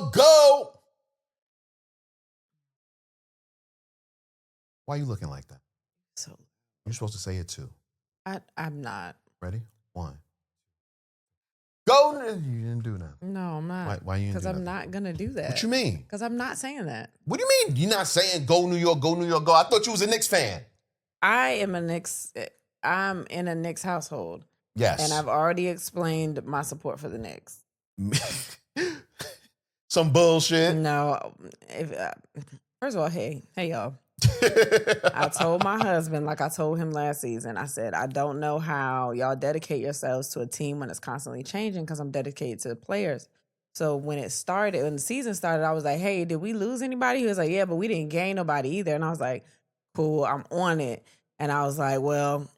York, go. Why are you looking like that? So You're supposed to say it too. I'm not. Ready? 1. Go. You didn't do that. No, I'm not. Why you didn't Because do I'm that? not gonna do that. What you mean? Because I'm not saying that. What do you mean? You're not saying go New York, go New York, go. I thought you was a Knicks fan. I'm in a Knicks household. Yes. And I've already explained my support for the Knicks. Some bullshit. No, first of all, hey y'all. I told my husband, like I told him last season, I said, I don't know how y'all dedicate yourselves to a team when it's constantly changing because I'm dedicated to the players. So when the season started, I was like, hey, did we lose anybody? He was like, yeah, but we didn't gain nobody either. And I was like, cool, I'm on it. And I was like, well,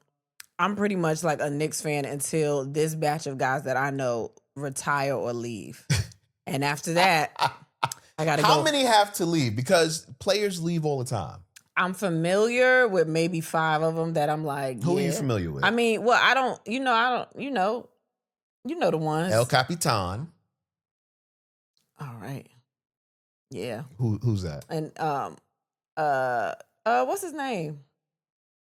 I'm pretty much like a Knicks fan until this batch of guys that I know retire or leave. And after that, I got to go. How many have to leave? Because players leave all the time. I'm familiar with maybe 5 of them that I'm like, Who yeah. are you familiar with? I mean, well, you know the ones. El Capitan. All right. Yeah. Who's that? And what's his name?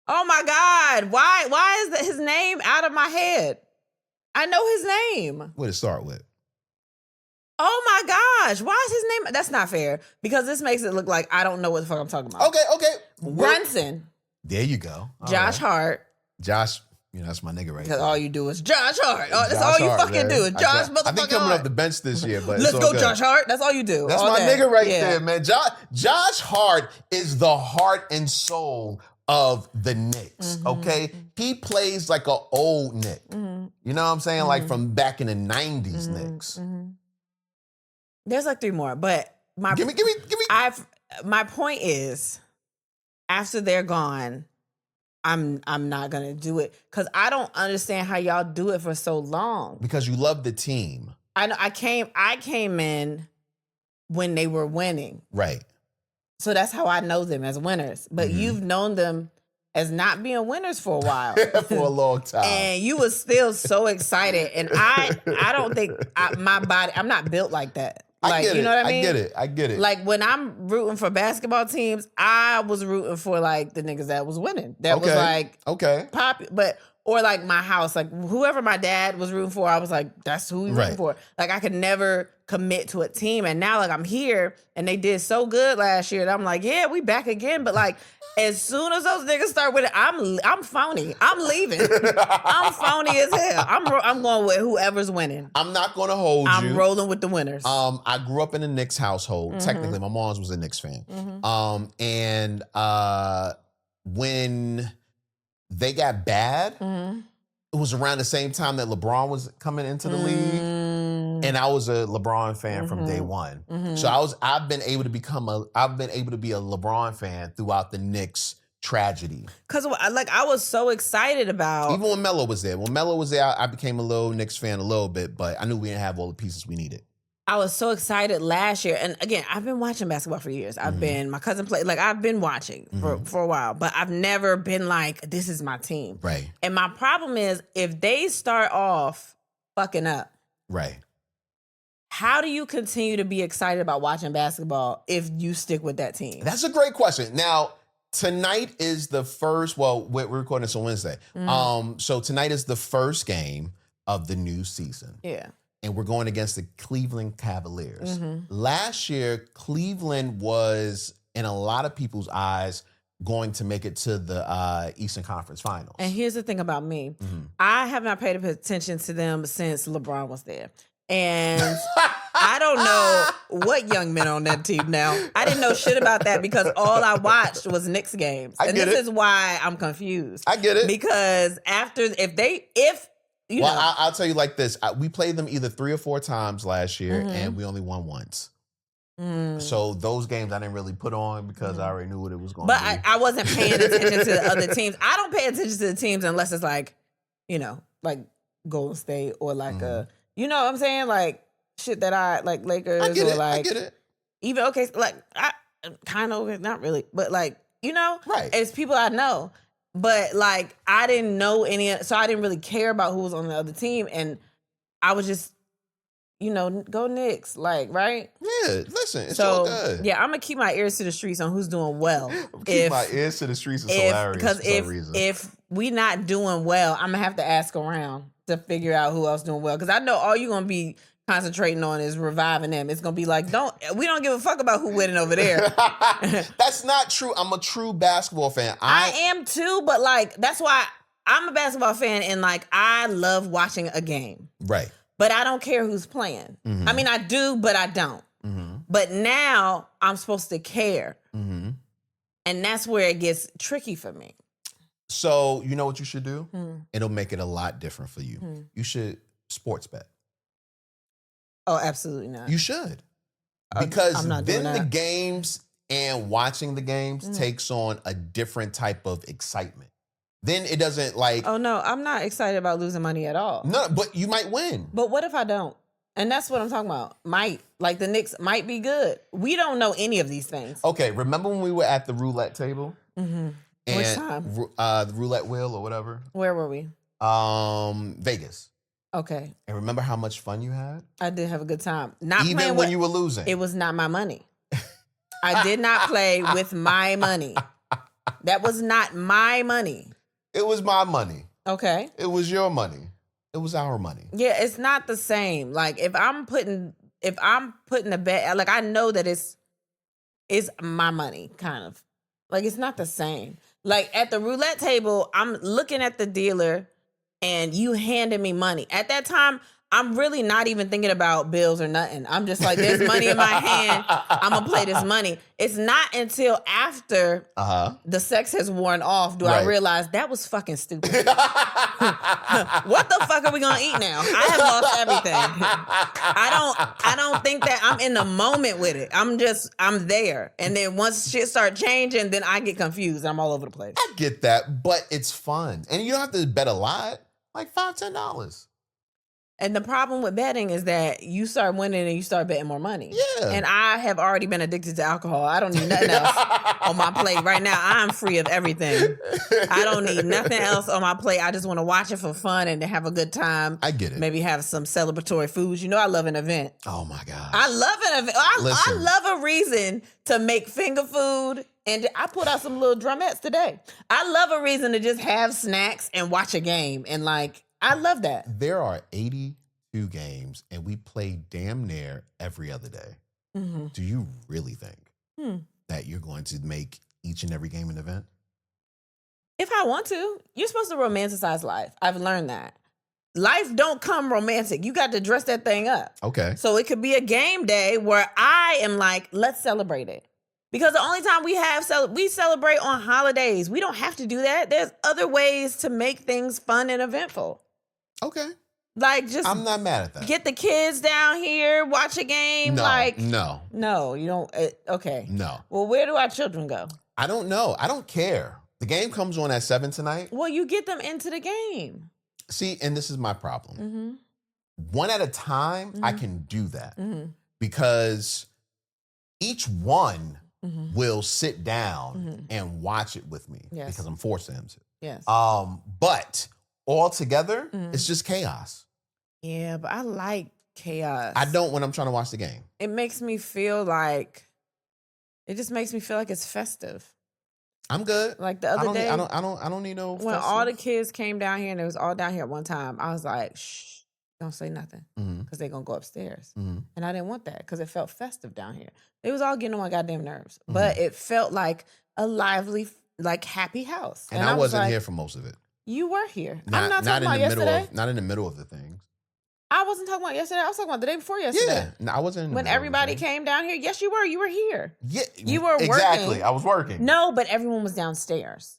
Oh my God. Why is his name out of my head? I know his name. What did it start with? Oh my gosh. Why is his name? That's not fair because this makes it look like I don't know what the fuck I'm talking about. Okay. Brunson. There you go. Josh Hart. Josh, that's my nigga right Because there. all you do is Josh Hart. Oh, that's Josh all you Hart, fucking man. do is Josh motherfucking Hart. I think coming off the bench this year, but let's it's all go, good. Josh Hart. That's all you do. That's all my day. nigga right there, man. Josh Hart is the heart and soul of the Knicks, okay? He plays like an old Knick. You know what I'm saying? Like from back in the 90s Knicks. There's like 3 more, but Give me. my point is, after they're gone, I'm not gonna do it because I don't understand how y'all do it for so long. Because you love the team. I know I came in when they were winning. Right. So that's how I know them as winners. But you've known them as not being winners for a while. For a long time. And you was still so excited. And I don't think my body, I'm not built like that. Like, you know what I mean? I get it. Like when I'm rooting for basketball teams, I was rooting for like the niggas that was winning. That was like but or like my house, like whoever my dad was rooting for, I was like, that's who he's rooting for. Like I could never commit to a team. And now like I'm here and they did so good last year that I'm like, yeah, we back again. But like as soon as those niggas start with it, I'm phony. I'm leaving. I'm phony as hell. I'm going with whoever's winning. I'm not going to hold you. I'm rolling with the winners. I grew up in a Knicks household. Technically, my mom was a Knicks fan. And when they got bad, it was around the same time that LeBron was coming into the league. And I was a LeBron fan from day one. So I've been able to be a LeBron fan throughout the Knicks tragedy. Cause like I was so excited about even when Melo was there. When Melo was there, I became a little Knicks fan a little bit, but I knew we didn't have all the pieces we needed. I was so excited last year. And again, I've been watching basketball for years. My cousin played, like I've been watching for a while, but I've never been like, this is my team. Right. And my problem is if they start off fucking up. Right. How do you continue to be excited about watching basketball if you stick with that team? That's a great question. Now, tonight is the first, we're recording this on Wednesday. So tonight is the first game of the new season. Yeah. And we're going against the Cleveland Cavaliers. Last year, Cleveland was, in a lot of people's eyes, going to make it to the Eastern Conference Finals. And here's the thing about me. I have not paid attention to them since LeBron was there. And I don't know what young men on that team now. I didn't know shit about that because all I watched was Knicks games. This is why I'm confused. I get it. Because I'll tell you like this. We played them either 3 or 4 times last year, and we only won once. So those games I didn't really put on because I already knew what it was going to be. But I wasn't paying attention to the other teams. I don't pay attention to the teams unless it's like, like Golden State or like you know what I'm saying? Like shit that I like Lakers I get or it. like I get it. even like I kind of not really, but like right. It's people I know. But like I didn't know so I didn't really care about who was on the other team, and I was just go Knicks, like, right? Yeah, listen, it's all good. Yeah, I'm gonna keep my ears to the streets on who's doing well. Keep my ears to the streets is hilarious because for some reason. if we not doing well, I'm gonna have to ask around to figure out who else doing well. Because I know all you're gonna be concentrating on is reviving them. It's gonna be like, we don't give a fuck about who winning over there. That's not true. I'm a true basketball fan. I am too, but like that's why I'm a basketball fan, and like I love watching a game. Right. But I don't care who's playing. Mm-hmm. I mean, I do, but I don't. Mm-hmm. But now I'm supposed to care. Mm-hmm. And that's where it gets tricky for me. So you know what you should do? It'll make it a lot different for you. You should sports bet. Oh, absolutely not. You should. Because I'm not then doing the that. games and watching the games takes on a different type of excitement. Then it doesn't like... Oh, no, I'm not excited about losing money at all. No, but you might win. But what if I don't? And that's what I'm talking about. Might. Like the Knicks might be good. We don't know any of these things. Okay, remember when we were at the roulette table? Mm-hmm. And Which time? The roulette wheel or whatever? Where were we? Vegas. Okay. And remember how much fun you had? I did have a good time. Not even playing when you were losing. It was not my money. I did not play with my money. That was not my money. It was my money. Okay. It was your money. It was our money. Yeah, it's not the same. Like if I'm putting a bet, like I know that it's my money, kind of. Like it's not the same. Like at the roulette table, I'm looking at the dealer and you handed me money. At that time, I'm really not even thinking about bills or nothing. I'm just like, there's money in my hand. I'm going to play this money. It's not until after the sex has worn off do I realize that was fucking stupid. What the fuck are we going to eat now? I have lost everything. I don't think that I'm in the moment with it. I'm there. And then once shit start changing, then I get confused. I'm all over the place. I get that, but it's fun. And you don't have to bet a lot. Like $5, $10. And the problem with betting is that you start winning and you start betting more money. Yeah. And I have already been addicted to alcohol. I don't need nothing else on my plate. Right now, I'm free of everything. I don't need nothing else on my plate. I just want to watch it for fun and to have a good time. I get it. Maybe have some celebratory foods. You know I love an event. Oh, my God. I love an event. I love a reason to make finger food. And I put out some little drumettes today. I love a reason to just have snacks and watch a game. And like, I love that. There are 82 games, and we play damn near every other day. Mm-hmm. Do you really think that you're going to make each and every game an event? If I want to. You're supposed to romanticize life. I've learned that. Life don't come romantic. You got to dress that thing up. Okay. So it could be a game day where I am like, let's celebrate it. Because the only time we celebrate on holidays. We don't have to do that. There's other ways to make things fun and eventful. Okay. Like just I'm not mad at that. Get the kids down here, watch a game. No, No, you don't. Okay. No. Well, where do our children go? I don't know. I don't care. The game comes on at 7 tonight. Well, you get them into the game. See, and this is my problem. One at a time, I can do that because each one will sit down and watch it with me because I'm forcing them to. Yes. But all together, it's just chaos. Yeah, but I like chaos. I don't when I'm trying to watch the game. It makes me feel like it's festive. I'm good. Like the other day, I don't need no. When all the kids came down here and it was all down here at one time, I was like, shh, don't say nothing because they're gonna go upstairs. And I didn't want that because it felt festive down here. It was all getting on my goddamn nerves, but it felt like a lively, like happy house. And I wasn't here for most of it. You were here. I'm not talking about yesterday. Not in the middle of the things. I wasn't talking about yesterday. I was talking about the day before yesterday. Yeah, no, I wasn't. In the when middle everybody came down here, yes, you were. You were here. Yeah, you were exactly. working. I was working. No, but everyone was downstairs,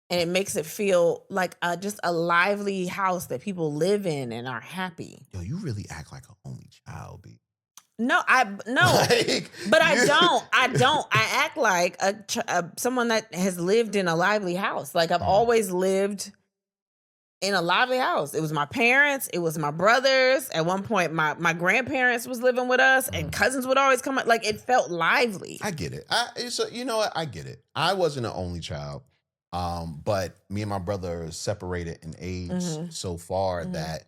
and it makes it feel like just a lively house that people live in and are happy. Yo, you really act like an only child, B. No, but I don't. I act like someone that has lived in a lively house. Like I've always lived in a lively house. It was my parents. It was my brothers. At one point, my grandparents was living with us, and cousins would always come up. Like it felt lively. I get it. You know what? I get it. I wasn't an only child, but me and my brother are separated in age so far that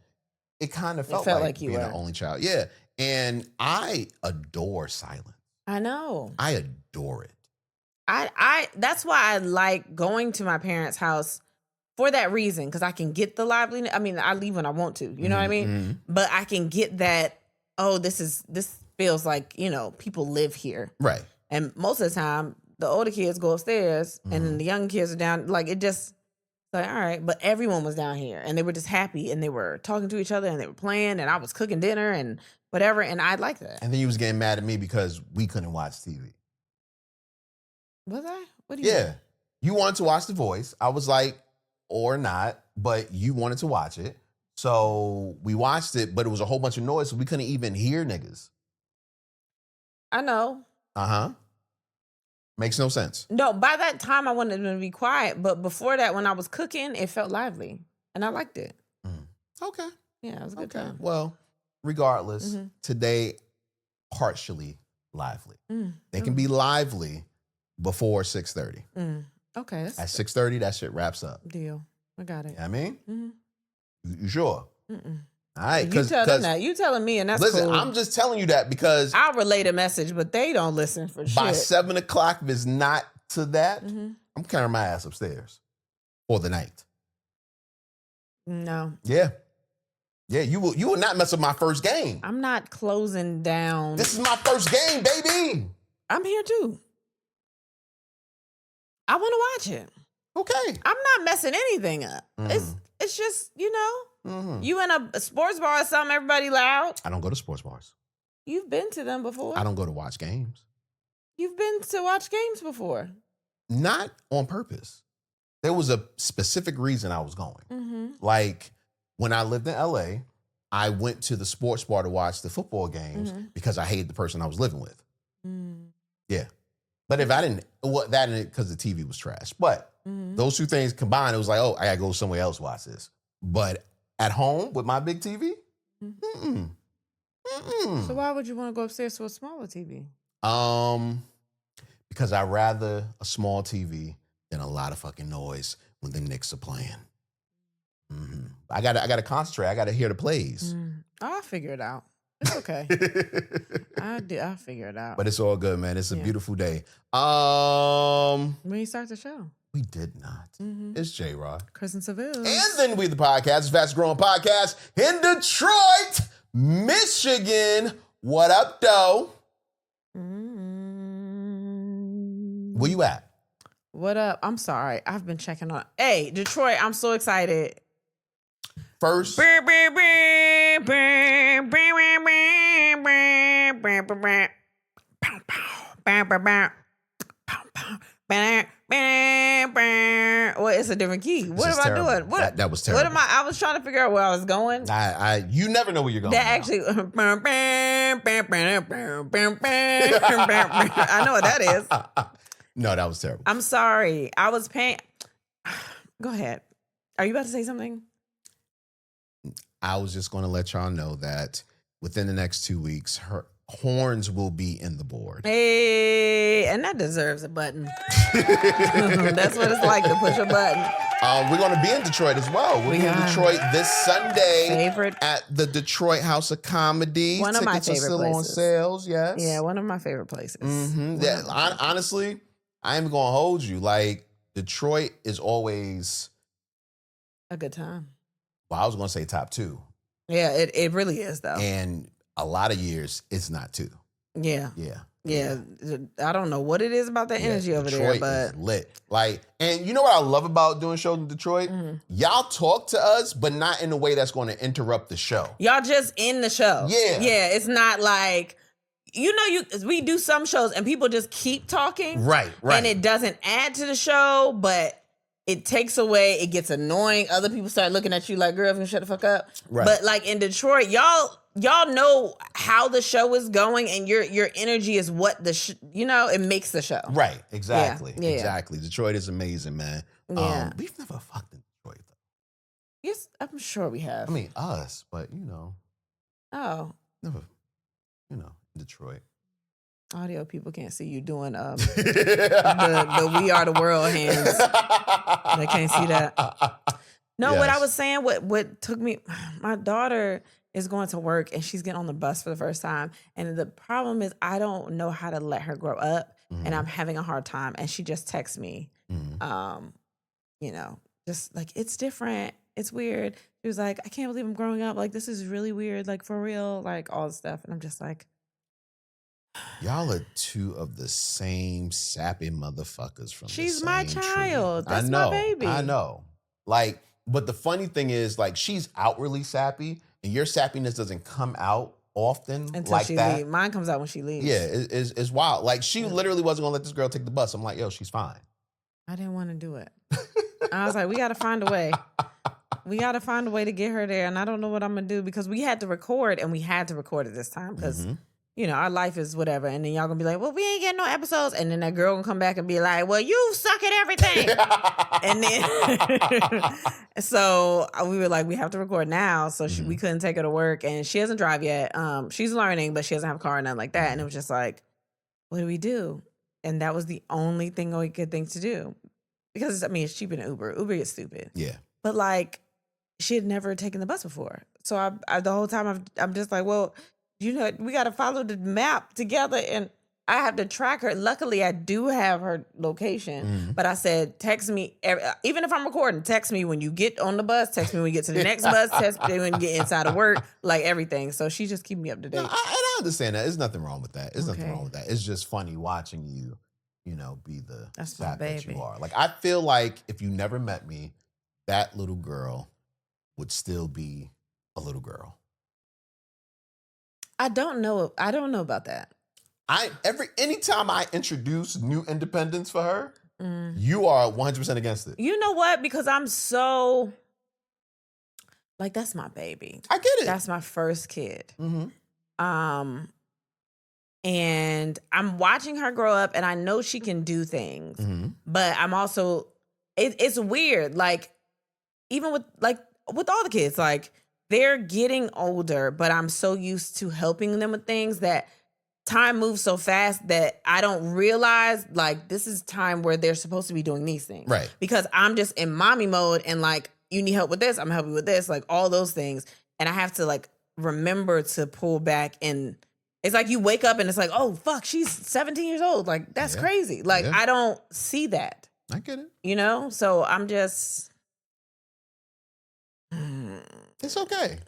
it kind of felt like you being were an only child. Yeah. And I adore silence. I know. I adore it. I that's why I like going to my parents' house for that reason, because I can get the liveliness. I mean, I leave when I want to, you know what I mean? But I can get that, this feels like, people live here. Right. And most of the time, the older kids go upstairs and then the young kids are down. Like, it just, like, all right. But everyone was down here and they were just happy and they were talking to each other and they were playing and I was cooking dinner and whatever. And I like that. And then you was getting mad at me because we couldn't watch TV. Was I? What do you mean? You wanted to watch The Voice. I was like, or not, but you wanted to watch it. So we watched it, but it was a whole bunch of noise, so we couldn't even hear niggas. I know. Makes no sense. No, by that time I wanted them to be quiet, but before that, when I was cooking, it felt lively, and I liked it. Okay. Yeah, it was a good time. Well, regardless, today, partially lively. They can be lively before 6:30. Okay. At 6:30, that shit wraps up. Deal. I got it. You know what I mean? You sure? All right. You tell them that. You telling me, and that's listen, cool. I'm just telling you that because I'll relay the message, but they don't listen for shit. by 7 o'clock, if it's not to that, I'm carrying my ass upstairs for the night. No. Yeah. Yeah, you will not mess up my first game. I'm not closing down. This is my first game, baby. I'm here too. I want to watch it. Okay. I'm not messing anything up. It's just, you in a sports bar or something, everybody loud. I don't go to sports bars. You've been to them before. I don't go to watch games. You've been to watch games before. Not on purpose. There was a specific reason I was going. Like when I lived in LA, I went to the sports bar to watch the football games because I hated the person I was living with. Yeah. But if I didn't, because the TV was trash. But those two things combined, it was like, oh, I gotta go somewhere else watch this. But at home with my big TV, So why would you want to go upstairs to a smaller TV? Because I'd rather a small TV than a lot of fucking noise when the Knicks are playing. I gotta concentrate. I gotta hear the plays. I'll figure it out. It's okay. I'll figure it out. But it's all good, man. It's a beautiful day. When you start the show? We did not. It's J-Rod. Chris and Seville. And then we the podcast, fastest growing podcast in Detroit, Michigan. What up, though? Where you at? What up? I'm sorry. I've been checking on. Hey, Detroit, I'm so excited. First. Well, it's a different key. What am I doing? What that was terrible. What am I was trying to figure out where I was going. You never know where you're going. That actually I know what that is. No, that was terrible. I'm sorry. I was paying. Go ahead. Are you about to say something? I was just going to let y'all know that within the next 2 weeks, her horns will be in the board. Hey, and that deserves a button. That's what it's like to push a button. We're going to be in Detroit as well. We'll be in Detroit this Sunday at the Detroit House of Comedy. One of my favorite Tickets are still places. on sales, yes. Yeah, one of my favorite places. Yeah, honestly, I am going to hold you. Like, Detroit is always a good time. Well, I was going to say top 2. Yeah, it really is, though. And a lot of years, it's not 2. Yeah. I don't know what it is about that energy over Detroit there, but is lit. Like, and you know what I love about doing shows in Detroit? Y'all talk to us, but not in a way that's going to interrupt the show. Y'all just in the show. Yeah. Yeah, it's not like, we do some shows and people just keep talking. Right. And it doesn't add to the show, but it takes away, it gets annoying. Other people start looking at you like, girl, if you shut the fuck up. Right. But like in Detroit, y'all know how the show is going, and your energy is what it makes the show. Right. Exactly. Yeah. Exactly. Detroit is amazing, man. Yeah. We've never fucked in Detroit, though. Yes, I'm sure we have. I mean, us, but Oh. never, Detroit. Audio people can't see you doing the We Are the World hands. They can't see that. No, what I Yes. was saying, what took me, my daughter is going to work and she's getting on the bus for the first time. And the problem is I don't know how to let her grow up and I'm having a hard time. And she just texts me, you know, just like, it's different. It's weird. She was like, I can't believe I'm growing up. Like, this is really weird. Like, for real, like all this stuff. And I'm just like, Y'all are two of the same sappy motherfuckers from she's the my same child. tree. That's I know, my baby. I know. Like, but the funny thing is, like, she's outwardly sappy, and your sappiness doesn't come out often Until like she that. leaves. Mine comes out when she leaves. Yeah, it's wild. Like, she literally wasn't gonna let this girl take the bus. I'm like, yo, she's fine. I didn't want to do it. I was like, we got to find a way. We got to find a way to get her there. And I don't know what I'm going to do because we had to record and we had to record it this time because, you know, our life is whatever. And then y'all going to be like, well, we ain't getting no episodes. And then that girl going to come back and be like, well, you suck at everything. And then, so we were like, we have to record now. So we couldn't take her to work and she doesn't drive yet. She's learning, but she doesn't have a car and nothing like that. And it was just like, what do we do? And that was the only thing we could think to do. Because, I mean, it's cheaper than Uber. Uber gets stupid. Yeah. But, like, she had never taken the bus before. So I the whole time I'm just like, well, you know, we got to follow the map together. And I have to track her. Luckily, I do have her location. But I said, text me, even if I'm recording, text me when you get on the bus, text me when you get to the next bus, text me when you get inside of work, like everything. So she just keep me up to date. No, I understand that. There's nothing wrong with that. There's nothing wrong with that. It's just funny watching you, you know, be the sap that you are. Like, I feel like if you never met me, that little girl would still be a little girl. I don't know about that. Anytime I introduce new independence for her, you are 100% against it. You know what? Because I'm so, like, that's my baby. I get it. That's my first kid. And I'm watching her grow up and I know she can do things, but I'm also, it's weird. Like, even with all the kids, like, they're getting older, but I'm so used to helping them with things that time moves so fast that I don't realize, like, this is time where they're supposed to be doing these things. Right. Because I'm just in mommy mode and, like, you need help with this, I'm helping you with this, like, all those things. And I have to, like, remember to pull back. And it's like you wake up and it's like, oh, fuck, she's 17 years old. Like, that's crazy. Like, I don't see that. I get it. You know? So I'm just... It's okay.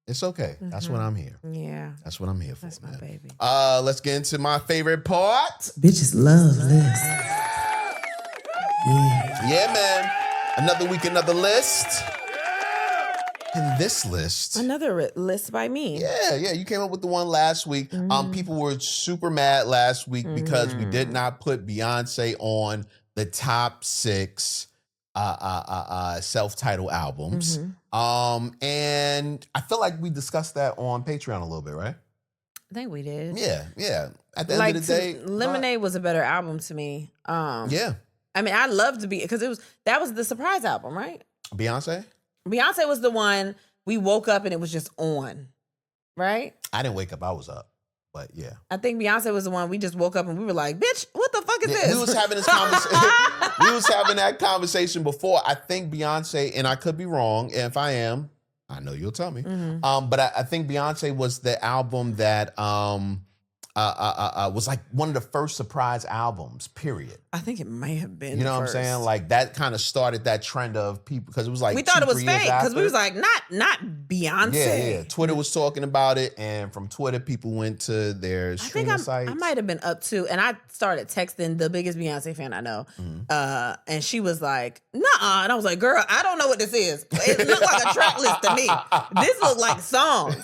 It's okay. That's what I'm here. Yeah. That's what I'm here for. That's my baby. Let's get into my favorite part. Bitches love this. Yeah, man. Another week, another list. And this list. Another list by me. Yeah. You came up with the one last week. People were super mad last week because we did not put Beyonce on the top 6 self-titled albums. And I feel like we discussed that on Patreon a little bit, right? I think we did. Yeah. At the end of the day, Lemonade was a better album to me. yeah. I mean, I loved to be, because that was the surprise album, right? Beyonce was the one we woke up and it was just on, right? I didn't wake up, I was up. But yeah. I think Beyonce was the one we just woke up and we were like, bitch, what the fuck is this? We was having this conversation. We was having that conversation before. I think Beyonce, and I could be wrong, and if I am, I know you'll tell me. But I think Beyonce was the album that was like one of the first surprise albums, period. I think it may have been. You know what I'm saying? Like, that kind of started that trend of people, because it was like we thought it was 2-3 years fake because we after. was like, not Beyonce. Yeah. Twitter was talking about it, and from Twitter, people went to their streaming sites. I might have been up to, and I started texting the biggest Beyonce fan I know, and she was like, "Nuh-uh," and I was like, "Girl, I don't know what this is. It looked like a track list to me. This looked like songs."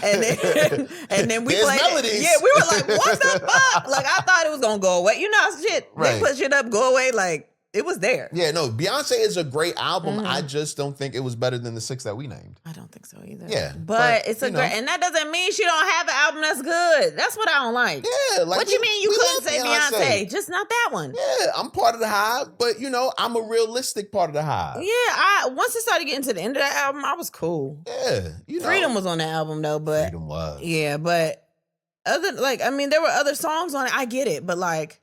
And then we There's played melodies. it. Yeah, we were like, "What the fuck?" Like, I thought it was gonna go away. You know, shit. Right. They put shit up, go away. Like, it was there. Yeah, no, Beyonce is a great album. I just don't think it was better than the 6 that we named. I don't think so either. Yeah, but it's a great, and that doesn't mean she don't have an album that's good. That's what I don't like. Yeah, like, what you mean you we couldn't love say Beyonce? Just not that one. Yeah, I'm part of the hive, but you know, I'm a realistic part of the hive. Yeah, once it started getting to the end of that album, I was cool. Yeah, you know. Freedom was on that album though, but Freedom was. Yeah, but there were other songs on it. I get it, but like,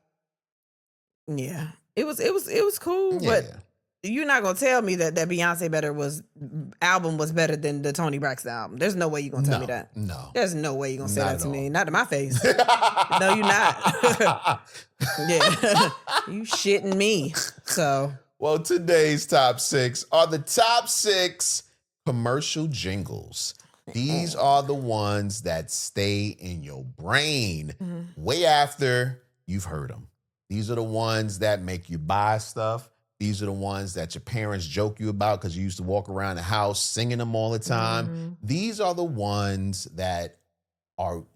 yeah, it was cool. Yeah. But you're not gonna tell me that Beyonce album was better than the Toni Braxton album. There's no way you're gonna tell me that. No. There's no way you're gonna say Not that at to all. me. Not to my face. No, you're not. Yeah. You shitting me. So Well, today's top 6 are the top 6 commercial jingles. These are the ones that stay in your brain way after you've heard them. These are the ones that make you buy stuff. These are the ones that your parents joke you about because you used to walk around the house singing them all the time. These are the ones that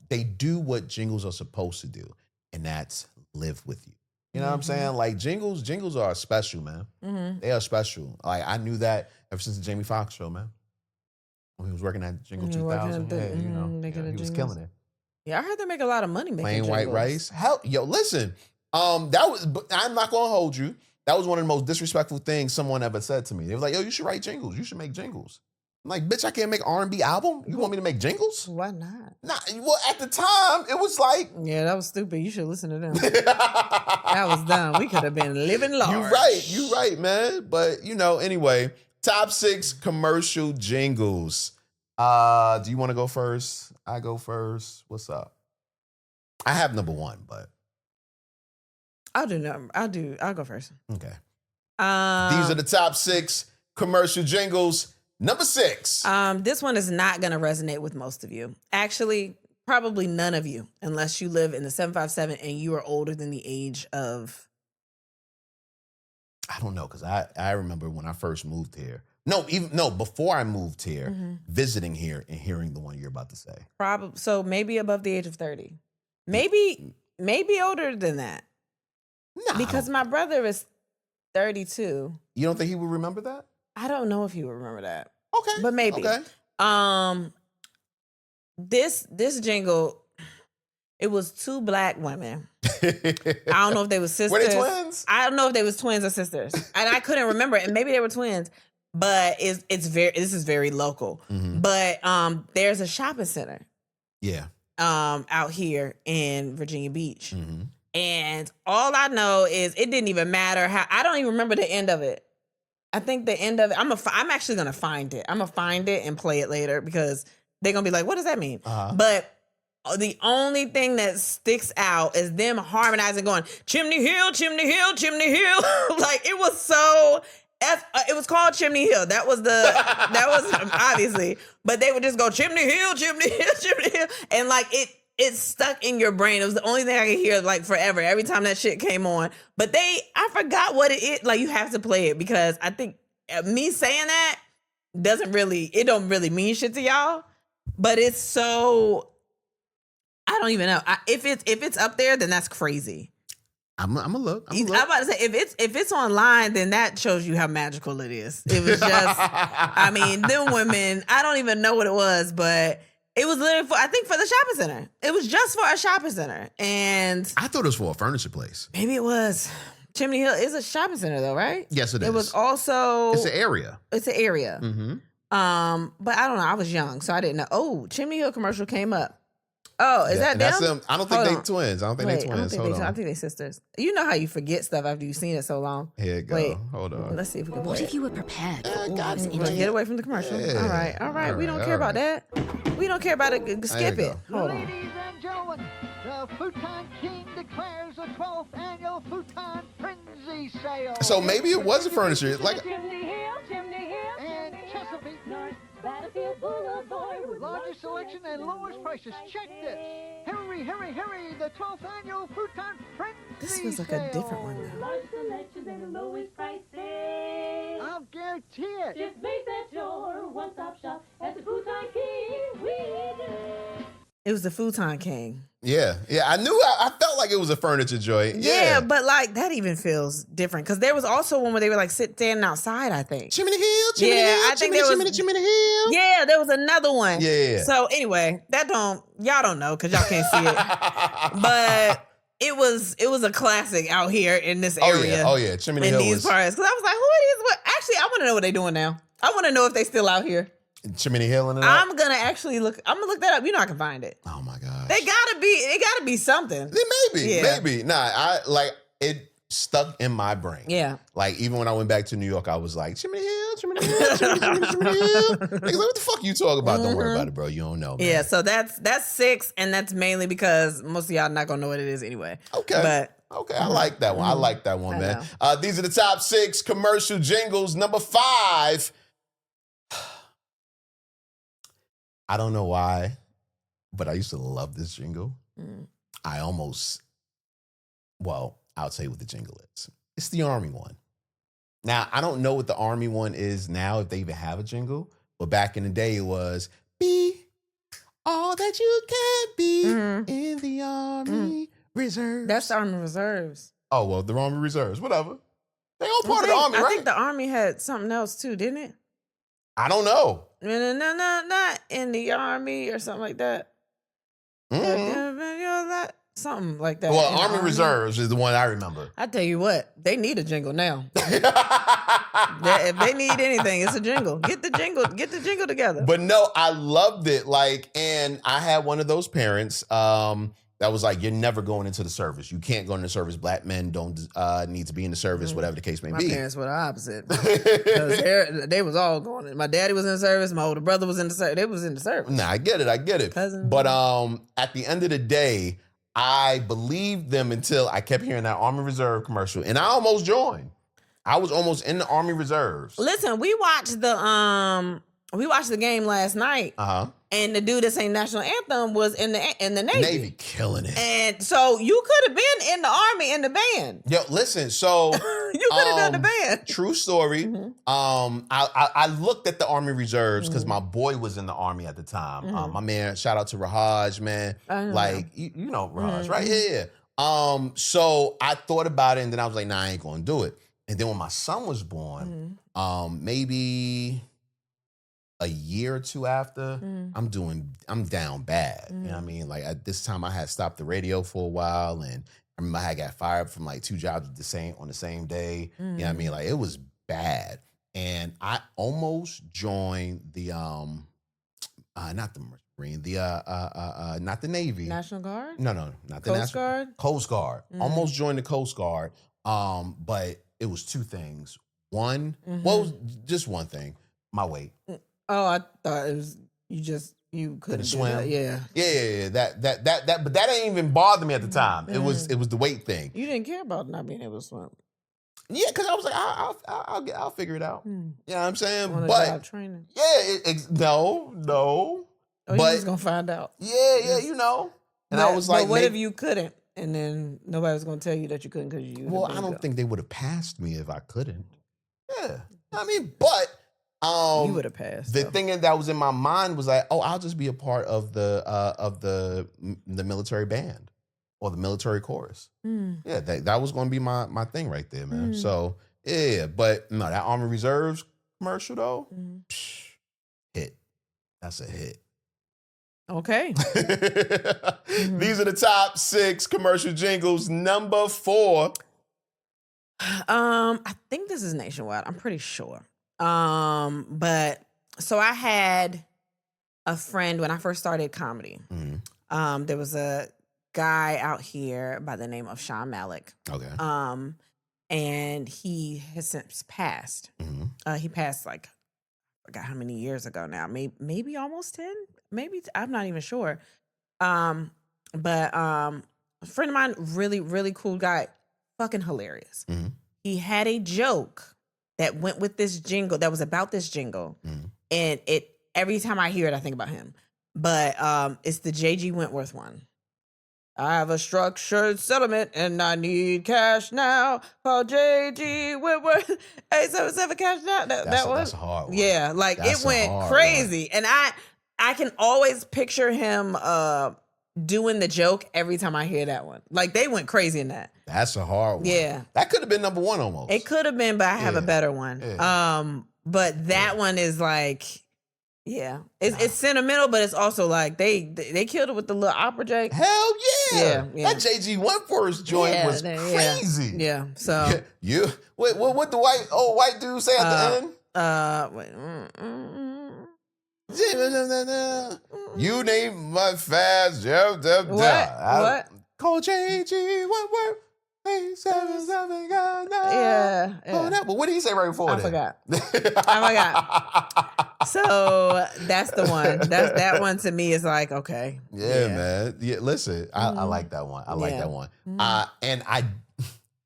they do what jingles are supposed to do, and that's live with you. You know what I'm saying? Like jingles are special, man. They are special. Like I knew that ever since the Jamie Foxx show, man. When he was working at Jingle 2000, he was killing it. Yeah, I heard they make a lot of money making Plain white jingles. rice. Hell, yo, listen. I'm not gonna hold you. That was one of the most disrespectful things someone ever said to me. They was like, yo, you should write jingles. You should make jingles. I'm like, bitch, I can't make R&B album? You want me to make jingles? Why not? Nah, well, at the time, it was like... Yeah, that was stupid. You should listen to them. That was dumb. We could have been living large. You right, man. But, anyway, top 6 commercial jingles. Do you want to go first? I go first. What's up? I have number 1, but... I'll go first. Okay. These are the top 6 commercial jingles. Number 6. This one is not going to resonate with most of you. Actually, probably none of you, unless you live in the 757 and you are older than the age of... I don't know, because I remember when I first moved here. Before I moved here, visiting here and hearing the one you're about to say. So maybe above the age of 30. Maybe older than that. No. Because my brother is 32. You don't think he would remember that? I don't know if he would remember that. Okay. But maybe. Okay. This jingle, it was 2 black women. I don't know if they were sisters. Were they twins? I don't know if they was twins or sisters. And I couldn't remember it. And maybe they were twins. But this is very local. But there's a shopping center. Yeah. Out here in Virginia Beach. And all I know is it didn't even matter how. I don't even remember the end of it. I think the end of it. I'm actually gonna find it. I'm gonna find it and play it later because they're gonna be like, "What does that mean?" But the only thing that sticks out is them harmonizing, going "Chimney Hill, Chimney Hill, Chimney Hill." Like it was so. It was called Chimney Hill. That was obviously. But they would just go Chimney Hill, Chimney Hill, Chimney Hill, and like it stuck in your brain. It was the only thing I could hear like forever. Every time that shit came on. But I forgot what it is. Like you have to play it because I think me saying that don't really mean shit to y'all. But it's so, I don't even know. If it's up there, then that's crazy. I'm gonna look. I'm about to say if it's online, then that shows you how magical it is. It was just, I mean, them women. I don't even know what it was, but it was literally for the shopping center. It was just for a shopping center, and I thought it was for a furniture place. Maybe it was. Chimney Hill is a shopping center, though, right? Yes, it is. It was also. It's an area. It's an area. But I don't know. I was young, so I didn't know. Oh, Chimney Hill commercial came up. Oh, is that them? I don't think they're twins. I don't think they're twins. I think they're sisters. You know how you forget stuff after you've seen it so long. Here it go. Wait, hold on. Let's see if we can play What it. if you were prepared for all those Get away from the commercial. Yeah. All right. We don't care about that. We don't care about it. Skip it. Hold on. Ladies and gentlemen, the Futon King declares the 12th annual Futon Frenzy Sale. So maybe it was a furniture. Like Chimney Hill, And Chesapeake, North Battlefield Boulevard. With largest selection and lowest prices. Check this. Hurry, the 12th annual Futon Frenzy This feels like a different one, though. largest selections and the lowest prices. I'll guarantee it. Just make that your one-stop shop at the Futon King. We do. It was the Futon King. yeah. I knew. I felt like it was a furniture joint. Yeah, but like that even feels different because there was also one where they were like standing outside. I think. Chimney Hill, Chimney Hill, I think there was Chimney Hill. Yeah, there was another one. Yeah. So anyway, y'all don't know because y'all can't see it, but it was a classic out here in this area. Oh yeah, Chimney in Hill these was parts. Because I was like, who are these? What? Actually, I want to know what they're doing now. I want to know if they still out here. Chimney Hill in it. I'm gonna actually look. I'm gonna look that up. You know, I can find it. Oh my gosh. They gotta be something. Maybe. Nah, it stuck in my brain. Yeah. Like, even when I went back to New York, I was like, Chimney Hill, Chimney Hill, Chimney Hill, Chimney Hill. Niggas like, what the fuck you talking about? Don't worry about it, bro. You don't know, man. Yeah, so that's 6, and that's mainly because most of y'all not gonna know what it is anyway. Okay. But Okay, I like that one. I like that one, I man. know. These are the top 6 commercial jingles. Number 5. I don't know why, but I used to love this jingle. I'll tell you what the jingle is. It's the Army one. Now, I don't know what the Army one is now, if they even have a jingle, but back in the day, it was, be all that you can be in the Army Reserves. that's the Army Reserves. Oh, well, the Army Reserves, whatever. They all part of the Army, I right? think the Army had something else too, didn't it? I don't know. Not in the Army or something like that. Something like that. Well, In the Army Reserves is the one I remember. I tell you what, they need a jingle now. If they need anything, it's a jingle. Get the jingle together. But no, I loved it. Like, and I had one of those parents that was like, you're never going into the service. You can't go into the service. Black men don't need to be in the service, whatever the case may My be. parents were the opposite. 'Cause they was all going in. My daddy was in the service. My older brother was in the service. They was in the service. Nah, I get it. Cousins. But at the end of the day, I believed them until I kept hearing that Army Reserve commercial, and I almost joined. I was almost in the Army Reserves. Listen, we watched the game last night, and the dude that sang national anthem was in the Navy. Navy killing it. And so you could have been in the Army in the band. Yo, listen, so You could have done the band. True story. I looked at the Army Reserves because my boy was in the Army at the time. My man, shout out to Rahaj, man. I know. Like, you know Rahaj, right? Yeah. So I thought about it, and then I was like, nah, I ain't gonna do it. And then when my son was born, maybe a year or two after, I'm down bad. You know what I mean? Like, at this time I had stopped the radio for a while, and I remember I had got fired from like 2 jobs on the same day. You know what I mean? Like, it was bad. And I almost joined the not the Marine, not the Navy. National Guard? No, not the Coast Guard? Coast Guard. Almost joined the Coast Guard. But it was 2 things. One, well, just one thing. My weight. Oh, I thought it was you couldn't swim. That. Yeah. Yeah. That, but that ain't even bothered me at the time. It was the weight thing. You didn't care about not being able to swim. Yeah, because I was like, I'll figure it out. You know what I'm saying? On the But job training. yeah, no. Oh, you But just gonna find out. yeah, you know. And I was like, but what if you couldn't? And then nobody was gonna tell you that you couldn't because you. Well, I don't think they would have passed me if I couldn't. Yeah, I mean, but you would have passed. The though. thing that was in my mind was like, oh, I'll just be a part of the military band or the military chorus. Yeah, that was going to be my thing right there, man. So yeah, but no, that Army Reserves commercial though, hit. That's a hit. Okay. These are the top 6 commercial jingles. Number 4. I think this is nationwide. I'm pretty sure. But so I had a friend when I first started comedy. There was a guy out here by the name of Sean Malik. Okay. And he has since passed. He passed like, I forgot how many years ago now. Maybe almost 10. Maybe I'm not even sure. But a friend of mine, really, really cool guy, fucking hilarious. He had a joke that went with this jingle, that was about this jingle. And every time I hear it, I think about him. But it's the J.G. Wentworth one. I have a structured settlement and I need cash now. Call J.G. Wentworth 877 cash now. That one. That's a hard one. Yeah, like That's it went crazy. And I can always picture him doing the joke every time I hear that one. Like they went crazy in that. That's a hard one. Yeah. That could have been number 1 almost. It could have been, but I have a better one. Yeah. But that one is like, yeah, it's sentimental, but it's also like they killed it with the little opera Jake. Hell yeah. Yeah. That J.G. Wentworth joint was crazy. Yeah. So you what the white dude say at the end? Wait. You name my fast What? Call J.G. Wentworth 877 God, no. Yeah. Oh, that, but what did he say right before I that? forgot. So that's the one. That one to me is like, okay. Yeah, man. Yeah, listen, I like that one. I like that one. And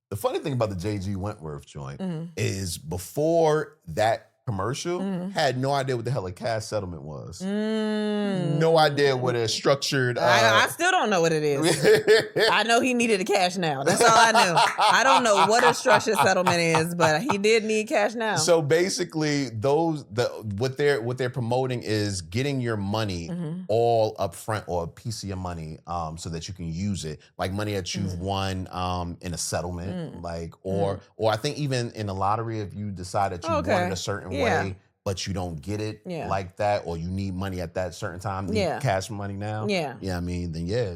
the funny thing about the JG Wentworth joint is before that commercial, had no idea what the hell a cash settlement was. No idea what a structured. I still don't know what it is. I know he needed a cash now. That's all I know. I don't know what a structured settlement is, but he did need cash now. So basically, what they're promoting is getting your money all up front or a piece of your money, so that you can use it, like money that you've won in a settlement, like or I think even in a lottery if you decide that you won it a certain way, but you don't get it like that, or you need money at that certain time, you need cash money now. Yeah, I mean, then yeah.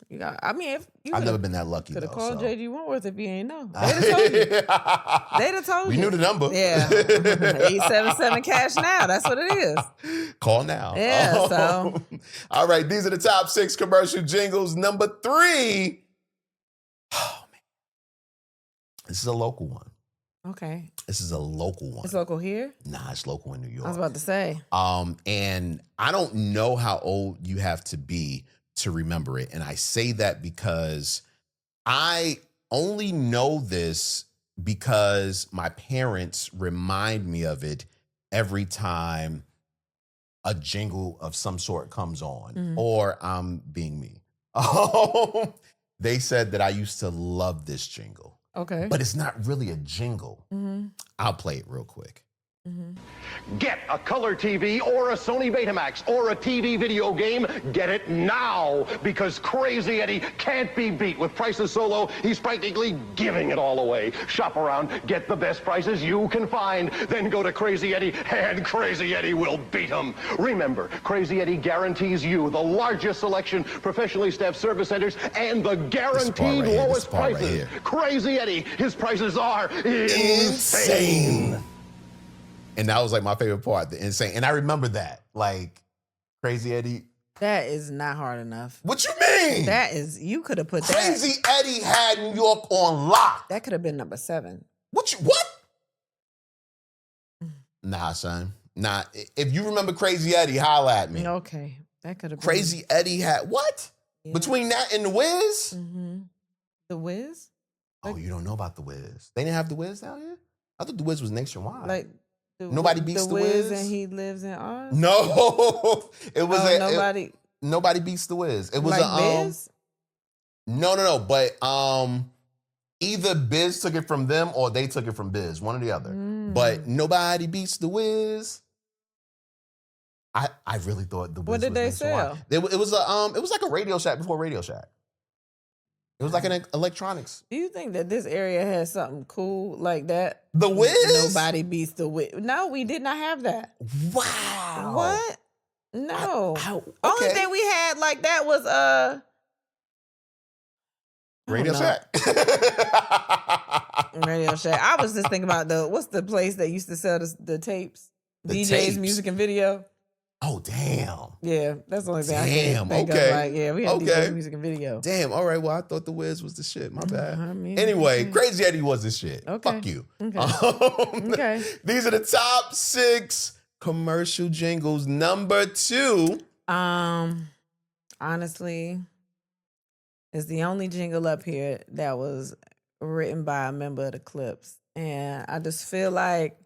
You got, I mean, if you I've never been that lucky. Could have called JG Wentworth if you ain't know. They'd have told you. They'd have told you. We knew the number. Yeah, 877 cash now. That's what it is. Call now. Yeah. So, all right, these are the top 6 commercial jingles. Number 3. Oh man, this is a local one. Okay. This is a local one. It's local here? Nah, it's local in New York. I was about to say. And I don't know how old you have to be to remember it. And I say that because I only know this because my parents remind me of it every time a jingle of some sort comes on, or I'm being me. They said that I used to love this jingle. Okay. But it's not really a jingle. I'll play it real quick. Get a color TV or a Sony Betamax or a TV video game. Get it now, because Crazy Eddie can't be beat. With prices so low, he's practically giving it all away. Shop around, get the best prices you can find. Then go to Crazy Eddie, and Crazy Eddie will beat him. Remember, Crazy Eddie guarantees you the largest selection, professionally staffed service centers, and the guaranteed lowest prices. Crazy Eddie, his prices are insane. And that was like my favorite part, the insane. And I remember that, like, Crazy Eddie. That is not hard enough. What you mean? That is, you could have put Crazy Eddie had New York on lock. That could have been number 7. What? Nah, son. Nah, if you remember Crazy Eddie, holla at me. Okay, that could have been. Crazy Eddie had what? Yeah. Between that and The Wiz? The Wiz? Oh, you don't know about The Wiz. They didn't have The Wiz down here? I thought The Wiz was nationwide. Like, Nobody beats The Wiz. And he lives in Oz? No. It was nobody beats The Wiz. It was like Biz? No. But either Biz took it from them or they took it from Biz, one or the other. But nobody beats The Wiz. I really thought The Wiz. What did they sell? It was like a Radio Shack before Radio Shack. It was like an electronics. Do you think that this area has something cool like that? The Wiz? Nobody beats The Wiz. No, we did not have that. Wow. What? No. Okay. Only thing we had like that was Radio Shack. Radio Shack. I was just thinking about what's the place that used to sell the tapes? DJ's tapes. Music and Video. Oh, damn. Yeah, that's the only thing I can think of. Like, yeah, we had DJ's Music and Video. Damn, all right. Well, I thought The Wiz was the shit. My bad. I mean, anyway, Crazy Eddie was the shit. Okay. Fuck you. Okay. These are the top 6 commercial jingles. Number 2. Honestly, it's the only jingle up here that was written by a member of the Clips. And I just feel like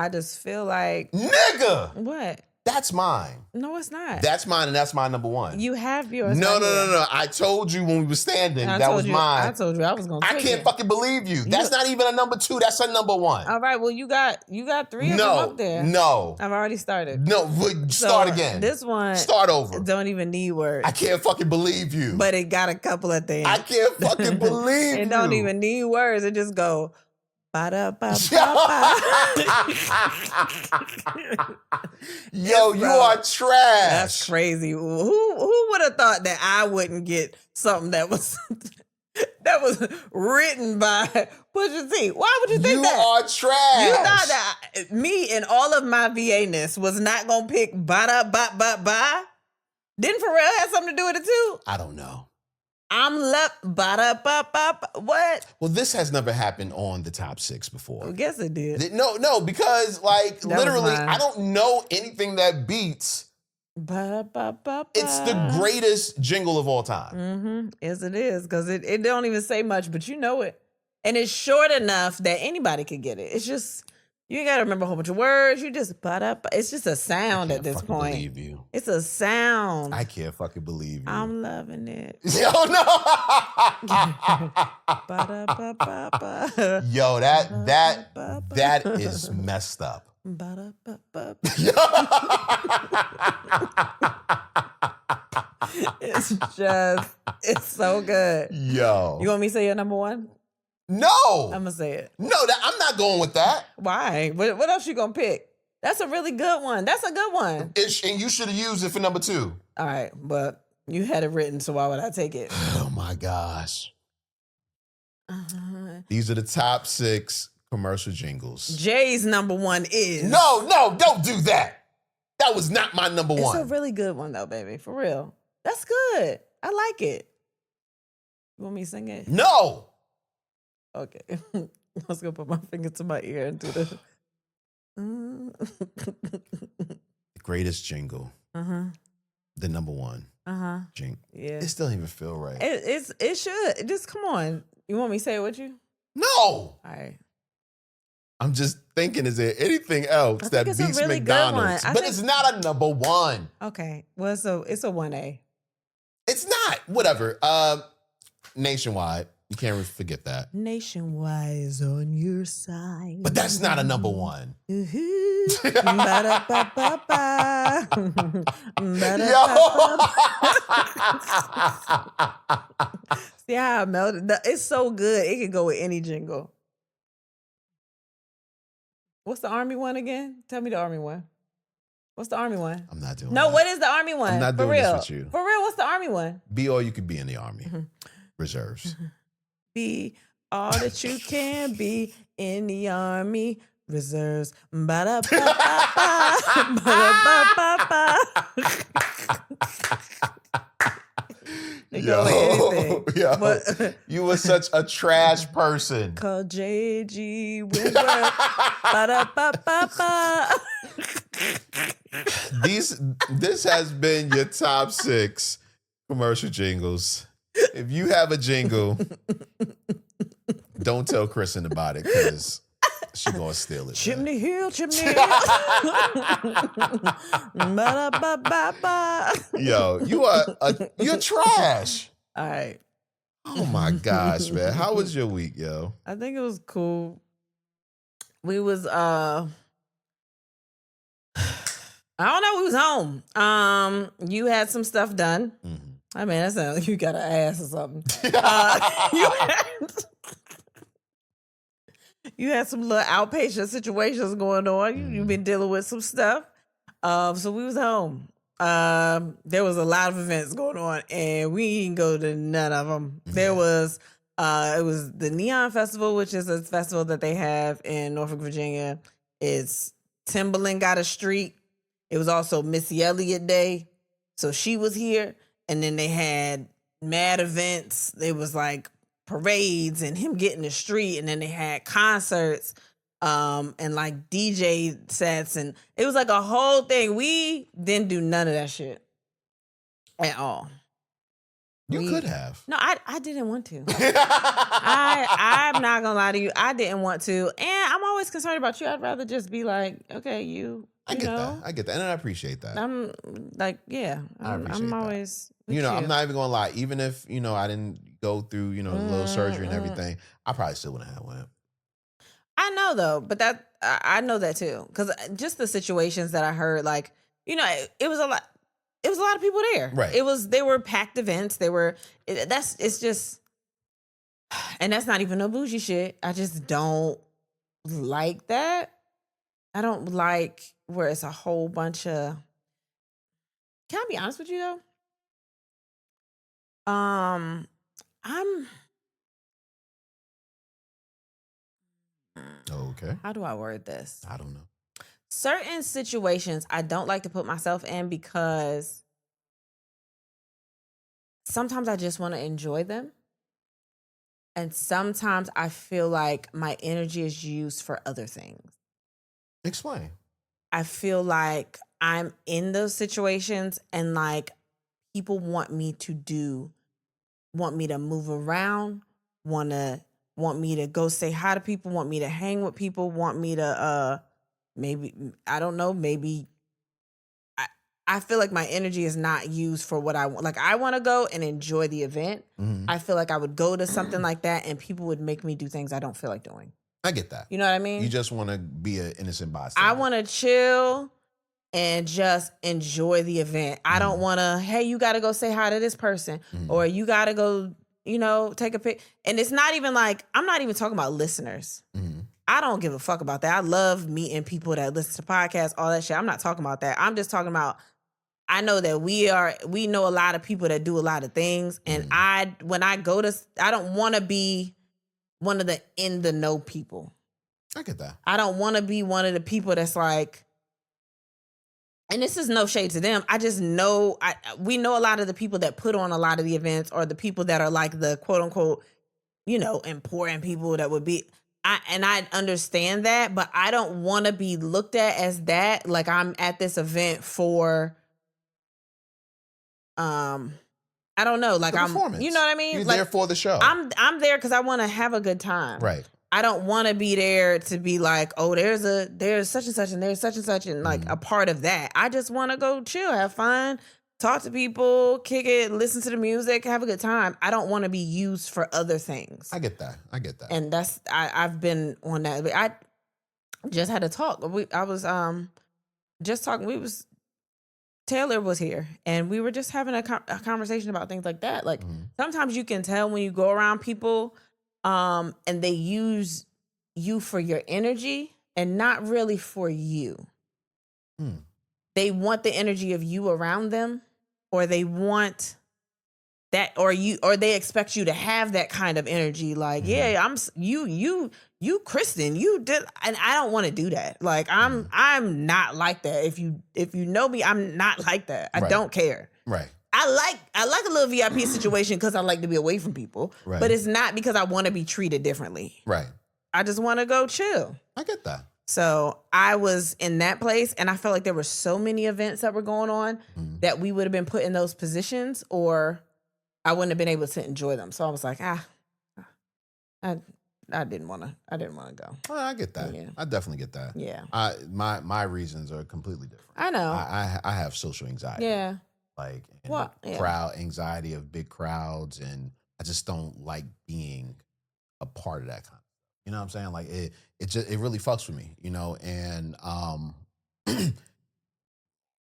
Nigga! What? That's mine. No, it's not. That's mine, and that's my number 1. You have yours. No. I told you when we were standing, that was mine. I told you I was going to I can't fucking believe you. That's not even a number 2. That's a number 1. All right, well, you got 3 of them up there. No. I've already started. No, start again. This one. Start over. Don't even need words. I can't fucking believe you. But it got a couple of things. I can't fucking believe It don't even need words. It just go, Yo, you are trash. That's crazy. Who would have thought that I wouldn't get something that was written by Pusha T? Why would you think that? You are trash. You thought that me and all of my VA-ness was not gonna pick ba-da-ba-ba-ba? Didn't Pharrell have something to do with it too? I don't know. I'm left. Ba-da-ba-ba-ba. What? Well, this has never happened on the top 6 before. I guess it did. No, because like That was literally, mine. I don't know anything that beats. Ba-da-ba-ba-ba. It's the greatest jingle of all time. Mm-hmm. Yes, it is. Because it don't even say much, but you know it. And it's short enough that anybody could get it. It's just, you ain't got to remember a whole bunch of words. You just, it's just a sound I at can't this fucking point. believe you. It's a sound. I can't fucking believe you. I'm loving it. Yo, no. Ba-da-ba-ba-ba. Yo, that is messed up. Ba-da-ba-ba. It's so good. Yo. You want me to say your number one? No. I'm gonna say it. No, I'm not going with that. Why? What else you gonna pick? That's a really good one. That's a good one. And you should have used it for number 2. All right, but you had it written, so why would I take it? Oh my gosh. Uh-huh. These are the top 6 commercial jingles. Jay's number one is No, don't do that. That was not my number It's one. a really good one though, baby. For real. That's good. I like it. You want me to sing it? No. Okay. I was gonna put my finger to my ear and do the. Greatest jingle. Uh-huh. The number one Uh-huh. jingle. Yeah. It still don't even feel right. It should. Just come on. You want me to say it with you? No. All right. I'm just thinking, is there anything else I that think it's a beats really good McDonald's? one. I But think- it's not a number one. Okay. Well, it's a 1A. It's not. Whatever. Nationwide. You can't forget that. Nationwide is on your side. But that's not a number one. Ooh-hoo. Ba-da-ba-ba-ba. Ba-da-ba-ba. See how I melted? It's so good. It could go with any jingle. What's the Army one again? Tell me the Army one. What's the Army one? I'm not doing No, that. what is the Army one? I'm not For doing this real. with you. For real, what's the Army one? Be all you could be in the Army. Mm-hmm. Reserves. Be all that you can be in the Army Reserves. Ba-da-ba-ba-ba. Ba-da-ba-ba-ba. It go with anything. yo, But- you were such a trash person. Call J.G. Wentworth. Ba-da-ba-ba-ba. This has been your top 6 commercial jingles. If you have a jingle, don't tell Kristen about it because she gonna steal it. Chimney Hill, Chimney Hill. Ba-da-ba-ba-ba. Yo, you're trash. All right. Oh my gosh, man. How was your week, yo? I think it was cool. We was I don't know, we was home. You had some stuff done. Mhm. I mean, that sounds like you got an ass or something. You had some little outpatient situations going on. You've been dealing with some stuff. So we was home. There was a lot of events going on, and we didn't go to none of them. There was it was the Neon Festival, which is a festival that they have in Norfolk, Virginia. It's Timbaland got a street. It was also Missy Elliott Day, so she was here. And then they had mad events. It was like parades and him getting the street, and then they had concerts and like DJ sets, and it was like a whole thing. We didn't do none of that shit at all. You could have. No, I didn't want to. I'm not gonna lie to you. I didn't want to, and I'm always concerned about you. I'd rather just be like, okay, I get that. I get that. And I appreciate that. I'm like, yeah. I appreciate I'm that. always. with I'm not even gonna lie. Even if, I didn't go through, the little surgery and everything, I probably still wouldn't have went. I know though, but I know that too, because just the situations that I heard, like, it was a lot. It was a lot of people there. Right. They were packed events. It's just, and that's not even no bougie shit. I just don't like that. I don't like where it's a whole bunch of. Can I be honest with you though? I'm. Okay. How do I word this? I don't know. Certain situations I don't like to put myself in because sometimes I just want to enjoy them. And sometimes I feel like my energy is used for other things. Explain. I feel like I'm in those situations and like people want me to move around, want me to go say hi to people, want me to hang with people, want me to maybe, I don't know, maybe I feel like my energy is not used for what I want. Like I want to go and enjoy the event. Mhm. I feel like I would go to something like that and people would make me do things I don't feel like doing. I get that. You know what I mean? You just want to be an innocent bystander. I want to chill and just enjoy the event. I don't want to, hey, you got to go say hi to this person or you got to go, take a pic. And it's not even like, I'm not even talking about listeners. I don't give a fuck about that. I love meeting people that listen to podcasts, all that shit. I'm not talking about that. I'm just talking about, I know that we know a lot of people that do a lot of things. And when I go to, I don't want to be one of the in the know people. I get that. I don't want to be one of the people that's like, and this is no shade to them. I just know, we know a lot of the people that put on a lot of the events or the people that are like the quote unquote, important people that would be, and I understand that, but I don't want to be looked at as that. Like I'm at this event for, I don't know, like The I'm, performance. you know what I mean? You're Like, there for the show. I'm there because I want to have a good time. Right. I don't want to be there to be like, oh, there's such and such and there's such and such and like a part of that. I just want to go chill, have fun, talk to people, kick it, listen to the music, have a good time. I don't want to be used for other things. I get that. And that's I've been on that. I just had a talk. I was just talking. Taylor was here, and we were just having a conversation about things like that. Like sometimes you can tell when you go around people, and they use you for your energy and not really for you. They want the energy of you around them, or they want that, or they expect you to have that kind of energy. Like, yeah, I'm you, Kristen, you did, and I don't want to do that. Like, I'm not like that. If you know me, I'm not like that. I don't care. Right. I like a little VIP situation because I like to be away from people, Right. but it's not because I want to be treated differently. Right. I just want to go chill. I get that. So I was in that place, and I felt like there were so many events that were going on that we would have been put in those positions, or I wouldn't have been able to enjoy them. So I was like, I didn't want to go. Well, I get that. Yeah. I definitely get that. Yeah. My reasons are completely different. I know. I have social anxiety. Yeah. Like Yeah. crowd anxiety of big crowds, and I just don't like being a part of that kind of stuff. You know what I'm saying? Like it really fucks with me, and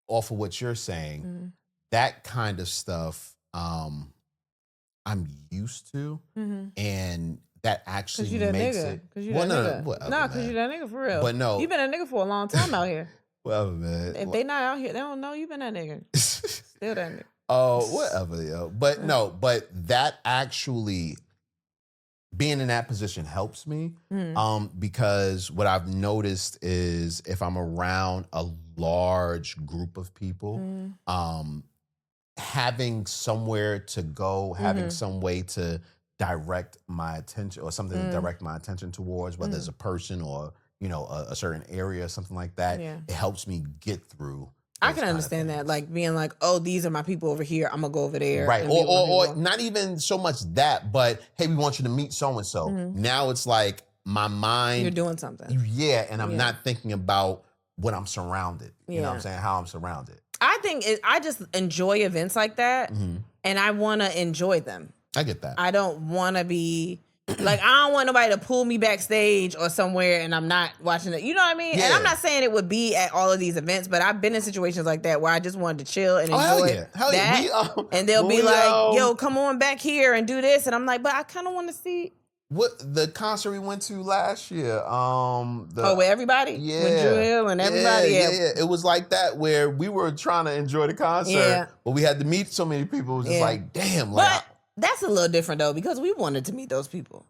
off of what you're saying, that kind of stuff I'm used to, and that actually Cause you that makes nigga. it. Cause you Well, that no, nigga. whatever, Nah, cause man. you that nigga for real. But no. You been a nigga for a long time out here. Whatever, man. If they not out here, they don't know you been that nigga. Still that nigga. Oh, whatever, yo. But no, but that actually being in that position helps me. Because what I've noticed is if I'm around a large group of people, having somewhere to go, having some way to direct my attention or something to direct my attention towards, whether it's a person or, a certain area or something like that, it helps me get through. I can understand that, like being like, oh, these are my people over here. I'm gonna go over there. Right. and be with my Or people. not even so much that, but hey, we want you to meet so-and-so. Now it's like my mind. You're doing something. Yeah, and I'm not thinking about what I'm surrounded. You know what I'm saying? How I'm surrounded. I think I just enjoy events like that, and I want to enjoy them. I get that. I don't want to be like, I don't want nobody to pull me backstage or somewhere and I'm not watching it. You know what I mean? Yeah. And I'm not saying it would be at all of these events, but I've been in situations like that where I just wanted to chill and enjoy hell yeah. Hell that. yeah. And they'll be like, yo, come on back here and do this. And I'm like, but I kind of want to see. What the concert we went to last year? With everybody? Yeah. With Drew Hill and everybody? Yeah. It was like that where we were trying to enjoy the concert, but we had to meet so many people. It was just like, damn. But that's a little different though, because we wanted to meet those people.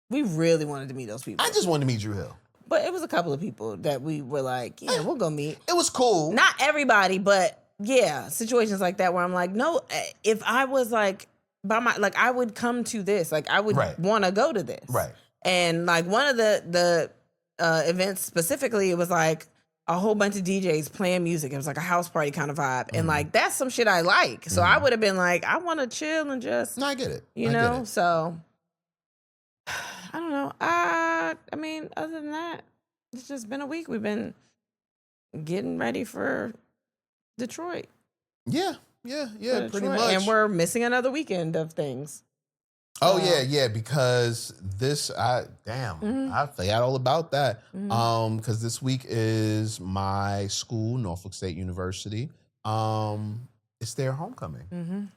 We really wanted to meet those people. I just wanted to meet Drew Hill. But it was a couple of people that we were like, yeah, we'll go meet. It was cool. Not everybody, but yeah, situations like that where I'm like, no, if I was like I would come to this, like I would Right. want to go to this, Right. And like one of the events specifically, it was like a whole bunch of DJs playing music. It was like a house party kind of vibe, and like that's some shit I like. So I would have been like, I want to chill and just, No, I get it. you I know. get it. So I don't know. I mean, other than that, it's just been a week. We've been getting ready for Detroit. Yeah, for pretty Detroit, much. and we're missing another weekend of things. Oh yeah, because this I forgot all about that. Because this week is my school, Norfolk State University. It's their homecoming.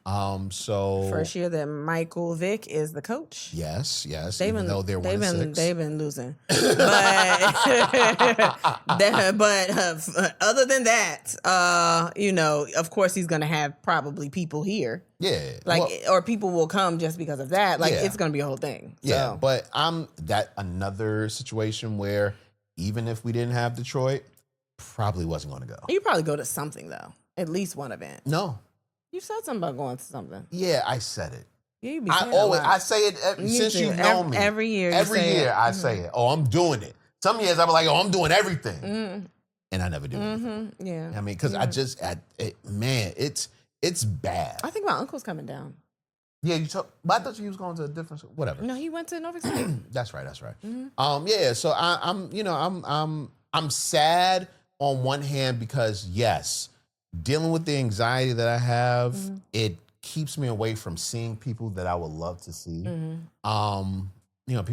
So First year that Michael Vick is the coach. yes, even though they're 1-6. They've been losing, but other than that, you know, of course he's gonna have probably people here, Yeah, like well, or people will come just because of that. Like Yeah. it's gonna be a whole thing. yeah. So. But I'm that another situation where even if we didn't have Detroit, probably wasn't going to go. You probably go to something though, at least one event. No, You said something about going to something. yeah, I said it. Yeah, you be I saying a always lot. I say it since do. you know me. Every year you Every say year it. I say it. Oh, I'm doing it. Some years I'm like, oh, I'm doing everything, and I never do anything. Yeah. I mean, because it's bad. I think my uncle's coming down. Yeah, but I thought you was going to a different school. Whatever. No, he went to Norfolk State. That's right. Yeah. So I'm sad on one hand because yes, dealing with the anxiety that I have, it keeps me away from seeing people that I would love to see. People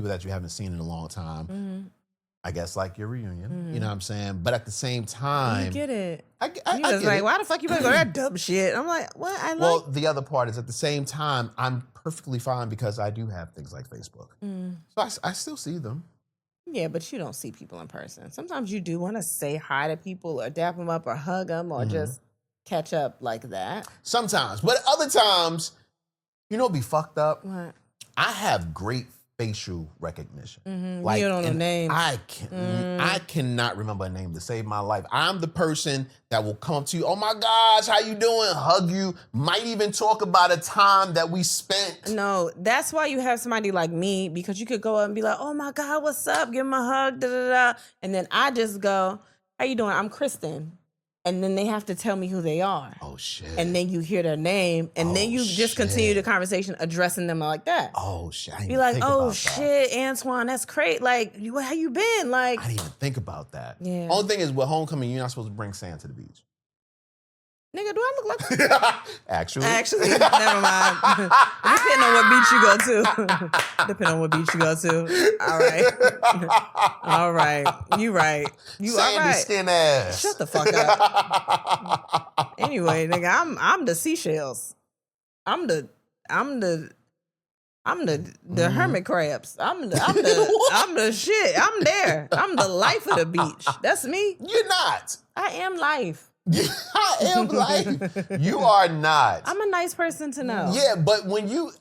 that you haven't seen in a long time. I guess like your reunion. You know what I'm saying? But at the same time, You get it. I You get was like, it. why the fuck you better go to that dumb shit? I'm like, what? Well, the other part is at the same time, I'm perfectly fine because I do have things like Facebook. So I still see them. Yeah, but you don't see people in person. Sometimes you do want to say hi to people or dap them up or hug them or just catch up like that. Sometimes. But other times, it'd be fucked up. What? I have great facial recognition. You don't know and names. I cannot remember a name to save my life. I'm the person that will come up to you, oh my gosh, how you doing? Hug you, might even talk about a time that we spent. No, that's why you have somebody like me, because you could go up and be like, oh my God, what's up? Give them a hug, da da da. And then I just go, how you doing? I'm Kristen. And then they have to tell me who they are. Oh shit. And then you hear their name, and then you just continue the conversation addressing them like that. Oh shit. I didn't Be even like, think oh about that. shit, Antoine, that's great. Like, how you been? Like, I didn't even think about that. Yeah. Only thing is, with homecoming, you're not supposed to bring sand to the beach. nigga, do I look like? Actually. Actually, never mind. Depending on what beach you go to. Depending on what beach you go to. All right. All right. You right. You all Sandy right. skin ass. Shut the fuck up. Anyway, nigga, I'm the seashells. I'm the hermit crabs. I'm the shit. I'm there. I'm the life of the beach. That's me. You're not. I am life. I am life. You are not. I'm a nice person to know. Yeah, but when you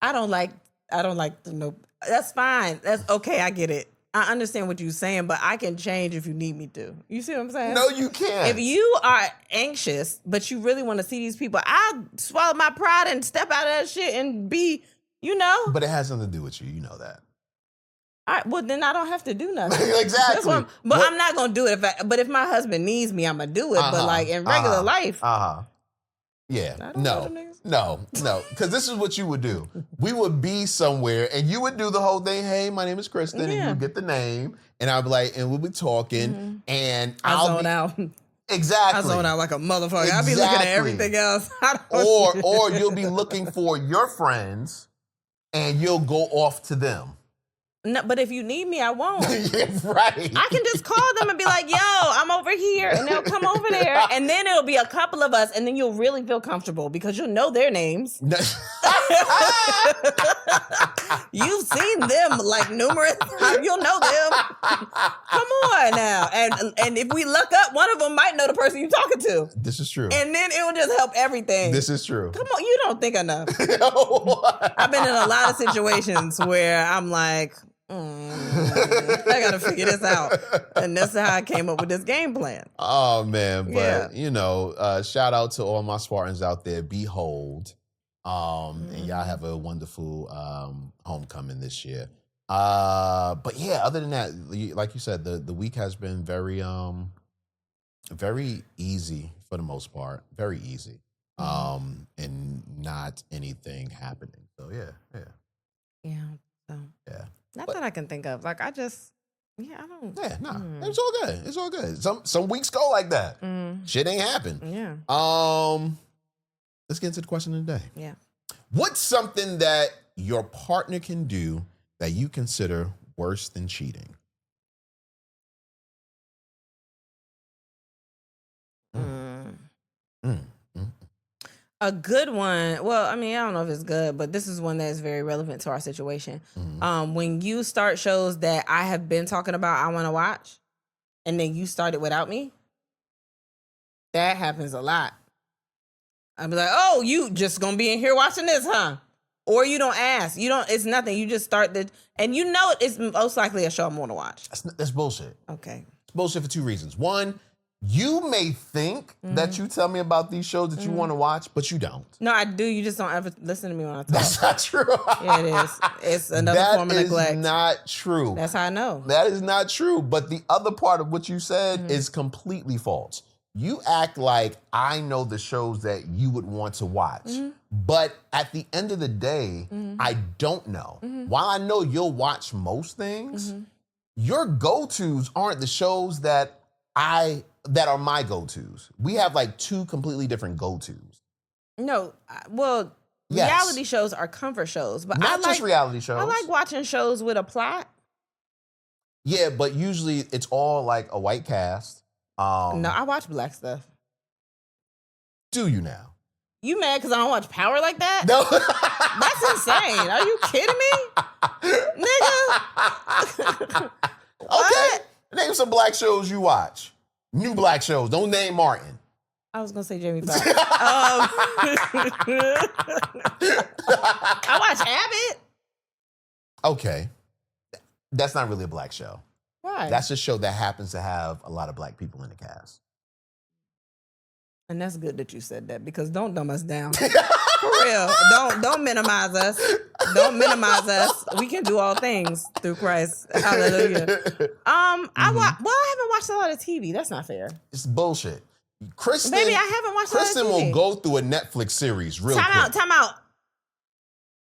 I don't like the no. That's fine. That's okay. I get it. I understand what you're saying, but I can change if you need me to. You see what I'm saying? no, you can't. If you are anxious, but you really want to see these people, I'll swallow my pride and step out of that shit and be, But it has nothing to do with you. You know that. All right, well, then I don't have to do nothing. Exactly. That's what I'm not gonna do it. But if my husband needs me, I'm gonna do it. But like in regular life, Yeah. I don't know them niggas. No. Because this is what you would do. We would be somewhere and you would do the whole thing. Hey, my name is Kristen. And Yeah. you get the name. And I'd be like, and we'll be talking. And I I'll zone be, out. Exactly. I zone out like a motherfucker. I'll be looking at Exactly. everything else. Or you'll be looking for your friends and you'll go off to them. No, but if you need me, I won't. Yeah, right. I can just call them and be like, yo, I'm over here. And they'll come over there. And then it'll be a couple of us. And then you'll really feel comfortable because you'll know their names. You've seen them like numerous times. You'll know them. Come on now. And if we look up, one of them might know the person you're talking to. This is true. And then it will just help everything. This is true. Come on, you don't think enough. I've been in a lot of situations where I'm like, I gotta figure this out. And that's how I came up with this game plan. Oh man, but Yeah. shout out to all my Spartans out there. Behold, and y'all have a wonderful homecoming this year. But yeah, other than that, like you said, the week has been very very easy for the most part, very easy, and not anything happening. So yeah. Yeah. So not But- that I can think of. Like I don't. Yeah, nah, it's all good. It's all good. Some weeks go like that. Shit ain't happen. Yeah. Let's get into the question of the day. Yeah. What's something that your partner can do that you consider worse than cheating? A good one. Well, I mean, I don't know if it's good, but this is one that's very relevant to our situation. When you start shows that I have been talking about, I want to watch, and then you start it without me, that happens a lot. I'd be like, "Oh, you just gonna be in here watching this, huh?" Or you don't ask. You don't. It's nothing. You just start and you know it's most likely a show I'm gonna watch. That's bullshit. Okay. It's bullshit for two reasons. One, you may think that you tell me about these shows that you want to watch, but you don't. No, I do. You just don't ever listen to me when I talk. That's not true. Yeah, it is. It's another form of neglect. That is not true. That's how I know. That is not true. But the other part of what you said is completely false. You act like I know the shows that you would want to watch. But at the end of the day, I don't know. While I know you'll watch most things, your go-tos aren't the shows that are my go-tos. We have like two completely different go-tos. No, well, Yes. reality shows are comfort shows, but Not just reality shows. I like watching shows with a plot. Yeah, but usually it's all like a white cast. No, I watch black stuff. Do you now? You mad because I don't watch Power like that? No. That's insane. Are you kidding me? Nigga. Okay. Name some black shows you watch. New black shows. Don't name Martin. I was going to say Jamie Foxx. I watch Abbott. Okay. That's not really a black show. Why? That's a show that happens to have a lot of black people in the cast. And that's good that you said that because don't dumb us down. For real. Don't minimize us. Don't minimize us. We can do all things through Christ. Hallelujah. I haven't watched a lot of TV. That's not fair. It's bullshit. Kristen, Baby, I haven't watched a lot of Kristen TV. will go through a Netflix series real quick. Time out.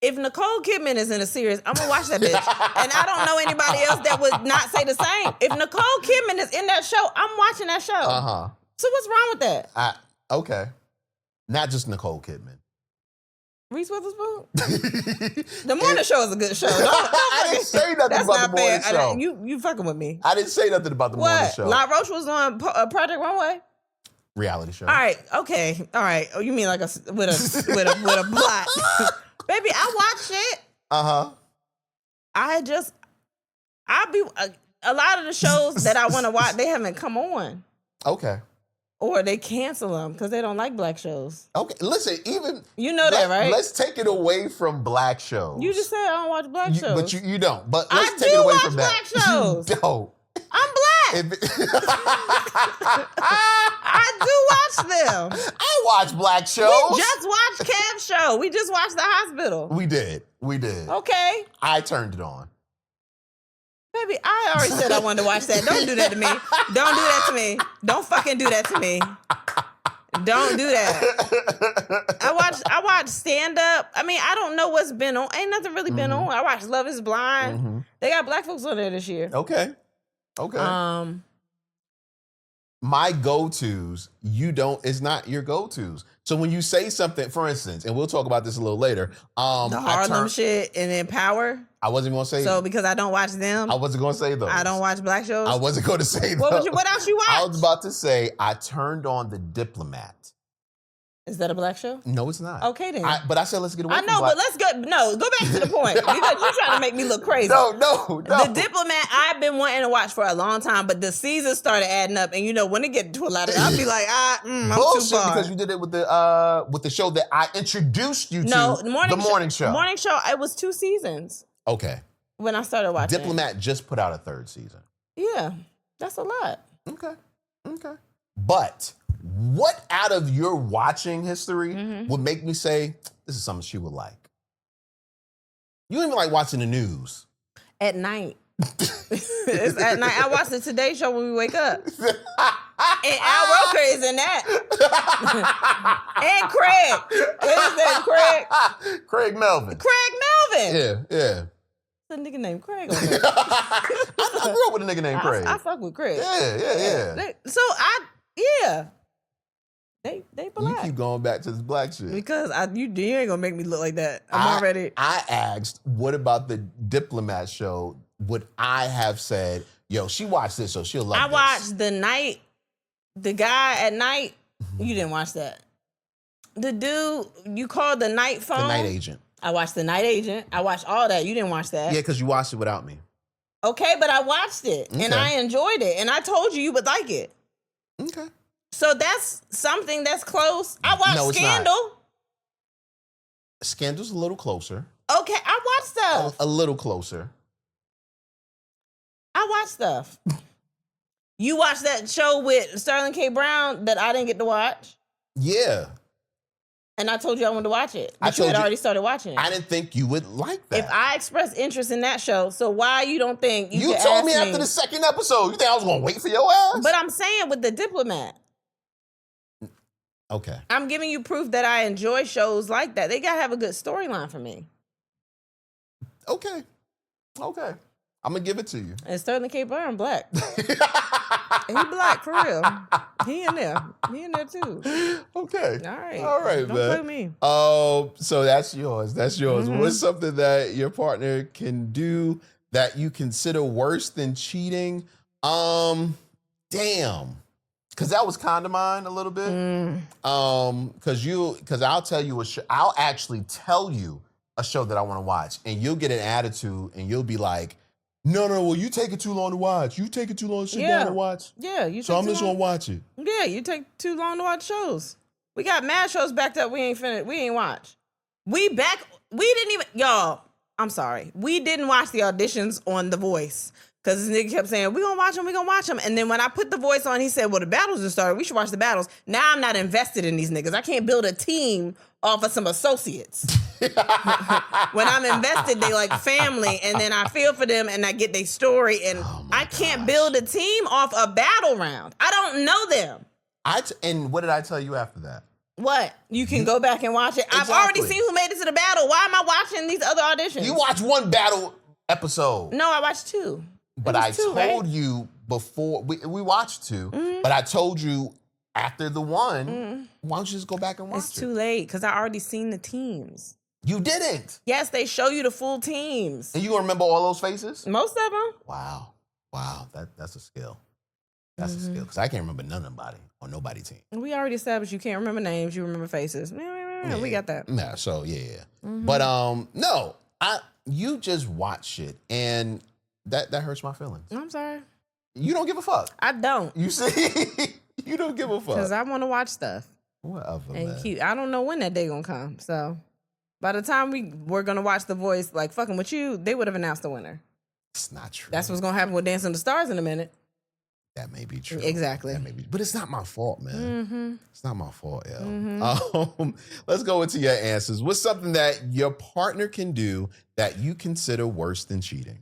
If Nicole Kidman is in a series, I'm gonna watch that bitch. And I don't know anybody else that would not say the same. If Nicole Kidman is in that show, I'm watching that show. Uh-huh. So what's wrong with that? Okay. Not just Nicole Kidman. Reese Witherspoon? The morning show is a good show. I didn't say nothing That's about not the morning fair. show. You fucking with me. I didn't say nothing about the morning What? show. La Roche was on Project Runway? Reality show. All right, okay. All right. Oh, you mean like with a plot. Baby, I watch it. Uh-huh. A lot of the shows that I want to watch, they haven't come on. Okay. Or they cancel them because they don't like black shows. Okay. Listen, even You know that, right? Let's take it away from black shows. You just said I don't watch black shows. But you don't. But I let's take do it away watch from that. black shows. You don't. I'm black. I do watch them. I watch black shows. We just watched Cav's show. We just watched The Hospital. We did. Okay. I turned it on. Baby, I already said I wanted to watch that. Don't do that to me. Don't do that to me. Don't fucking do that to me. Don't do that. I watch stand up. I mean, I don't know what's been on. Ain't nothing really been on. I watched Love Is Blind. They got black folks on there this year. Okay. My go-tos, it's not your go-tos. So when you say something, for instance, and we'll talk about this a little later. The Harlem shit and then Power. I wasn't going to say. So because I don't watch them, I wasn't going to say those. I don't watch black shows. I wasn't going to say those. What else you watch? I was about to say I turned on The Diplomat. Is that a black show? No, it's not. Okay then. But I said let's get away I from know, black. but let's go. No, go back to the point because you're trying to make me look crazy. No. The Diplomat, I've been wanting to watch for a long time, but the seasons started adding up, and when it get to a lot of, I'll be like, I'm Bullshit, too far. because you did it with the show that I introduced you to. No, the morning show. Morning show. It was 2 seasons. Okay. when I started watching. Diplomat just put out a 3rd season. Yeah, that's a lot. Okay. But what out of your watching history would make me say, this is something she would like? You don't even like watching the news. At night. It's at night. I watch the Today Show when we wake up. And Al Roker is in that. And Craig. What is that, Craig? Craig Melvin. Craig Melvin. Yeah. There's a nigga named Craig on there. I grew up with a nigga named Craig. I fuck with Craig. Yeah. They black. You keep going back to this black shit. Because you ain't gonna make me look like that. I'm already. I asked, what about the Diplomat show? Would I have said, yo, she watched this, so she'll love I this. watched the guy at night. You didn't watch that. The dude you called the night phone. The Night Agent. I watched The Night Agent. I watched all that. You didn't watch that. Yeah, because you watched it without me. Okay, but I watched it and Okay. I enjoyed it. And I told you would like it. Okay. So that's something that's close. I watched No, it's not. Scandal. Scandal's a little closer. Okay, I watched stuff. A little closer. I watched stuff. You watched that show with Sterling K. Brown that I didn't get to watch. Yeah. And I told you I wanted to watch it. I But you told had you- already started watching it. I didn't think you would like that. If I expressed interest in that show, so why you don't think you could told ask me after the 2nd episode. You think I was going to wait for your ass? But I'm saying with The Diplomat, Okay. I'm giving you proof that I enjoy shows like that. They gotta have a good storyline for me. Okay. I'm going to give it to you. And Sterling K. Brown black. He black for real. He in there too. Okay. All right, Don't man. play with me. So that's yours. Mm-hmm. What's something that your partner can do that you consider worse than cheating? Damn. Cause that was kind of mine a little bit. Cause I'll tell you I'll actually tell you a show that I want to watch, and you'll get an attitude, and you'll be like, no, well, you take it too long to watch. You take it too long to sit down and watch. Yeah, you So take I'm too just long. gonna watch it. Yeah, you take too long to watch shows. We got mad shows backed up. We ain't watch. We didn't even, y'all, I'm sorry. We didn't watch the auditions on The Voice. Because this nigga kept saying, we gonna watch them. And then when I put The Voice on, he said, well, the battles just started. We should watch the battles. Now I'm not invested in these niggas. I can't build a team off of some associates. When I'm invested, they like family. And then I feel for them and I get their story. And I can't build a team off a battle round. I don't know them. And what did I tell you after that? What? You can go back and watch it. I've already Exactly. seen who made it to the battle. Why am I watching these other auditions? You watched one battle episode. No, I watched 2. But It I was 2, told right? you before, we watched 2, but I told you after the one, why don't you just go back and watch It's it? too late because I already seen the teams. You didn't. Yes, they show you the full teams. And you gonna remember all those faces? Most of them. Wow. That's a skill. That's a skill. Because I can't remember nobody on nobody team. We already established you can't remember names, you remember faces. We got that. Yeah, so yeah. But no, you just watch shit and that hurts my feelings. I'm sorry. You don't give a fuck. I don't. You see? You don't give a fuck. Because I want to watch stuff. Whatever, And man. cute. I don't know when that day gonna come. So by the time we're gonna watch The Voice, like fucking with you, they would have announced the winner. It's not true. That's what's gonna happen with Dancing with the Stars in a minute. That may be true. Exactly. That may be, but it's not my fault, man. Mm-hmm. It's not my fault, yo. Let's go into your answers. What's something that your partner can do that you consider worse than cheating?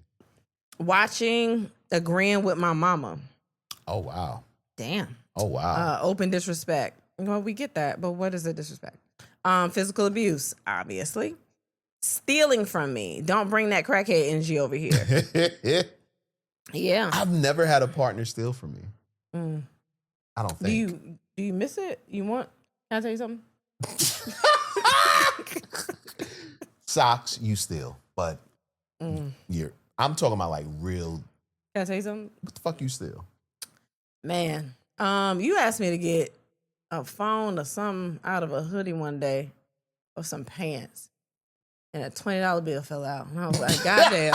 Agreeing with my mama. Oh, wow. Damn. Oh, wow. Open disrespect. Well, we get that, but what is the disrespect? Physical abuse, obviously. Stealing from me. Don't bring that crackhead energy over here. Yeah. I've never had a partner steal from me. I don't Do think. you miss it? You want? Can I tell you something? Socks, you steal. But I'm talking about like real, Can I tell you something? what the fuck you steal? Man, you asked me to get a phone or something out of a hoodie one day or some pants. And a $20 bill fell out. And I was like, goddamn,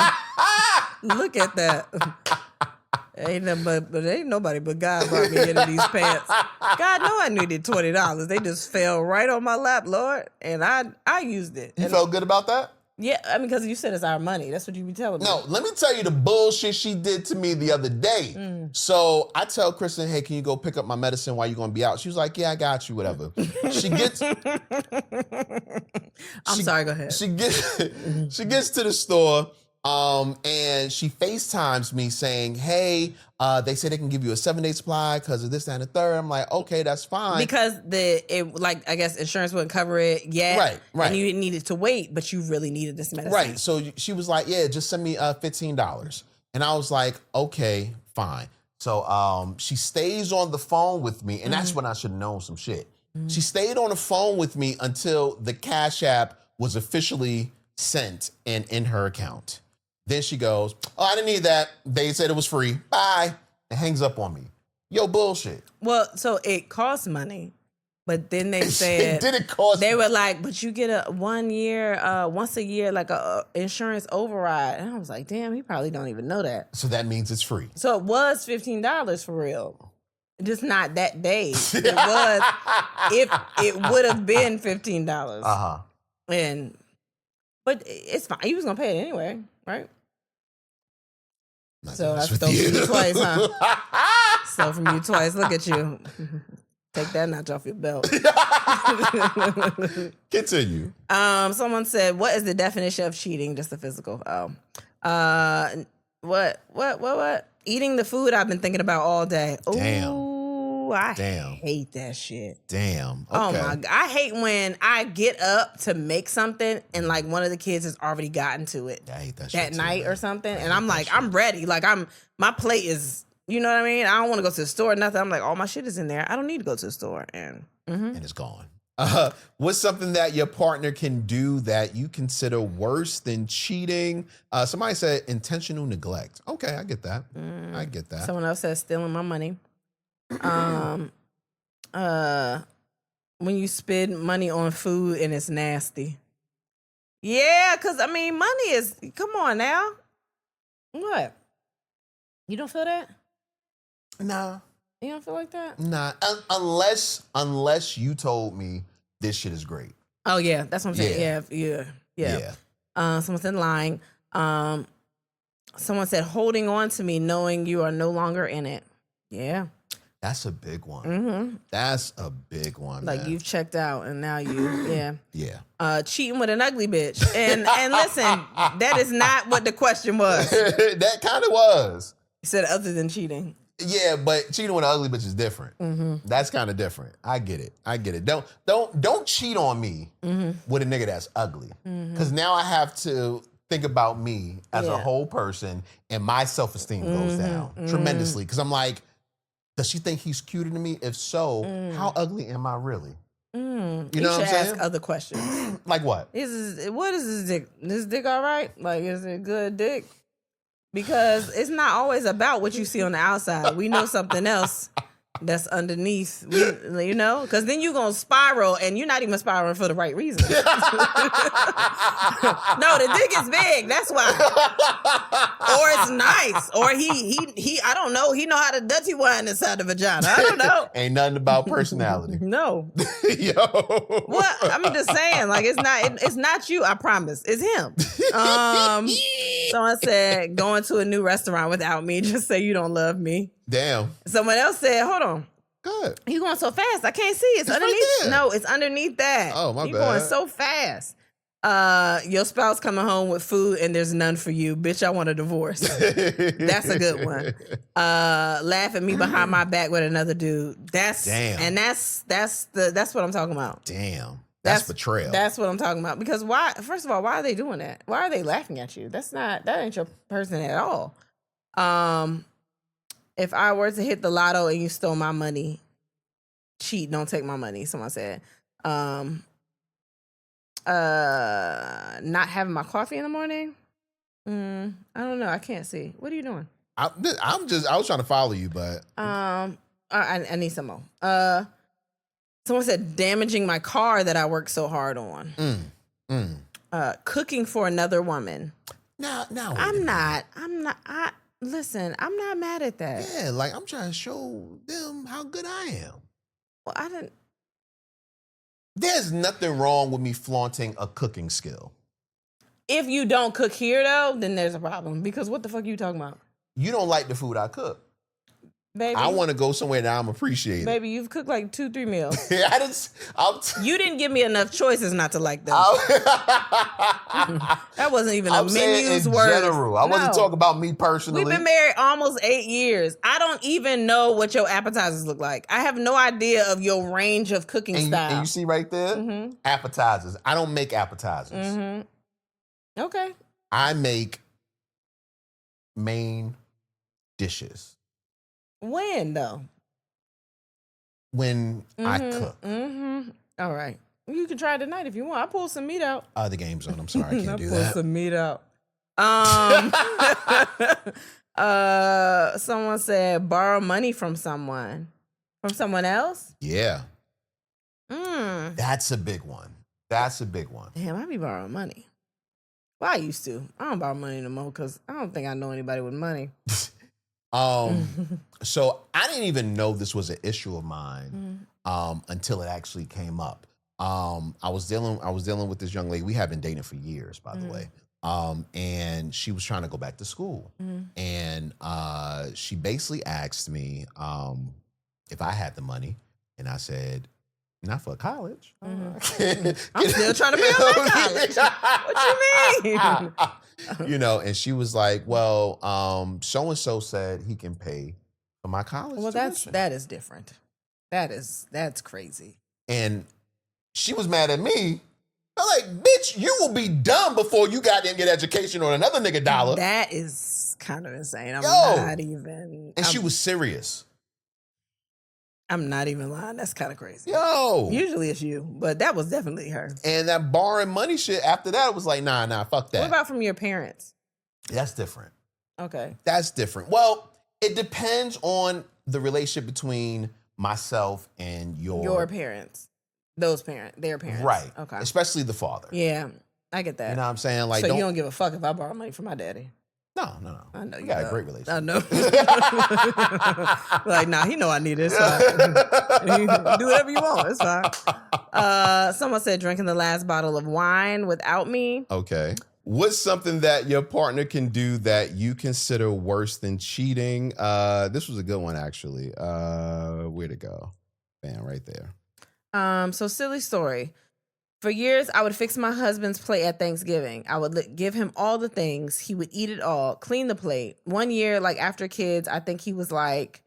look at that. Ain't nobody but God brought me into these pants. God know I needed $20. They just fell right on my lap, Lord. And I used it. You And felt good about that? Yeah, I mean, because you said it's our money. That's what you be telling me. No, let me tell you the bullshit she did to me the other day. So I tell Kristen, hey, can you go pick up my medicine while you're going to be out? She was like, yeah, I got you, whatever. She gets... I'm sorry, go ahead. She gets to the store and she FaceTimes me saying, hey, they say they can give you a 7-day supply because of this, that, and the third. I'm like, okay, that's fine. Because I guess insurance wouldn't cover it yet. Right. And you needed to wait, but you really needed this medicine. Right. So she was like, yeah, just send me $15. And I was like, okay, fine. So she stays on the phone with me, and that's when I should have known some shit. She stayed on the phone with me until the Cash App was officially sent and in her account. Then she goes, oh, I didn't need that. They said it was free. Bye. And hangs up on me. Yo, bullshit. Well, so it costs money, but then they said It didn't cost they were like, but you get a 1 year, once a year, like a insurance override. And I was like, damn, he probably don't even know that. So that means it's free. So it was $15 for real. Just not that day. It was, if it would have been $15. Uh-huh. But it's fine. You was gonna pay it anyway, right? Not So I honest with stole from you. you twice, huh? Stole from you twice. Look at you. Take that notch off your belt. Continue. Someone said, "What is the definition of cheating?" Just the physical. What? Eating the food I've been thinking about all day. Damn. Ooh, I Damn. hate that shit. Damn. Okay. Oh my God. I hate when I get up to make something and like one of the kids has already gotten to it I hate that shit that too, night man. or something. I And hate I'm that like, shit. I'm ready. Like my plate is, you know what I mean? I don't want to go to the store or nothing. I'm like, all my shit is in there. I don't need to go to the store. And And it's gone. What's something that your partner can do that you consider worse than cheating? Somebody said intentional neglect. Okay, I get that. I get that. someone else says stealing my money. When you spend money on food and it's nasty. Yeah, because I mean, money is, come on now. What? You don't feel that? Nah. You don't feel like that? Nah. Unless you told me this shit is great. Oh yeah, that's what I'm saying. Yeah. Someone said lying. Someone said holding on to me, knowing you are no longer in it. Yeah. That's a big one. Mm-hmm. That's a big one. Like man. you've checked out and now you, yeah. Yeah. Cheating with an ugly bitch. And listen, that is not what the question was. That kind of was. You said other than cheating. Yeah, but cheating with an ugly bitch is different. Mm-hmm. That's kind of different. I get it. Don't cheat on me with a nigga that's ugly. Because now I have to think about me as a Yeah. whole person, and my self-esteem goes down tremendously. Because I'm like, does she think he's cuter than me? If so, how ugly am I really? You know what I'm should saying? ask other questions. Like what? What is this dick? This dick all right? Like, is it good dick? Because it's not always about what you see on the outside. We know something else that's underneath, you know? Because then you're going to spiral, and you're not even spiraling for the right reason. No, the dick is big. That's why. Or it's nice. Or he I don't know. He know how to dirty wine inside the vagina. I don't know. Ain't nothing about personality. No. Yo. Well, I'm just saying, like, it's not you, I promise. It's him. Someone said, going to a new restaurant without me, just say you don't love me. Damn. Someone else said, hold on. Good. You going so fast. I can't see. It's It's right underneath. there. No, it's underneath that. Oh, my you bad. going so fast. Your spouse coming home with food and there's none for you. Bitch, I want a divorce. That's a good one. Laugh at me behind my back with another dude. That's what I'm talking about. Damn. That's betrayal. That's what I'm talking about. Because why? First of all, why are they doing that? Why are they laughing at you? That ain't your person at all. If I were to hit the lotto and you stole my money, cheat, don't take my money. Someone said. Not having my coffee in the morning. I don't know. I can't see. What are you doing? I was trying to follow you, but I need some more. Someone said damaging my car that I worked so hard on. Cooking for another woman. now Listen, I'm not mad at that. yeah, like I'm trying to show them how good I am. Well, I didn't. There's nothing wrong with me flaunting a cooking skill. If you don't cook here though, then there's a problem. Because what the fuck are you talking about? You don't like the food I cook. Baby, I want to go somewhere that I'm appreciated. baby, you've cooked like 2-3 meals. You didn't give me enough choices not to like them. That wasn't even a menu's in word. general. I wasn't No. talking about me personally. We've been married almost 8 years. I don't even know what your appetizers look like. I have no idea of your range of cooking style. And you see right there, appetizers. I don't make appetizers. Okay. I make main dishes When though? when I cook. All right. You can try it tonight if you want. I pulled some meat out. The game's on. I'm sorry, I can't do pulled that. some meat out. Someone said borrow money from someone. From someone else? Yeah, Mm. that's a big one. That's a big one. Damn, I be borrowing money. Well, I used to. I don't borrow money no more because I don't think I know anybody with money. So I didn't even know this was an issue of mine until it actually came up. I was dealing with this young lady. We have been dating for years, by the way. And she was trying to go back to school. And she basically asked me if I had the money. And I said, not for college. I'm still trying to pay off my college. What you mean? You know, and she was like, well, so-and-so said he can pay for my college Well, tuition. that is different. That's crazy. And she was mad at me. I'm like, bitch, you will be dumb before you got to get education on another nigga dollar. That is kind of insane. I'm Yo. not even. And she was serious. I'm not even lying. That's kind of crazy. Yo. Usually it's you, but that was definitely her. And that borrowing money shit after that was like, nah, fuck that. What about from your parents? That's different. Okay. That's different. Well, it depends on the relationship between myself and Your parents. Those parents. Their parents. Right. Okay. Especially the father. Yeah, I get that. You know what I'm saying? Like, so you don't give a fuck if I borrow money from my daddy. No. I know We you got a don't. great relationship. I know. Like, nah, he know I need this. So do whatever you want. It's fine. Someone said drinking the last bottle of wine without me. Okay. What's something that your partner can do that you consider worse than cheating? This was a good one, actually. Where'd it go? Bam, right there. So silly story. For years, I would fix my husband's plate at Thanksgiving. I would give him all the things. He would eat it all, clean the plate. One year, like after kids, I think he was like,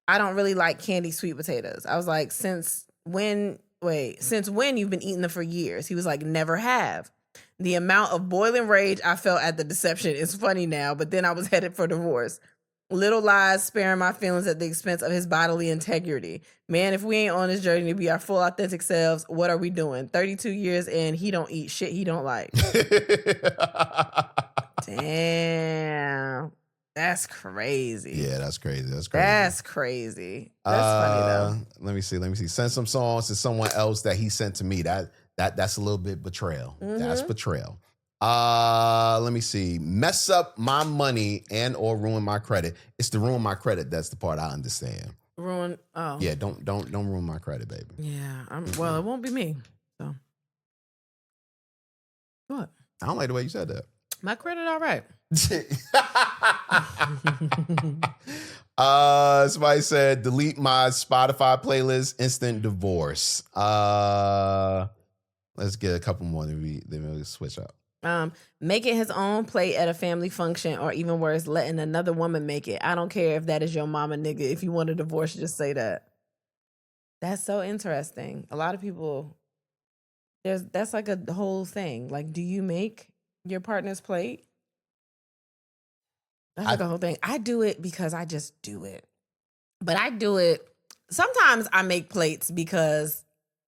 I don't really like candy sweet potatoes. I was like, since when you've been eating them for years? He was like, never have. The amount of boiling rage I felt at the deception is funny now, but then I was headed for divorce. Little lies, sparing my feelings at the expense of his bodily integrity. Man, if we ain't on this journey to be our full authentic selves, what are we doing? 32 years in, he don't eat shit he don't like. Damn. That's crazy. Yeah, that's crazy. That's crazy. That's funny though. Let me see. Send some songs to someone else that he sent to me. That's a little bit betrayal. That's betrayal. Let me see. Mess up my money and or ruin my credit. It's the ruin my credit. That's the part I understand. Ruin. Oh. Yeah, don't ruin my credit, baby. Yeah. Well, it won't be me. So. What? I don't like the way you said that. My credit all right. Somebody said delete my Spotify playlist, instant divorce. Let's get a couple more, then we'll switch up. Making his own plate at a family function, or even worse, letting another woman make it. I don't care if that is your mama, nigga. If you want a divorce, just say that. That's so interesting. A lot of people, that's like a whole thing. Like, do you make your partner's plate? That's like a whole thing. I do it because I just do it. But I do it. Sometimes I make plates because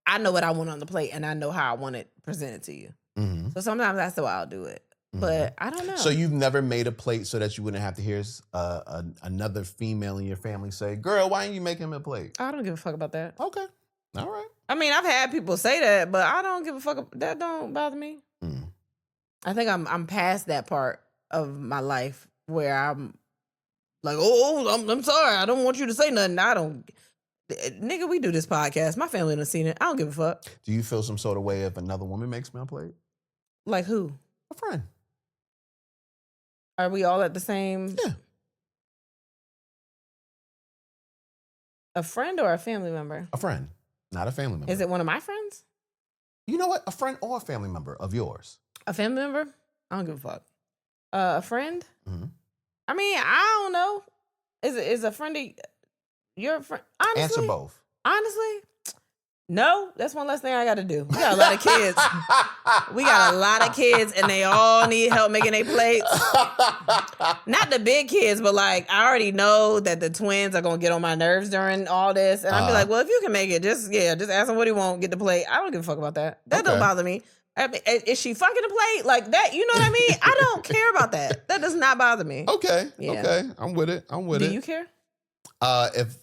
I know what I want on the plate and I know how I want it presented to you. Mm-hmm. So sometimes that's the way I'll do it. But I don't know. So you've never made a plate so that you wouldn't have to hear another female in your family say, girl, why didn't you make him a plate? I don't give a fuck about that. Okay. All right. I mean, I've had people say that, but I don't give a fuck. That don't bother me. I think I'm past that part of my life where I'm like, I'm sorry. I don't want you to say nothing. Nigga, we do this podcast. My family done seen it. I don't give a fuck. Do you feel some sort of way if another woman makes me a plate? Like who? A friend. Are we all at the same? Yeah. A friend or a family member? A friend, not a family member. Is it one of my friends? You know what? A friend or a family member of yours. A family member? I don't give a fuck. A friend? Mm-hmm. I mean, I don't know. Is a friend your friend? Honestly, Answer both. Honestly, no. That's one less thing I got to do. We got a lot of kids. We got a lot of kids, and they all need help making their plates. Not the big kids, but like I already know that the twins are gonna get on my nerves during all this, and I'll be like, well, if you can make it, just ask them what he want, get the plate. I don't give a fuck about that. That don't bother me. I mean, is she fucking the plate like that? You know what I mean? I don't care about that. That does not bother me. Okay. Yeah. Okay. I'm with it. I'm with it. Do you care? If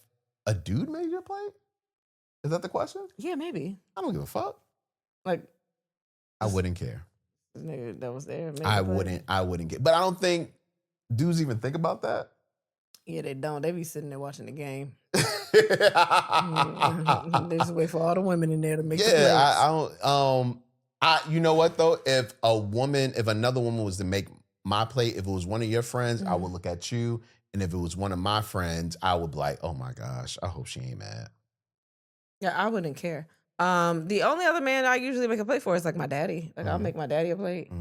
a dude made your plate? Is that the question? Yeah, maybe. I don't give a fuck. Like, I wouldn't care. nigga that was there. made I the plate. wouldn't get. But I don't think dudes even think about that. Yeah, they don't. They be sitting there watching the game. Yeah, They just wait for all the women in there to make the plates. I don't. You know what though? If another woman was to make my plate, if it was one of your friends, I would look at you, and if it was one of my friends, I would be like, "Oh my gosh, I hope she ain't mad." Yeah, I wouldn't care. The only other man I usually make a plate for is like my daddy. Like I'll make my daddy a plate.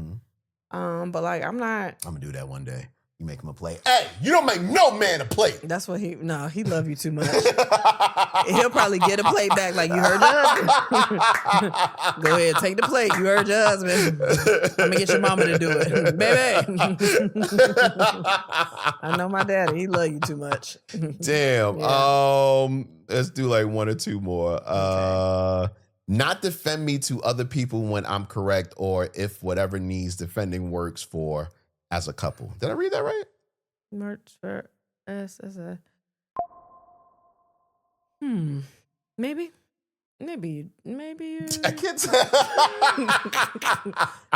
But like I'm not. I'm gonna do that one day. You make him a plate. Hey, you don't make no man a plate. That's what he love you too much. He'll probably get a plate back like you heard your husband. Go ahead, take the plate. You heard your husband. I'm gonna get your mama to do it. Baby. I know my daddy. He love you too much. Damn. Yeah. Let's do like one or two more. Not defend me to other people when I'm correct, or if whatever needs defending works for as a couple. Did I read that right? Merch for us as a maybe you I can't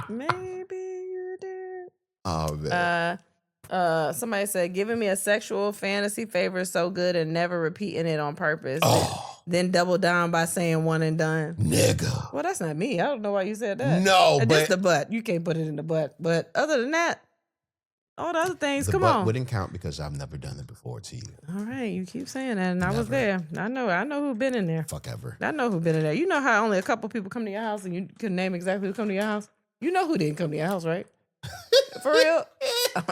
maybe you did. Oh man. Somebody said giving me a sexual fantasy favor is so good and never repeating it on purpose. Then double down by saying one and done. Nigga. Well, that's not me. I don't know why you said that. No, Just but the butt. You can't put it in the butt. But other than that, all the other things, the come butt on. wouldn't count because I've never done it before to you. All right, you keep saying that, and I was Never. there. I know who been in there. Fuck ever. I know who been in there. You know how only a couple people come to your house, and you can name exactly who come to your house. You know who didn't come to your house, right? For real?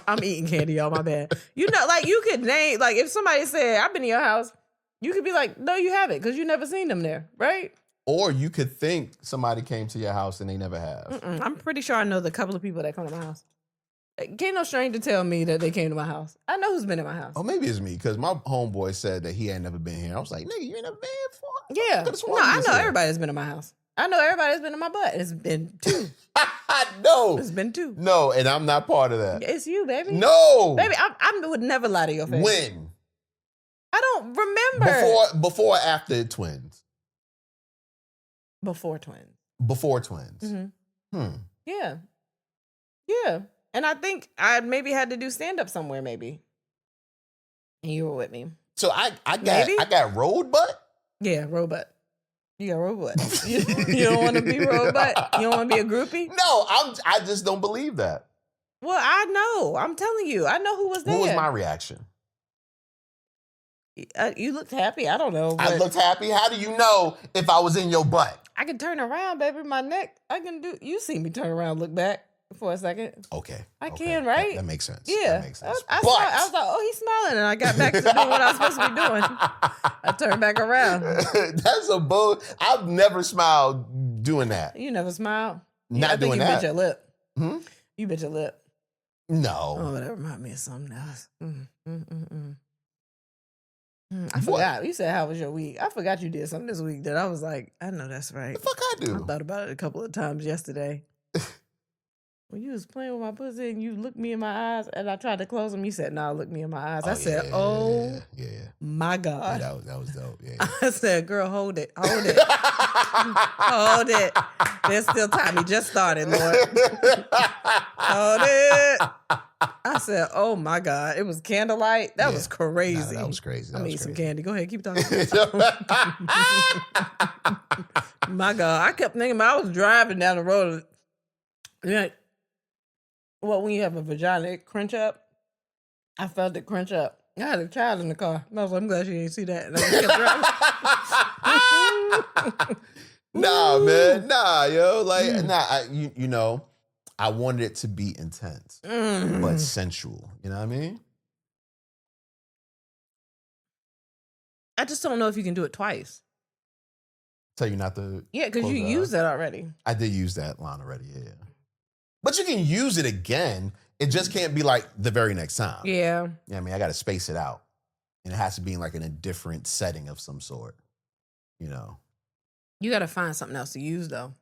I'm eating candy, y'all. My bad. You know, like you could name, like if somebody said I've been to your house, you could be like, no, you haven't, because you never seen them there, right? Or you could think somebody came to your house and they never have. I'm pretty sure I know the couple of people that come to my house. Can't no stranger tell me that they came to my house. I know who's been in my house. Oh, maybe it's me because my homeboy said that he ain't never been here. I was like, nigga, you ain't never been here before? Yeah. Could've No, sworn you I was know here. everybody that's been in my house. I know everybody that's been in my butt. It's been two. No. It's been two. No, and I'm not part of that. It's you, baby. No. Baby, I would never lie to your face. When? I don't remember. Before or after twins? Before twins. Before twins. Mm-hmm. Yeah. Yeah. And I think I maybe had to do stand-up somewhere, maybe. And you were with me. So I Maybe? got road butt? Yeah, road butt. You got road butt. You don't want to be road butt? You don't want to be a groupie? No, I just don't believe that. Well, I know. I'm telling you. I know who was there. What was my reaction? You looked happy. I don't know. I but looked happy. How do you know if I was in your butt? I can turn around, baby. My neck. I can do. You see me turn around, look back for a second. Okay. I can, right? That makes sense. Yeah. That makes sense. I was like, oh, he's smiling. And I got back to doing what I was supposed to be doing. I turned back around. That's a bull. I've never smiled doing that. You never smiled? Not I think doing you that. bit your lip. Hmm? You bit your lip. No. Oh, that reminded me of something else. I What? forgot. You said, how was your week? I forgot you did something this week that I was like, I know that's right. The fuck I I do? thought about it a couple of times yesterday. When you was playing with my pussy and you looked me in my eyes and I tried to close them, you said, nah, look me in my eyes. I said, yeah. my Yeah, God. that was dope. Yeah. I said, girl, hold it. Hold it. Hold it. There's still time. He just started, Lord. Hold it. I said, oh my God. It was candlelight. That was crazy. Nah, that was crazy. I That need was some crazy. candy. Go ahead, keep talking. My God. I kept thinking I was driving down the road. Yeah. Well, when you have a vagina, it crunch up. I felt it crunch up. I had a child in the car. I was like, I'm glad she didn't see that. And I just kept driving. Nah, man. Nah, yo. Like, nah, you know, I wanted it to be intense, but sensual. You know what I mean? I just don't know if you can do it twice. Tell you not to. Yeah, because close you your eyes. used that already. I did use that line already, yeah. But you can use it again. It just can't be like the very next time. Yeah. Yeah, I mean, I got to space it out. And it has to be like in a different setting of some sort, you know. You got to find something else to use, though.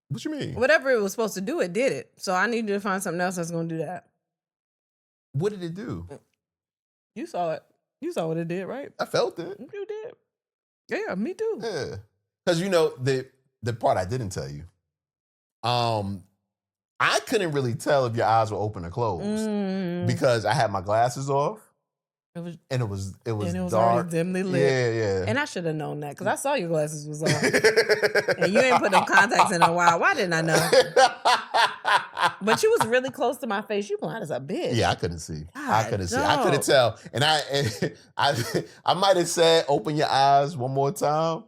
What you mean? Whatever it was supposed to do, it did it. So I needed to find something else that's going to do that. What did it do? You saw it. You saw what it did, right? I felt it. You did. Yeah, me too. Yeah. Because, you know, the part I didn't tell you, I couldn't really tell if your eyes were open or closed because I had my glasses off. It was And it was already dark. dimly lit. Yeah. And I should have known that because I saw your glasses was off. And you ain't put them contacts in a while. Why didn't I know? But you was really close to my face. You blind as a bitch. Yeah, I couldn't see. I God, couldn't see. I dog. couldn't tell. And I might have said, "Open your eyes one more time,"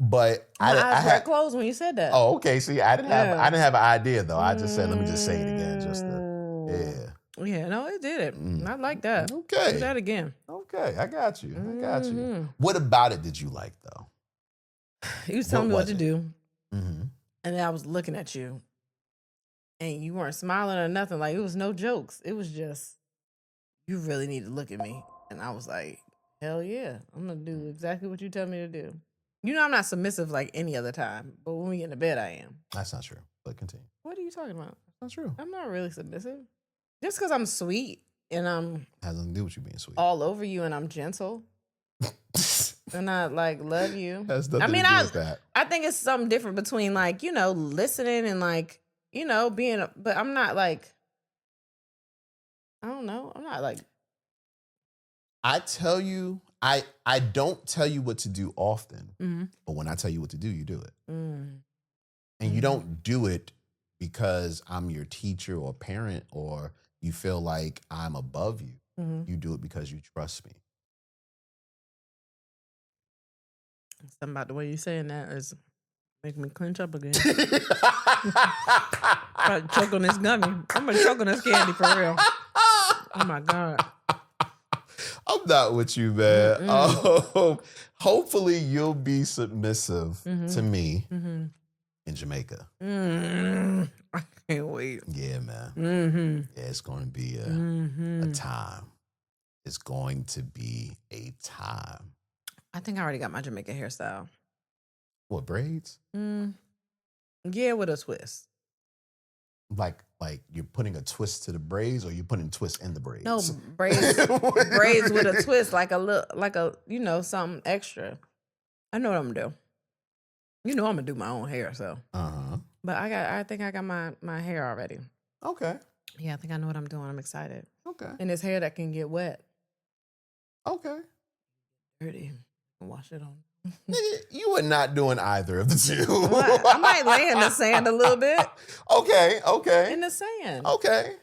but My I eyes were had. closed when you said that. Oh, okay. See, I didn't have. Yeah. I didn't have an idea though. I just said, "Let me just say it again." Just to, Yeah, no, it did it. I like that. Okay. Do that again. Okay, I got you. I got you. What about it did you like though? You was telling me what was to it? do, Mm-hmm. and then I was looking at you, and you weren't smiling or nothing. Like, it was no jokes. It was just, you really need to look at me. And I was like, hell yeah, I'm going to do exactly what you tell me to do. You know I'm not submissive like any other time, but when we get into bed, I am. That's not true. But continue. What are you talking about? That's not true. I'm not really submissive. Just because I'm sweet and I'm Has nothing to do with you being sweet. all over you and I'm gentle and I like love you. Has nothing I mean, to do with that. I think it's something different between like, you know, listening and like, you know, being, but I'm not like, I don't know. I'm not like, I tell you, I don't tell you what to do often, but when I tell you what to do, you do it. And you don't do it because I'm your teacher or parent or you feel like I'm above you. You do it because you trust me. something about the way you're saying that is making me clench up again. Try to choke on this gummy. I'm going to choke on this candy for real. Oh my God. I'm not with you, man. Hopefully you'll be submissive to me in Jamaica. I can't wait. Yeah, man. Yeah, it's going to be a time. It's going to be a time. I think I already got my Jamaican hairstyle. What, braids? Yeah, with a twist. Like you're putting a twist to the braids, or you're putting twists in the braids? No, braids with a twist, like a you know, something extra. I know what I'm gonna do. You know I'm gonna do my own hair, so. But I think I got my hair already. Okay. Yeah, I think I know what I'm doing. I'm excited. Okay. And it's hair that can get wet, Okay. dirty, and wash it on. Nigga, you are not doing either of the two. What? I might lay in the sand a little bit. Okay. In the sand. Okay.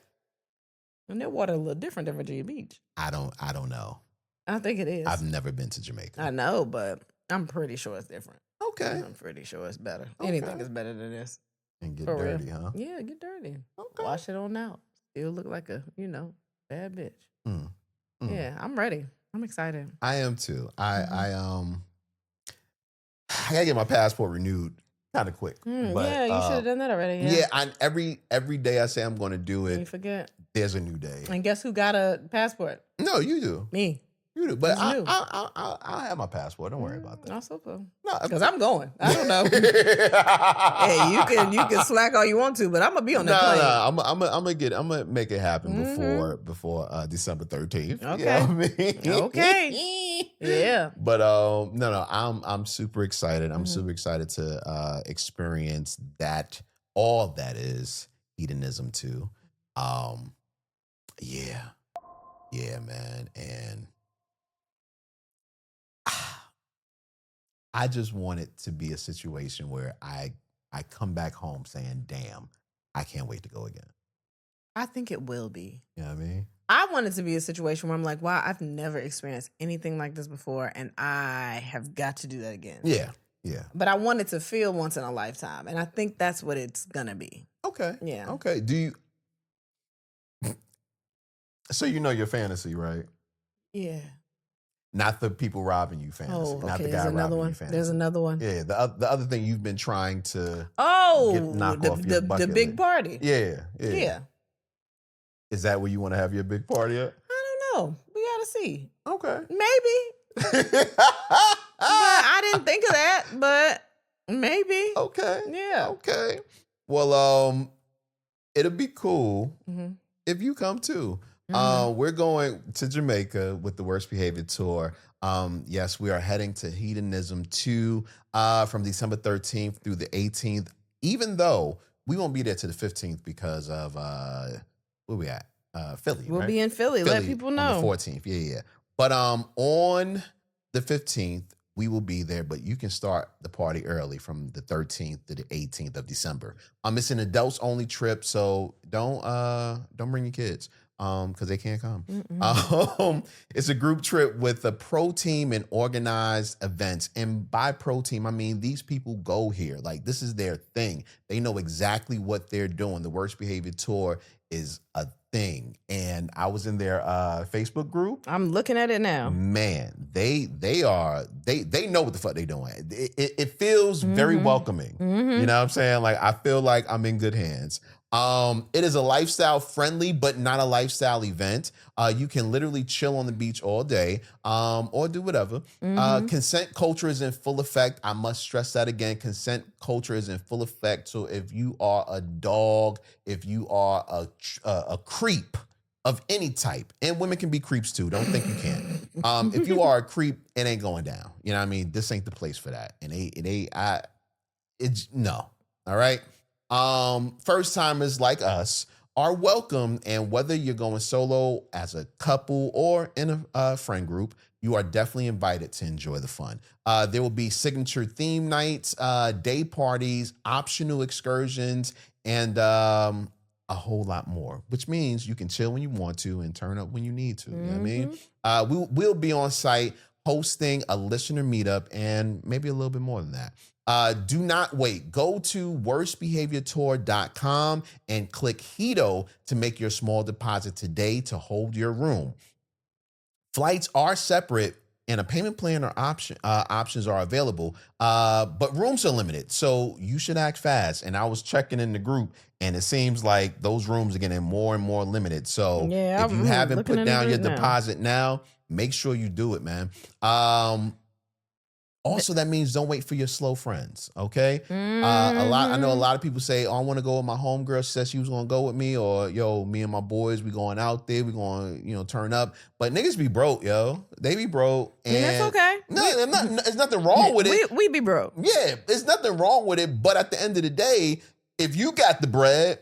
And that water a little different than Virginia Beach. I don't know. I think it is. I've never been to Jamaica. I know, but I'm pretty sure it's different. Okay. I'm pretty sure it's better. Okay. Anything is better than this. And get For real. dirty, huh? Yeah, get dirty. Okay. Wash it on out. Still look like a, you know, bad bitch. Mm. Yeah, I'm ready. I'm excited. I am too. I gotta get my passport renewed kind of quick. But, yeah, you should have done that already. Yeah, every day I say I'm going to do You it, forget. there's a new day. And guess who got a passport? No, you do. Me. You do. But It's new. I'll have my passport. Don't worry about that. Not so cool. No, Because I'm going. I don't know. Hey, you can slack all you want to, but I'm gonna be on that plane. I'm gonna make it happen before December 13th. Okay. You know what I mean? Okay. Yeah. But no, I'm super excited. I'm super excited to experience that, all that is hedonism too. Yeah, man. And I just want it to be a situation where I come back home saying, damn, I can't wait to go again. I think it will be. You know what I mean? I want it to be a situation where I'm like, wow, I've never experienced anything like this before, and I have got to do that again. Yeah. Yeah. But I want it to feel once in a lifetime, and I think that's what it's gonna be. Okay. Yeah. Okay. Do you? So you know your fantasy, right? Yeah. Not the people robbing you fantasy. Oh, Not okay. the There's guy another robbing one. you fantasy. There's another one. Yeah. The other thing you've been trying to Oh, knock off your the bucket big list. party. Yeah. Yeah. Is that where you want to have your big party at? I don't know. We gotta see. Okay. Maybe. But I didn't think of that. But maybe. Okay. Yeah. Okay. Well, it'll be cool Mhm. if you come too. Mhm. We're going to Jamaica with the Worst Behavior Tour. Yes, we are heading to Hedonism 2 from December 13th through the 18th, even though we won't be there to the 15th because of where we at? Philly. We'll right? be in Philly. Let people On know. the 14th. Yeah. But on the 15th, we will be there, but you can start the party early from the 13th to the 18th of December. It's an adults only trip, so don't bring your kids because they can't come. It's a group trip with a pro team and organized events. And by pro team, I mean these people go here. Like this is their thing. They know exactly what they're doing. The Worst Behavior Tour is a thing. And I was in their Facebook group. I'm looking at it now. Man, they know what the fuck they doing. It feels very welcoming. You know what I'm saying? Like I feel like I'm in good hands. It is a lifestyle friendly, but not a lifestyle event. You can literally chill on the beach all day, or do whatever. Consent culture is in full effect. I must stress that again. Consent culture is in full effect. So if you are a dog, if you are a creep of any type, and women can be creeps too. Don't think you can't. If you are a creep, it ain't going down. You know what I mean? This ain't the place for that. And it's no. All right. First timers like us are welcome, and whether you're going solo as a couple or in a friend group, you are definitely invited to enjoy the fun. There will be signature theme nights, day parties, optional excursions, and a whole lot more, which means you can chill when you want to and turn up when you need to. You know what I mean? We'll be on site hosting a listener meetup and maybe a little bit more than that. Do not wait. Go to worstbehaviortour.com and click Hedo to make your small deposit today to hold your room. Flights are separate and a payment plan or options are available, but rooms are limited, so you should act fast. And I was checking in the group, and it seems like those rooms are getting more and more limited. So Yeah, if you I'm haven't looking put in the down your group now. deposit now, make sure you do it, man. Also, that means don't wait for your slow friends, okay? I know a lot of people say, oh, I want to go with my homegirl. She said she was going to go with me, or, yo, me and my boys, we going out there. We going to, turn up. But niggas be broke, yo. They be broke. And that's okay. No, there's nothing wrong with it. We be broke. Yeah, there's nothing wrong with it. But at the end of the day, if you got the bread,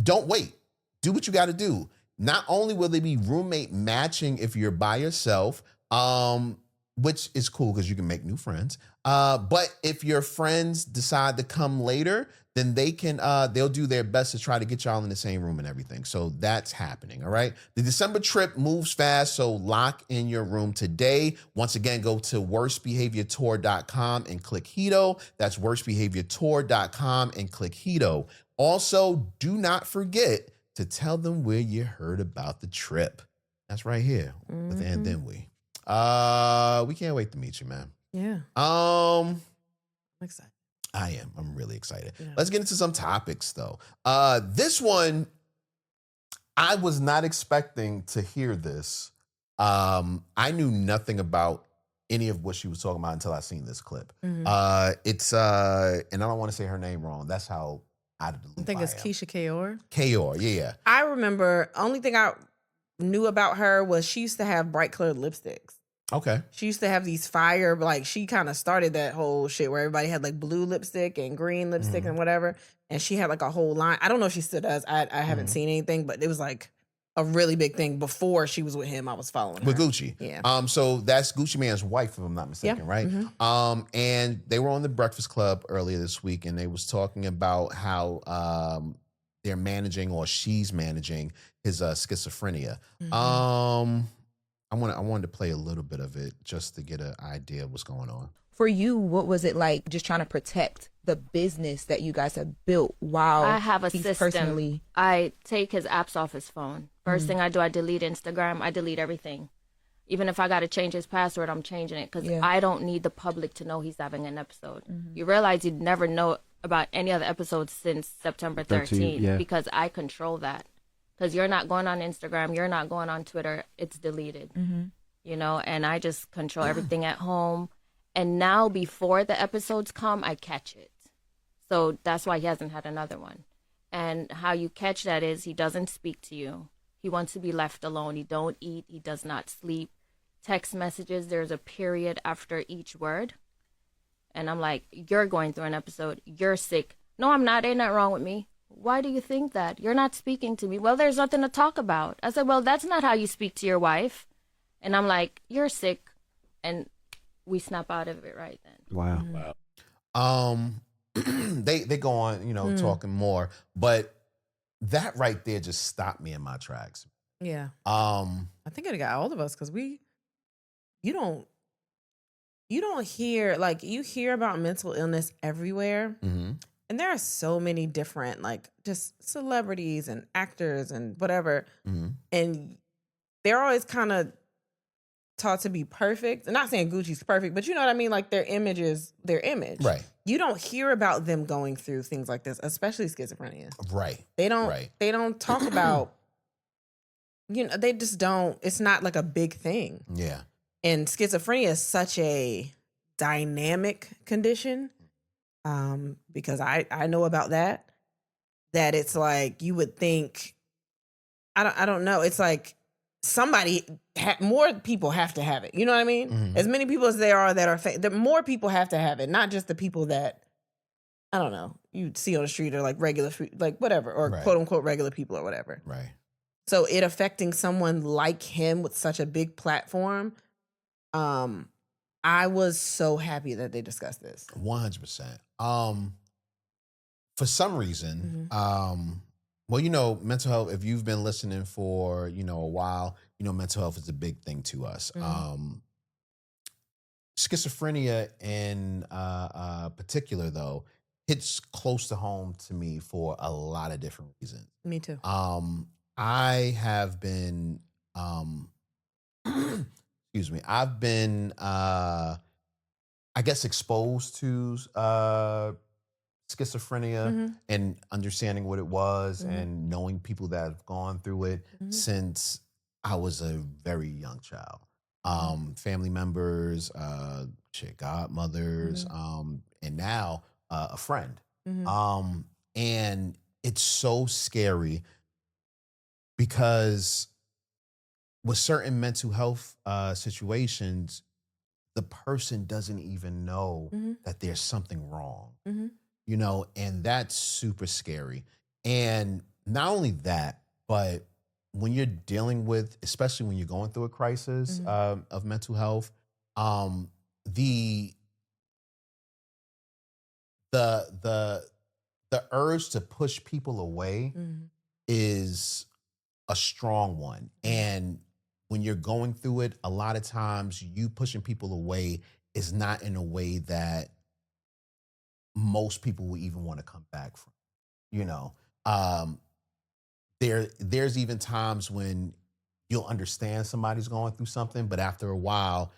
don't wait. Do what you got to do. Not only will they be roommate matching if you're by yourself, which is cool because you can make new friends. But if your friends decide to come later, then they'll do their best to try to get y'all in the same room and everything. So that's happening, all right? The December trip moves fast, so lock in your room today. Once again, go to worstbehaviortour.com and click Hedo. That's worstbehaviortour.com and click Hedo. Also, do not forget to tell them where you heard about the trip. That's right here with And Then We. We can't wait to meet you, man. Yeah. I'm excited. I am. I'm really excited. Yeah. Let's get into some topics, though. This one, I was not expecting to hear this. I knew nothing about any of what she was talking about until I seen this clip. It's and I don't want to say her name wrong. That's how out of the loop I think it's am. Keisha Kayor. Kayor, yeah. I remember, only thing I knew about her was she used to have bright colored lipsticks. Okay. She used to have these fire, like she kind of started that whole shit where everybody had like blue lipstick and green lipstick and whatever. And she had like a whole line. I don't know if she still does. I haven't seen anything, but it was like a really big thing before she was with him. I was following her. With Gucci. Yeah. So that's Gucci Mane's wife, if I'm not mistaken, right? And they were on the Breakfast Club earlier this week, and they was talking about how they're managing or she's managing his schizophrenia. I wanted to play a little bit of it just to get an idea of what's going on. For you, what was it like just trying to protect the business that you guys have built while I have a he's system. personally... I take his apps off his phone. First thing I do, I delete Instagram. I delete everything. Even if I got to change his password, I'm changing it because I don't need the public to know he's having an episode. You realize you'd never know about any other episodes since September 13th because I control that. Because you're not going on Instagram, you're not going on Twitter, it's deleted. You know, and I just control everything at home. And now before the episodes come, I catch it. So that's why he hasn't had another one. And how you catch that is he doesn't speak to you. He wants to be left alone. He don't eat. He does not sleep. Text messages, there's a period after each word. And I'm like, you're going through an episode. You're sick. No, I'm not. Ain't nothing wrong with me. Why do you think that? You're not speaking to me. Well, there's nothing to talk about. I said, well, that's not how you speak to your wife. And I'm like, you're sick. And we snap out of it right then. Wow. They go on, you know, talking more, but that right there just stopped me in my tracks. Yeah. I think it got all of us because you don't hear, like, you hear about mental illness everywhere. And there are so many different, like, just celebrities and actors and whatever. And they're always kind of taught to be perfect. I'm not saying Gucci's perfect, but you know what I mean? Like, their image is their image. Right. You don't hear about them going through things like this, especially schizophrenia. Right. They don't talk about, you know, they just don't, it's not like a big thing. Yeah. And schizophrenia is such a dynamic condition, because I know about that it's like, you would think, I don't know. It's like more people have to have it. You know what I mean? As many people as there are that are more people have to have it, not just the people that, I don't know, you see on the street or like regular, like whatever, or quote unquote regular people or whatever. Right. So it affecting someone like him with such a big platform, I was so happy that they discussed this. 100%. For some reason, well, you know, mental health, if you've been listening for, you know, a while, you know, mental health is a big thing to us. Schizophrenia in particular, though, hits close to home to me for a lot of different reasons. Me too. I have been, excuse me, I've been, I guess, exposed to schizophrenia and understanding what it was and knowing people that have gone through it since I was a very young child. Family members, godmothers, and now a friend. And it's so scary because with certain mental health situations, the person doesn't even know that there's something wrong, you know, and that's super scary. And not only that, but when you're dealing with, especially when you're going through a crisis of mental health, the urge to push people away is a strong one. And when you're going through it, a lot of times you pushing people away is not in a way that most people will even want to come back from, you know. There's even times when you'll understand somebody's going through something, but after a while,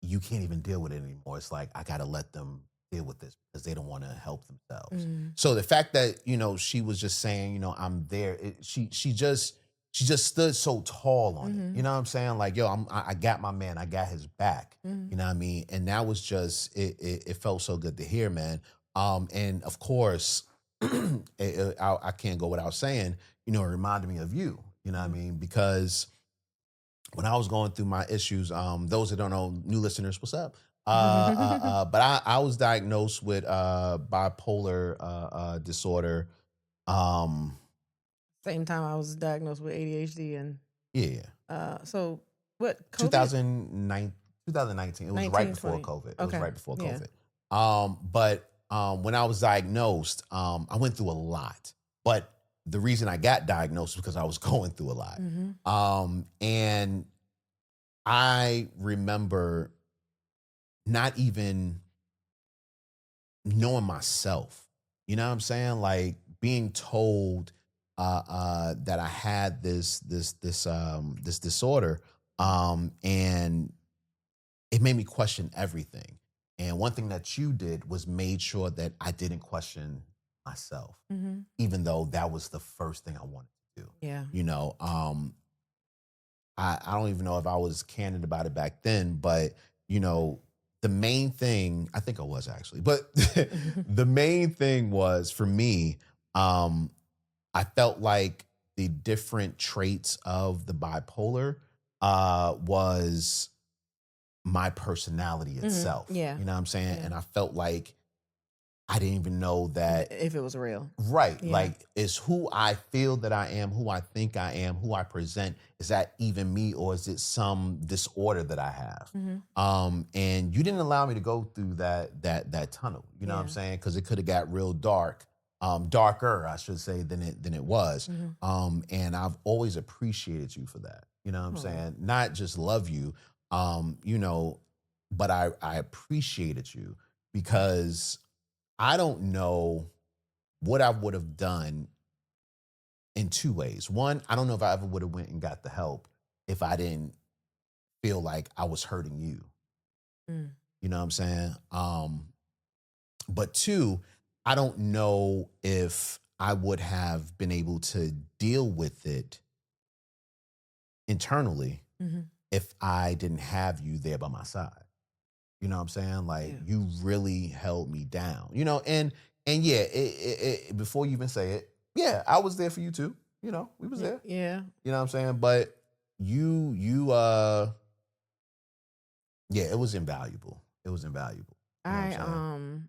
you can't even deal with it anymore. It's like, I got to let them deal with this because they don't want to help themselves. So the fact that, you know, she was just saying, you know, I'm there, she just stood so tall on it. You know what I'm saying? Like, yo, I got my man, I got his back. You know what I mean? And that was just, it felt so good to hear, man. And of course, I can't go without saying, you know, it reminded me of you. You know what I mean? Because when I was going through my issues, those that don't know, new listeners, what's up? But I was diagnosed with bipolar disorder. Same time I was diagnosed with ADHD and so what? COVID? 2019. It was right before 20. COVID. It Okay. was right before Yeah. COVID. But when I was diagnosed, I went through a lot. But the reason I got diagnosed was because I was going through a lot. And I remember not even knowing myself. You know what I'm saying? Like being told that I had this disorder, and it made me question everything. And one thing that you did was made sure that I didn't question myself, even though that was the first thing I wanted to do. Yeah. You know, I don't even know if I was candid about it back then, but you know, the main thing, I think I was actually, but the main thing was for me, I felt like the different traits of the bipolar was my personality itself. Yeah. You know what I'm saying? Yeah. And I felt like I didn't even know that. If it was real. Right. Yeah. Like, is who I feel that I am, who I think I am, who I present, is that even me, or is it some disorder that I have? And you didn't allow me to go through that tunnel. You know what I'm saying? Because it could have got real dark, darker, I should say, than it was. And I've always appreciated you for that. You know what I'm saying? Not just love you, you know, but I appreciated you because I don't know what I would have done in two ways. One, I don't know if I ever would have went and got the help if I didn't feel like I was hurting you. You know what I'm saying? But two, I don't know if I would have been able to deal with it internally if I didn't have you there by my side. You know what I'm saying? Like you really held me down, you know, and yeah, it, before you even say it, yeah, I was there for you too. You know, we was there. Yeah. You know what I'm saying? But you yeah, it was invaluable. It was invaluable. You know what I'm saying?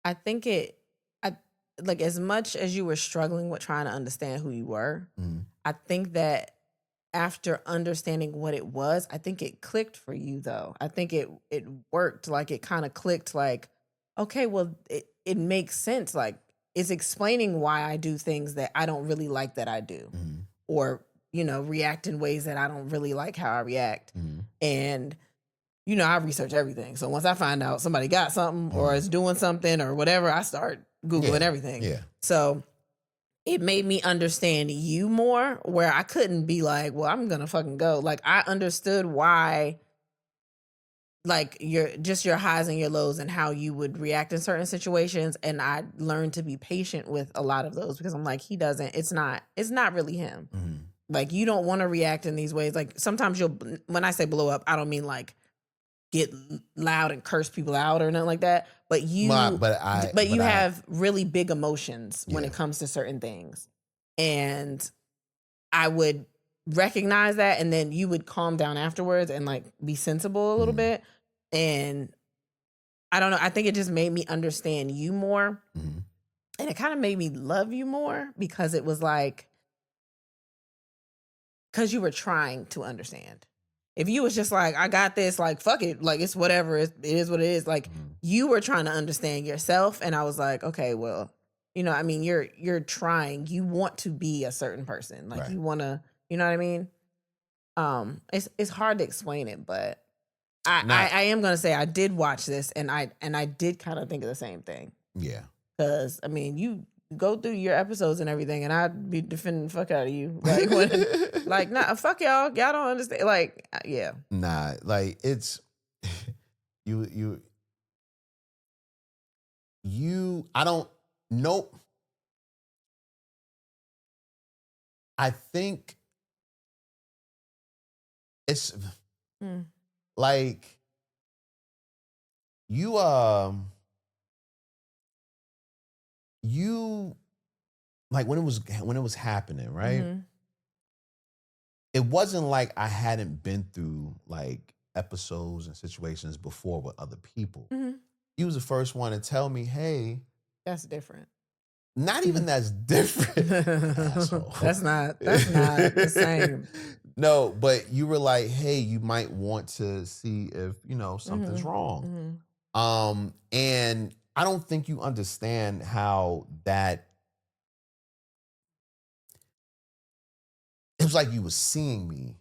I think like as much as you were struggling with trying to understand who you were, I think that after understanding what it was, I think it clicked for you though. I think it worked. Like it kind of clicked like, okay, well, it makes sense. Like it's explaining why I do things that I don't really like that I do. Or, you know, react in ways that I don't really like how I react. And, you know, I research everything. So once I find out somebody got something or is doing something or whatever, I start Googling everything. Yeah. So it made me understand you more, where I couldn't be like, well, I'm going to fucking go. Like, I understood why, like, your highs and your lows and how you would react in certain situations. And I learned to be patient with a lot of those because I'm like, it's not really him. Like, you don't want to react in these ways. Like, sometimes when I say blow up, I don't mean like get loud and curse people out or nothing like that. But you have really big emotions when it comes to certain things. And I would recognize that, and then you would calm down afterwards and like be sensible a little bit. And I don't know, I think it just made me understand you more. And it kind of made me love you more because it was like, because you were trying to understand. If you was just like, I got this, like, fuck it, like, it's whatever, it is what it is. Like, you were trying to understand yourself, and I was like, okay, well, you know, I mean, you're trying. You want to be a certain person. Like, you want to, you know what I mean? It's hard to explain it, but I am going to say I did watch this, and I did kind of think of the same thing. Yeah. Because, I mean, you go through your episodes and everything, and I'd be defending the fuck out of you. Like, when, like, nah, fuck y'all. Y'all don't understand. Like, yeah. Nah, like, it's, I don't, nope. I think it's, like, you like when it was happening, right? It wasn't like I hadn't been through like episodes and situations before with other people. You was the first one to tell me, hey, that's different. Not even that's different. Asshole. That's not the same. No, but you were like, hey, you might want to see if, you know, something's wrong. And I don't think you understand how that it was like you was seeing me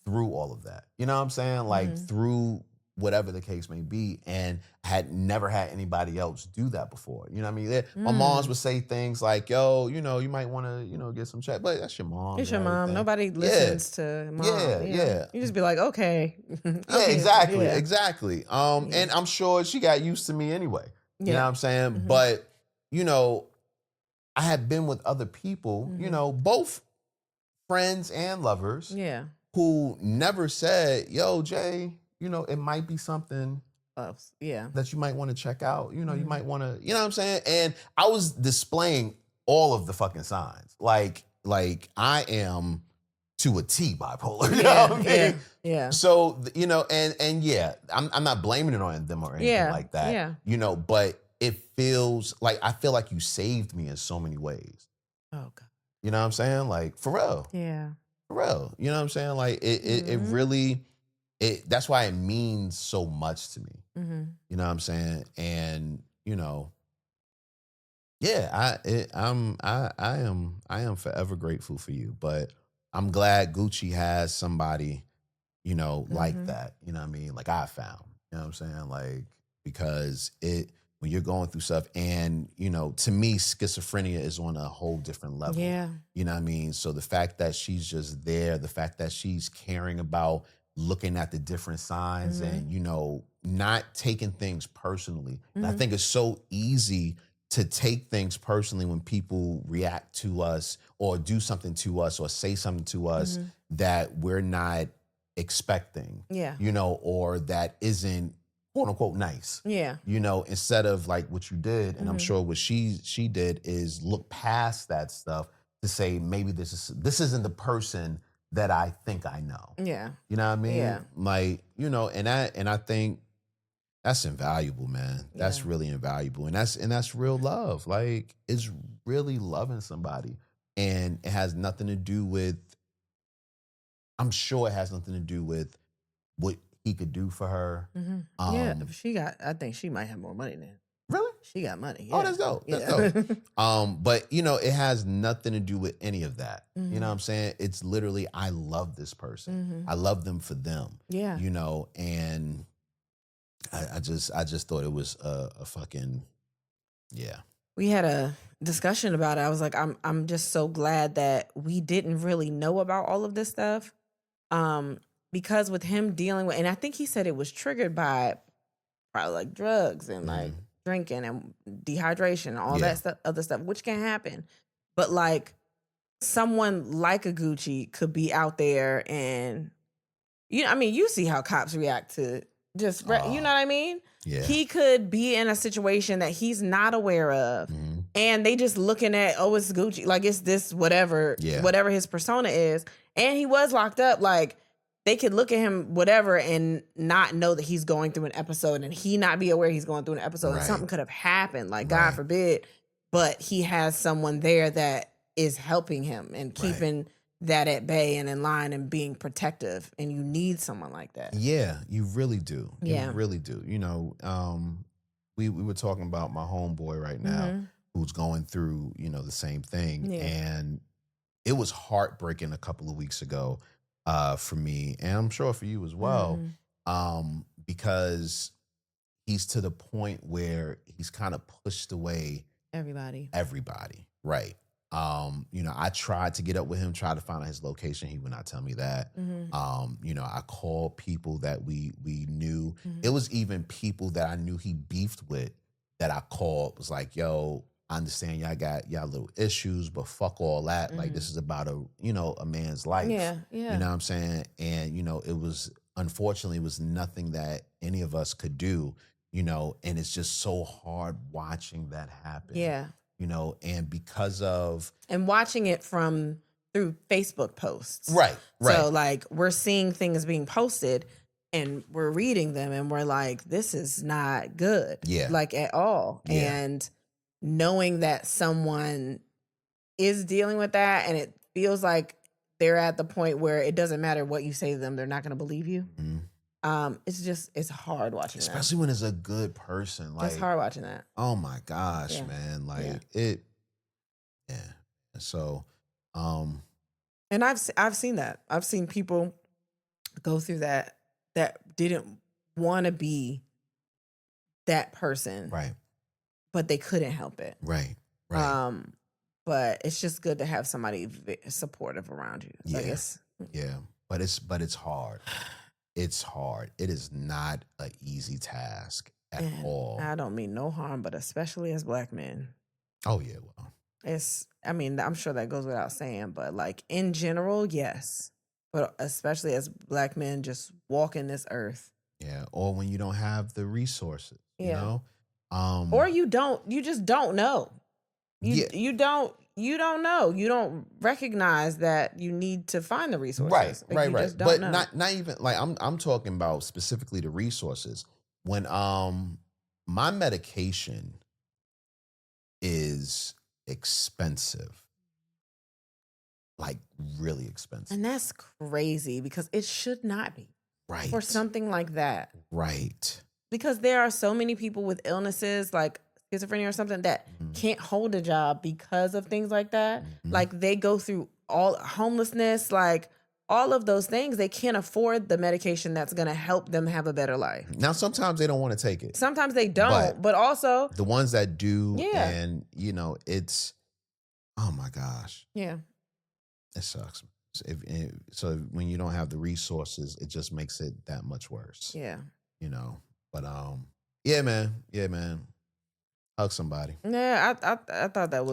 through all of that. You know what I'm saying? Like through whatever the case may be. And I had never had anybody else do that before. You know what I mean? My moms would say things like, yo, you know, you might want to, you know, get some check. But that's your mom. It's your mom. Nobody listens to mom. Yeah. You just be like, okay. Yeah, exactly. And I'm sure she got used to me anyway. You know what I'm saying? But, you know, I had been with other people, you know, both friends and lovers who never said, yo, Jay, you know, it might be something that you might want to check out. You know, you might want to, you know what I'm saying? And I was displaying all of the fucking signs. Like I am to a T bipolar. You know what I mean? Yeah. So, you know, and yeah, I'm not blaming it on them or anything like that. Yeah. You know, but it feels like, I feel like you saved me in so many ways. Oh, God. You know what I'm saying? Like, for real. Yeah. For real. You know what I'm saying? Like, it really, that's why it means so much to me. You know what I'm saying? And, you know, yeah, I am forever grateful for you. But I'm glad Gucci has somebody, you know, like that. You know what I mean? Like I found. You know what I'm saying? Like, because when you're going through stuff, and, you know, to me, schizophrenia is on a whole different level. Yeah. You know what I mean? So the fact that she's just there, the fact that she's caring about looking at the different signs and, you know, not taking things personally. And I think it's so easy to take things personally when people react to us or do something to us or say something to us that we're not expecting, you know, or that isn't quote unquote nice. Yeah. You know, instead of like what you did, and I'm sure what she did is look past that stuff to say, maybe this isn't the person that I think I know. Yeah. You know what I mean? Yeah. Like, you know, and I think that's invaluable, man. That's really invaluable. And that's real love. Like, it's really loving somebody. And it has nothing to do with, I'm sure it has nothing to do with what he could do for her. I think she might have more money than him. Really? She got money. Oh, that's dope. That's dope. But, you know, it has nothing to do with any of that. You know what I'm saying? It's literally, I love this person. I love them for them. Yeah. You know, and I just thought it was a fucking, yeah. We had a discussion about it. I was like, I'm just so glad that we didn't really know about all of this stuff. Because with him dealing with, and I think he said it was triggered by probably like drugs and like drinking and dehydration and all that stuff, other stuff, which can happen. But like someone like a Gucci could be out there and, you know, I mean, you see how cops react to just, you know what I mean? Yeah. He could be in a situation that he's not aware of. And they just looking at, oh, it's Gucci. Like, it's this whatever his persona is. And he was locked up. Like, they could look at him, whatever, and not know that he's going through an episode and he not be aware he's going through an episode. And something could have happened, like, God forbid. But he has someone there that is helping him and keeping that at bay and in line and being protective. And you need someone like that. Yeah, you really do. Yeah. You really do. You know, we were talking about my homeboy right now who's going through, you know, the same thing. And it was heartbreaking a couple of weeks ago for me, and I'm sure for you as well, because he's to the point where he's kind of pushed away everybody. Right. You know, I tried to get up with him, tried to find out his location. He would not tell me that. You know, I called people that we knew. It was even people that I knew he beefed with that I called, was like, yo, I understand y'all got y'all little issues, but fuck all that. Like, this is about a man's life. Yeah. You know what I'm saying? And, you know, unfortunately, it was nothing that any of us could do, you know, and it's just so hard watching that happen. Yeah. You know, and because of... And watching it through Facebook posts. Right. So, like, we're seeing things being posted and we're reading them and we're like, this is not good. Yeah. Like, at all. Yeah. And knowing that someone is dealing with that and it feels like they're at the point where it doesn't matter what you say to them, they're not going to believe you. It's hard watching that. Especially when it's a good person. Like, it's hard watching that. Oh my gosh, man. Like, it, yeah. So, and And I've seen that. I've seen people go through that didn't want to be that person, Right. but they couldn't help it. Right. Right. But it's just good to have somebody supportive around you. Yeah. I guess. Yeah. But it's hard. It's hard. It is not an easy task at all. I don't mean no harm, but especially as Black men. Oh yeah. Well. I'm sure that goes without saying, but like in general, yes. But especially as Black men just walking this earth. Yeah. Or when you don't have the resources, you know? Or you just don't know. You don't know. You don't recognize that you need to find the resources. Right. You Right. just don't But know. not even like I'm talking about specifically the resources. When my medication is expensive. Like really expensive. And that's crazy because it should not be. Right. For something like that. Right. Because there are so many people with illnesses like schizophrenia or something that can't hold a job because of things like that. Like they go through all homelessness, like all of those things. They can't afford the medication that's going to help them have a better life. Now, sometimes they don't want to take it. Sometimes they don't, but also the ones that do, Yeah. and it's, oh my gosh, yeah. it sucks. So when you don't have the resources, it just makes it that much worse. Yeah. But yeah, man, hug somebody. Yeah, I thought it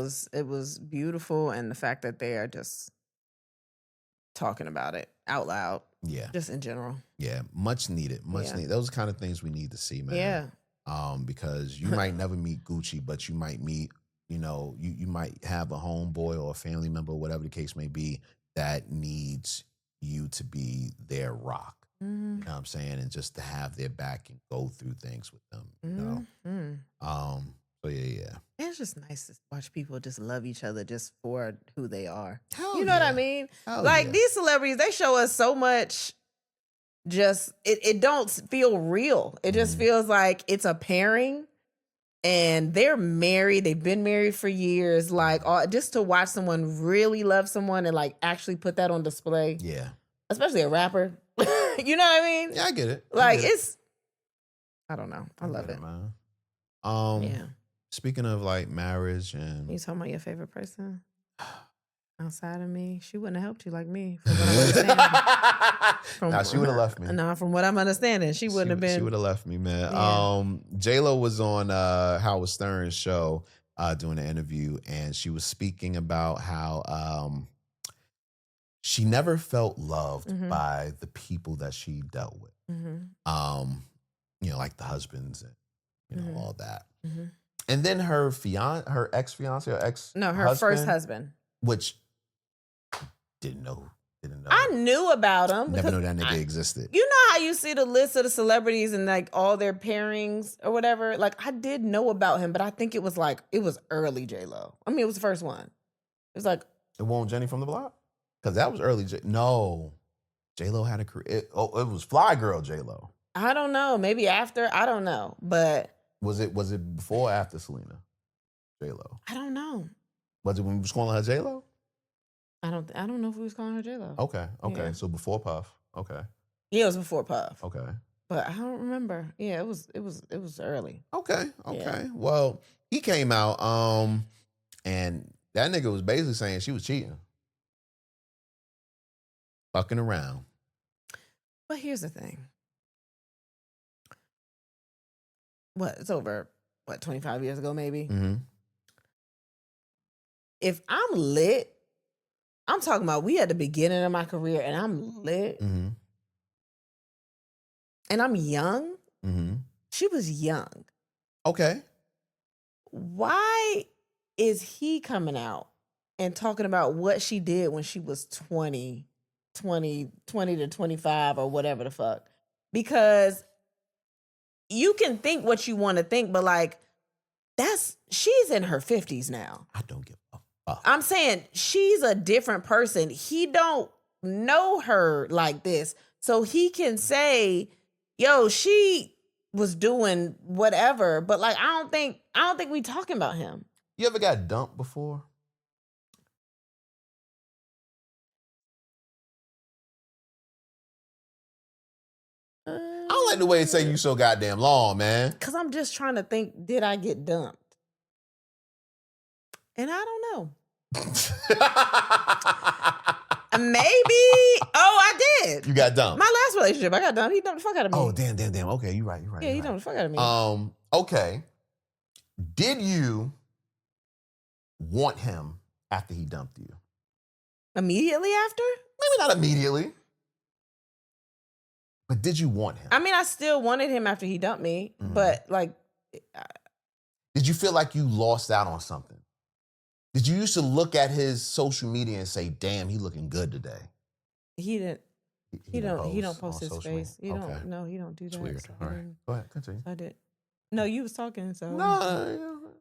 was beautiful, and the fact that they are just talking about it out loud. Yeah. Just in general. Yeah, much needed. Yeah. Needed. Those are the kind of things we need to see, man. Yeah. Because you might never meet Gucci, but you might meet, you might have a homeboy or a family member, whatever the case may be, that needs you to be their rock. You know what I'm saying? And just to have their back and go through things with them, So yeah. It's just nice to watch people just love each other just for who they are. Hell You know what I yeah. mean? Hell Like yeah. these celebrities, they show us so much. Just it don't feel real. It just feels like it's a pairing, and they're married. They've been married for years. Like just to watch someone really love someone and like actually put that on display. Yeah. Especially a rapper. You know what I mean? Yeah, I get it. Like it's. I don't know. I love it, man. Yeah. Speaking of like marriage and You talking about your favorite person outside of me? She wouldn't have helped you like me. From what I'm understanding. Nah, she would have left me. No, from what I'm understanding, she wouldn't have been. She would have left me, man. Yeah. J-Lo was on Howard Stern's show doing an interview, and she was speaking about how she never felt loved by the people that she dealt with. Like the husbands and all that. And then her ex-fiance or ex No, her first husband. which didn't know. I knew about him. Never because know that nigga existed. You know how you see the list of the celebrities and like all their pairings or whatever? Like I did know about him, but I think it was early J-Lo. I mean, it was the first one. It was like. It wasn't Jenny from the Block? Because that was early. No. J-Lo had a career. It was Fly Girl J-Lo. I don't know. Maybe after. I don't know. But. Was it before or after Selena? J-Lo. I don't know. Was it when we was calling her J-Lo? I don't know if we was calling her J-Lo. Okay. Yeah. So before Puff. Okay. Yeah, it was before Puff. Okay. But I don't remember. Yeah, it was early. Okay. Yeah. Well, he came out and that nigga was basically saying she was cheating. Fucking around. But here's the thing. It's over, 25 years ago maybe? Mm-hmm. If I'm lit, I'm talking about we at the beginning of my career and I'm lit Mm-hmm. and I'm young. Mm-hmm. She was young. Okay. Why is he coming out and talking about what she did when she was 20 to 25 or whatever the fuck? Because you can think what you want to think, but like she's in her 50s now. I don't give a fuck. I'm saying she's a different person. He don't know her like this. So he can say, yo, she was doing whatever, but like I don't think we talking about him. You ever got dumped before? I don't like the way it say you so goddamn long, man. Because I'm just trying to think, did I get dumped? And I don't know. Maybe. Oh, I did. You got dumped. My last relationship, I got dumped. He dumped the fuck out of me. Oh, damn. Okay, you're right. Yeah, he dumped the fuck out of me. Okay. Did you want him after he dumped you? Immediately after? Maybe not immediately. But did you want him? I mean, I still wanted him after he dumped me, but like... Did you feel like you lost out on something? Did you used to look at his social media and say, damn, he looking good today? He didn't. He don't post his social face. media? He Okay. don't. No, he don't do that. It's weird. So All right. Go ahead. Continue. I did. No, you was talking, so No.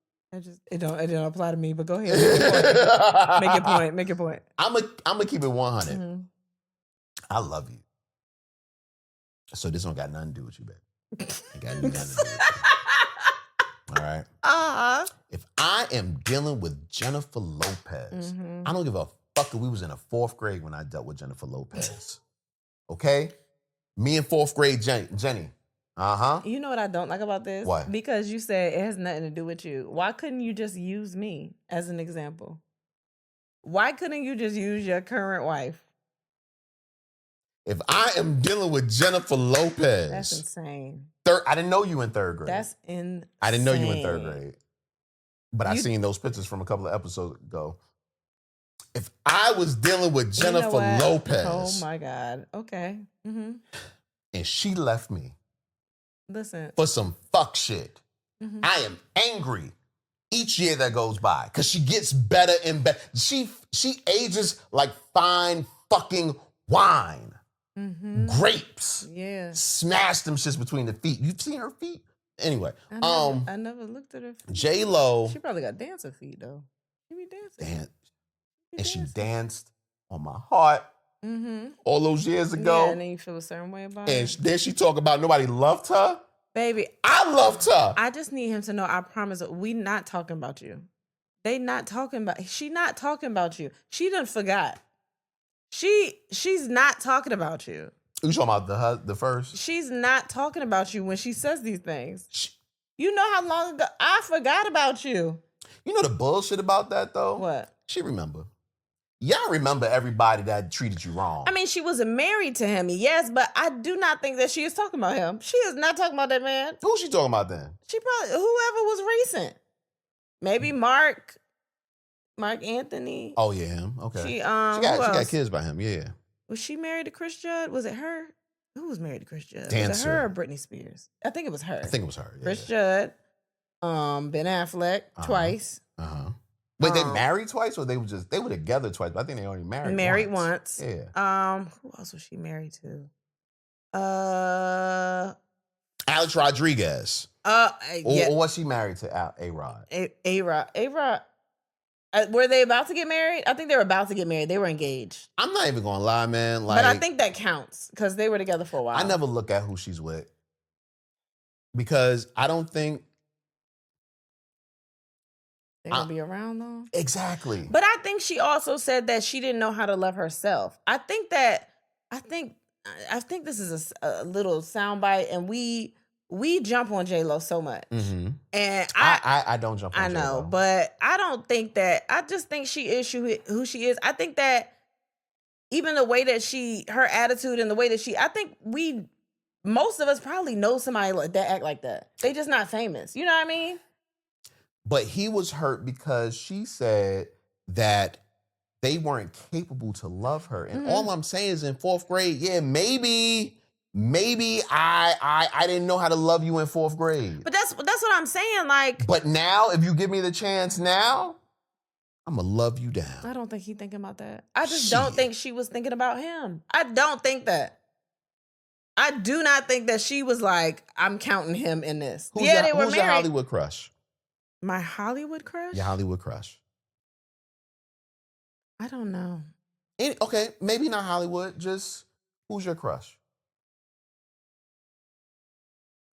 it don't apply to me. But go ahead. Make your point. I'm gonna keep it 100. Mhm. I love you. So this don't got nothing to do with you, baby. Ain't got nothing to do with you. All right. If I am dealing with Jennifer Lopez, I don't give a fuck if we was in the 4th grade when I dealt with Jennifer Lopez. Okay? Me in 4th grade, Jenny. You know what I don't like about this? What? Because you said it has nothing to do with you. Why couldn't you just use me as an example? Why couldn't you just use your current wife? If I am dealing with Jennifer Lopez. That's insane. I didn't know you in 3rd grade. That's insane. I didn't know you in 3rd grade. But I seen those pictures from a couple of episodes ago. If I was dealing with Jennifer Lopez. Oh my God. Okay. And she left me Listen. for some fuck shit, I am angry each year that goes by because she gets better and better. She ages like fine fucking wine. Grapes. Yeah. Smash them shits between the feet. You've seen her feet? Anyway. I never looked at her feet. J-Lo. She probably got dancer feet though. She be dancing. She danced on my heart all those years ago. Yeah, and then you feel a certain way about And it. then she talk about nobody loved her. Baby, I loved her. I just need him to know, I promise, we not talking about you. She not talking about you. She done forgot. She's not talking about you. You talking about the first? She's not talking about you when she says these things. You know how long ago I forgot about you. You know the bullshit about that though? What? She remember. Y'all remember everybody that treated you wrong. I mean, she wasn't married to him, yes, but I do not think that she is talking about him. She is not talking about that man. Who's she talking about then? She probably, whoever was recent. Maybe Mark Anthony. Oh yeah, him. Okay. She she got got kids by him. Yeah. Was she married to Chris Judd? Was it her? Who was married to Chris Judd? Was Dancer. it her or Britney Spears? I think it was her. I think it was her. Yeah. Chris Judd, Ben Affleck twice. Wait, they married twice, or they were together twice? But I think they only married. Married once. Yeah. Who else was she married to? Alex Rodriguez. Yeah. Or was she married to A-Rod? A-Rod. Were they about to get married? I think they were about to get married. They were engaged. I'm not even gonna lie, man. But I think that counts because they were together for a while. I never look at who she's with because I don't think they're gonna be around though. Exactly. But I think she also said that she didn't know how to love herself. I think this is a little soundbite, and we jump on J-Lo so much. And I don't jump on I know, J-Lo. but I don't think that. I just think she is who she is. I think that even the way that her attitude and the way that I think most of us probably know somebody like that act like that. They just not famous. You know what I mean? But he was hurt because she said that they weren't capable to love her. And all I'm saying is in 4th grade, yeah, maybe I didn't know how to love you in 4th grade. But that's what I'm saying. Like, but now, if you give me the chance now, I'm gonna love you down. I don't think he's thinking about that. I just don't think she was thinking about him. I don't think that. I do not think that she was like, I'm counting him in this. They were Who's your married. Hollywood crush? My Hollywood crush? Your Hollywood crush. I don't know. Okay, maybe not Hollywood. Just who's your crush?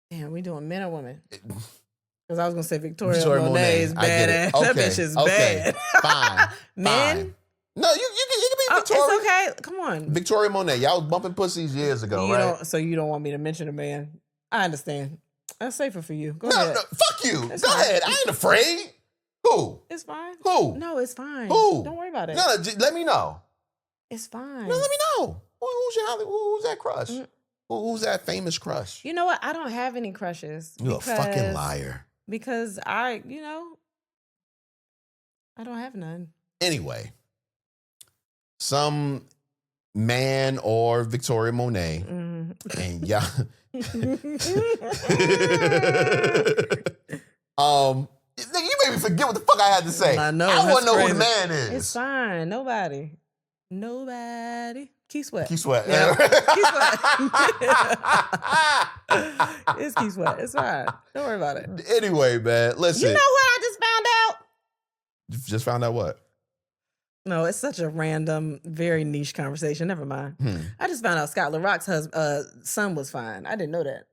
Damn, we doing men or women? Because I was gonna say Victoria Monet is badass. That bitch is bad. Fine. Men? Fine. No, you can be Victoria. It's okay. Come on. Victoria Monet. Y'all was bumping pussies years ago, You right? So you don't want me to mention a man? I understand. That's safer for you. Go No, ahead. no, fuck you. It's Go fine. ahead. I ain't afraid. Who? It's fine. Who? No, it's fine. Who? Don't worry about it. No, let me know. It's fine. No, let me know. Who's that crush? Who's that famous crush? You know what? I don't have any crushes. You're a fucking liar. Because I don't have none. Anyway, some man or Victoria Monet and y'all. You made me forget what the fuck I had to say. I know. I want to know who the crazy. man is. It's fine. Nobody. Keith Sweat. Keith Sweat. Yeah. Keith Sweat. It's Keith Sweat. It's fine. Don't worry about it. Anyway, man, listen. You know what I just found out? Just found out what? No, it's such a random, very niche conversation. Never mind. I just found out Scott LaRock's son was fine. I didn't know that.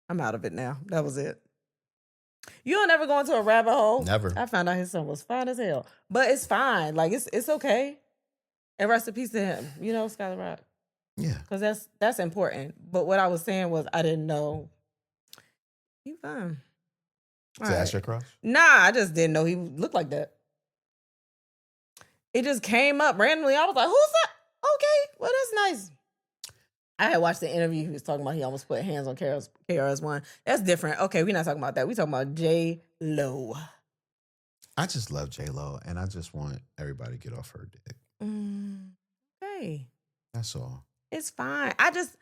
I'm out of it now. That was it. You don't ever go into a rabbit hole. Never. I found out his son was fine as hell. But it's fine. Like it's okay. And rest in peace to him. You know, Scott LaRock. Yeah. Because that's important. But what I was saying was I didn't know. He fine. So that's your crush? Nah, I just didn't know he looked like that. It just came up randomly. I was like, who's that? Okay, well, that's nice. I had watched the interview. He was talking about he almost put hands on KRS-One. That's different. Okay, we're not talking about that. We're talking about J-Lo. I just love J-Lo, and I just want everybody to get off her dick. Okay. That's all. It's fine. I just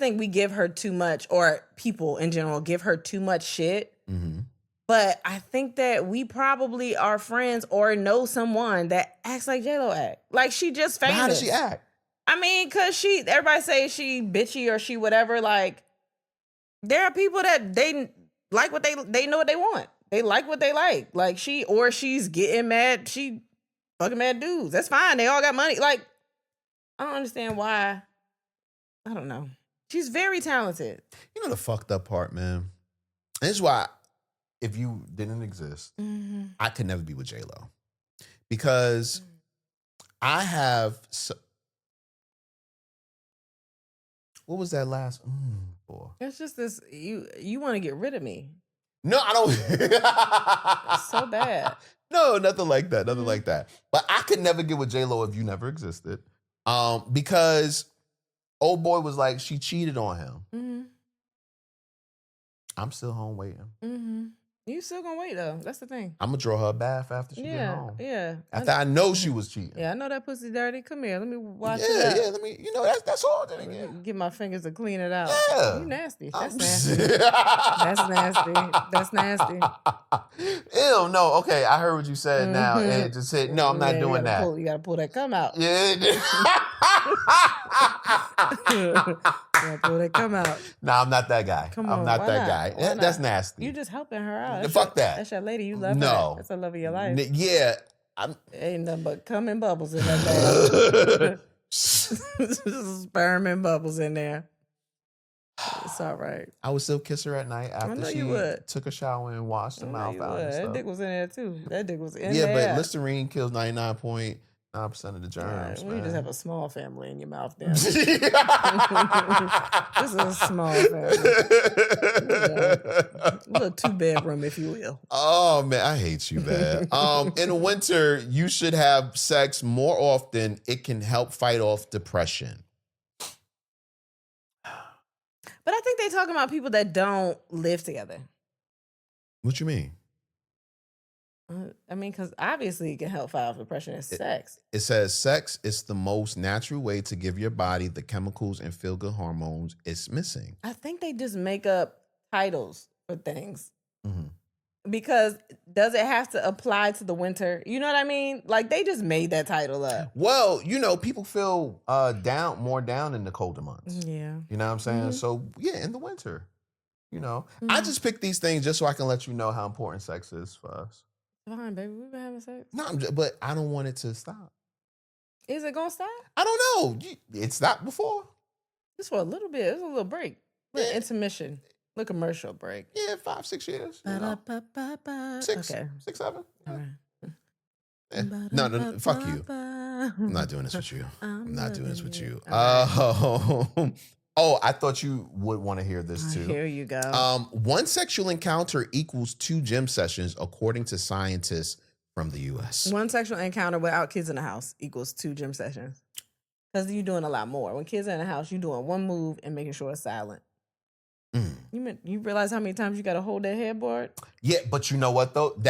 think we give her too much, or people in general give her too much shit. Mm-hmm. But I think that we probably are friends or know someone that acts like J-Lo act. Like she just famous. But how does she act? I mean, cause everybody say she bitchy or she whatever. Like there are people that they like what they know what they want. They like what they like. Like she's getting mad. She fucking mad dudes. That's fine. They all got money. Like I don't understand why. I don't know. She's very talented. You know the fucked up part, man? This is why if you didn't exist, I could never be with J-Lo. Because I have... what was that last... for? It's just this... You want to get rid of me. No, I don't... It's so bad. No, nothing like that. Nothing like that. But I could never get with J-Lo if you never existed. Because old boy was like, she cheated on him. I'm still home waiting. You still gonna wait though. That's the thing. I'm gonna draw her a bath after she get home. Yeah. After I know she was cheating. Yeah, I know that pussy dirty. Come here. Let me wash it Yeah, up. yeah. Let me. You know that's all. Then again. Get my fingers to clean it out. Yeah. You nasty. That's nasty. That's nasty. That's nasty. Ew, no. Okay, I heard what you said now, and it just said, no, I'm not doing that. You gotta pull that cum out. Yeah. You gotta pull that cum out. Nah, I'm not that guy. Come on, I'm not why that not? guy. Why That's not? nasty. You just helping her out. Fuck that. That's your lady. You love her. No. That's the love of your life. Yeah. Ain't nothing but cum and bubbles in that bag. Sperm and bubbles in there. It's all right. I would still kiss her at night after know she you would. took a shower and washed her mouth out and That stuff. dick was in there too. That dick was in Yeah, there. but Listerine kills 99.9% of the germs, We man. just have a small family in your mouth then. This is a small family. A little 2-bedroom, if you will. Oh man, I hate you, man. In the winter, you should have sex more often. It can help fight off depression. But I think they talking about people that don't live together. What you mean? I mean, because obviously it can help fight off depression and sex. It says sex is the most natural way to give your body the chemicals and feel-good hormones it's missing. I think they just make up titles for things. Because does it have to apply to the winter? You know what I mean? Like they just made that title up. Well, people feel more down in the colder months. Yeah. You know what I'm saying? So yeah, in the winter. I just pick these things just so I can let you know how important sex is for us. Fine, baby. We've been having sex. No, but I don't want it to stop. Is it gonna stop? I don't know. It stopped before. Just for a little bit. It's a little break. Little intermission. Little commercial break. Yeah, 5-6 years. 6, Okay. 6, 7. All right. No, fuck you. I'm not doing this with you. I'm not doing this with you. I thought you would want to hear this too. Here you go. One sexual encounter equals 2 gym sessions, according to scientists from the U.S. One sexual encounter without kids in the house equals 2 gym sessions. Because you're doing a lot more. When kids are in the house, you're doing one move and making sure it's silent. You realize how many times you got to hold that headboard? Yeah, but you know what though?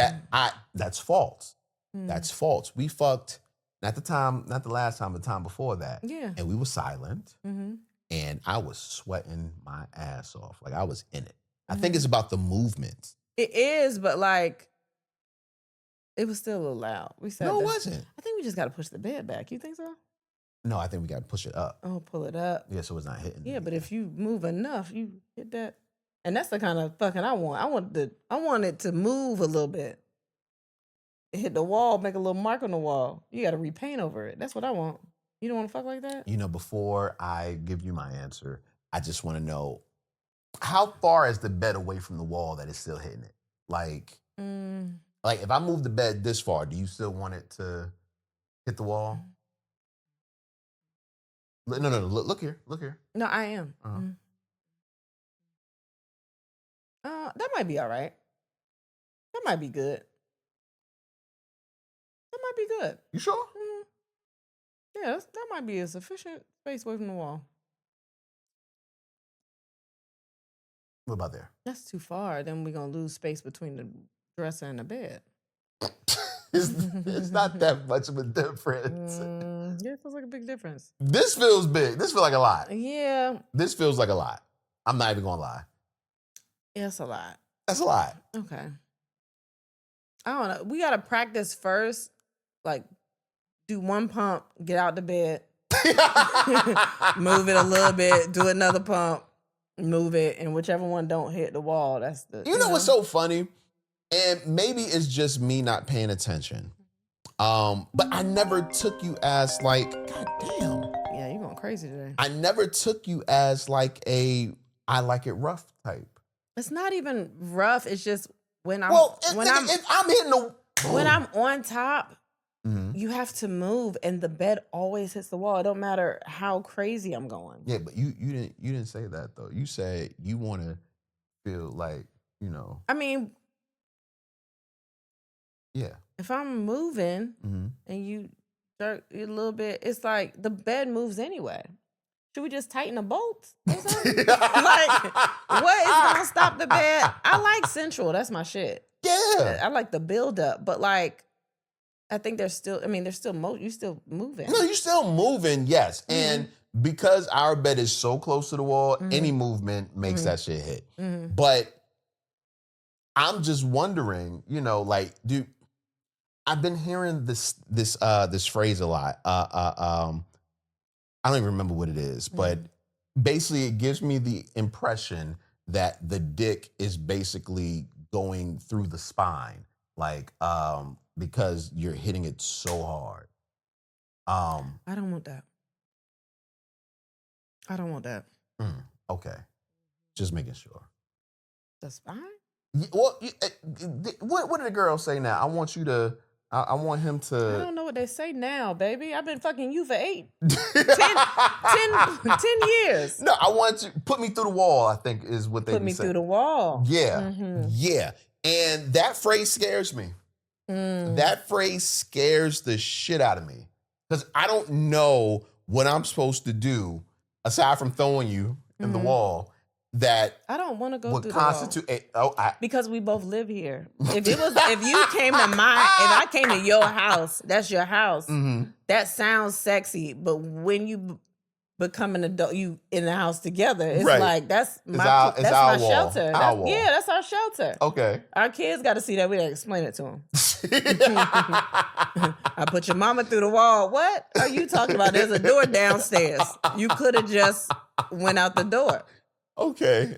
That's false. That's false. We fucked not the last time, the time before that. Yeah. And we were silent. And I was sweating my ass off. Like I was in it. I think it's about the movement. It is, but like it was still a little loud. We said no, it wasn't. I think we just got to push the bed back. You think so? No, I think we got to push it up. Oh, pull it up. Yeah, so it's not hitting. Yeah, but if you move enough, you hit that. And that's the kind of fucking I want. I want it to move a little bit. Hit the wall, make a little mark on the wall. You got to repaint over it. That's what I want. You don't want to fuck like that? You know, before I give you my answer, I just want to know how far is the bed away from the wall that it's still hitting it? Like if I move the bed this far, do you still want it to hit the wall? No. Look here. No, I am. That might be all right. That might be good. That might be good. You sure? Yeah, that might be a sufficient space away from the wall. What about there? That's too far. Then we're going to lose space between the dresser and the bed. It's not that much of a difference. Yeah, it feels like a big difference. This feels big. This feels like a lot. Yeah. This feels like a lot. I'm not even going to lie. Yeah, it's a lot. That's a lot. Okay. I don't know. We got to practice first. Like, do one pump, get out the bed, move it a little bit, do another pump, move it, and whichever one don't hit the wall, that's the... You know what's so funny? And maybe it's just me not paying attention. But I never took you as like, God damn. Yeah, you're going crazy today. I never took you as like I like it rough type. It's not even rough. It's just when I'm if I'm hitting the when I'm on top, you have to move, and the bed always hits the wall. It don't matter how crazy I'm going. Yeah, but you didn't say that though. You said you want to feel like, you know. I mean, yeah. If I'm moving and you jerk a little bit, it's like the bed moves anyway. Should we just tighten the bolts or something? Like, what is gonna stop the bed? I like central. That's my shit. Yeah. I like the build up, but like, I think you still moving. No, you're still moving, yes. And because our bed is so close to the wall, any movement makes that shit hit. But I'm just wondering, you know, like, I've been hearing this phrase a lot. I don't even remember what it is, but basically it gives me the impression that the dick is basically going through the spine, like because you're hitting it so hard. I don't want that. I don't want that. Okay, just making sure. The spine? Well, what did the girl say now? I want you to. I want him to... I don't know what they say now, baby. I've been fucking you for 10 years. No, I want you... Put me through the wall, I think, is what they say. Put me through the wall. Yeah. Yeah. And that phrase scares me. That phrase scares the shit out of me. Because I don't know what I'm supposed to do, aside from throwing you in the wall, that I don't want to go would through constitute the wall. I because we both live here. If I came to your house, that's your house. That sounds sexy, but when you become an adult, you in the house together, it's like that's my shelter. That's our shelter. Okay. Our kids got to see that. We gotta explain it to them. I put your mama through the wall. What are you talking about? There's a door downstairs. You could have just went out the door. Okay,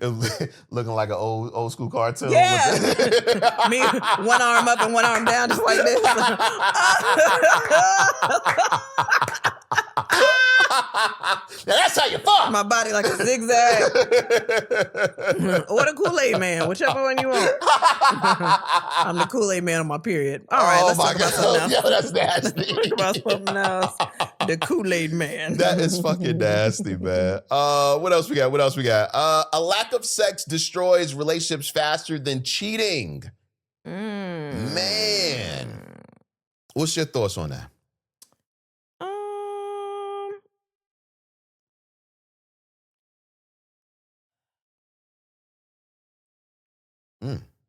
looking like an old school cartoon. Yeah, me one arm up and one arm down, just like this. Now that's how you fuck. My body like a zigzag. Or the Kool-Aid man, whichever one you want. I'm the Kool-Aid man on my period. All right, let's talk about something else. Yo, that's nasty. Talk about something else. The Kool-Aid man. That is fucking nasty, man. What else we got? A lack of sex destroys relationships faster than cheating. Man. What's your thoughts on that?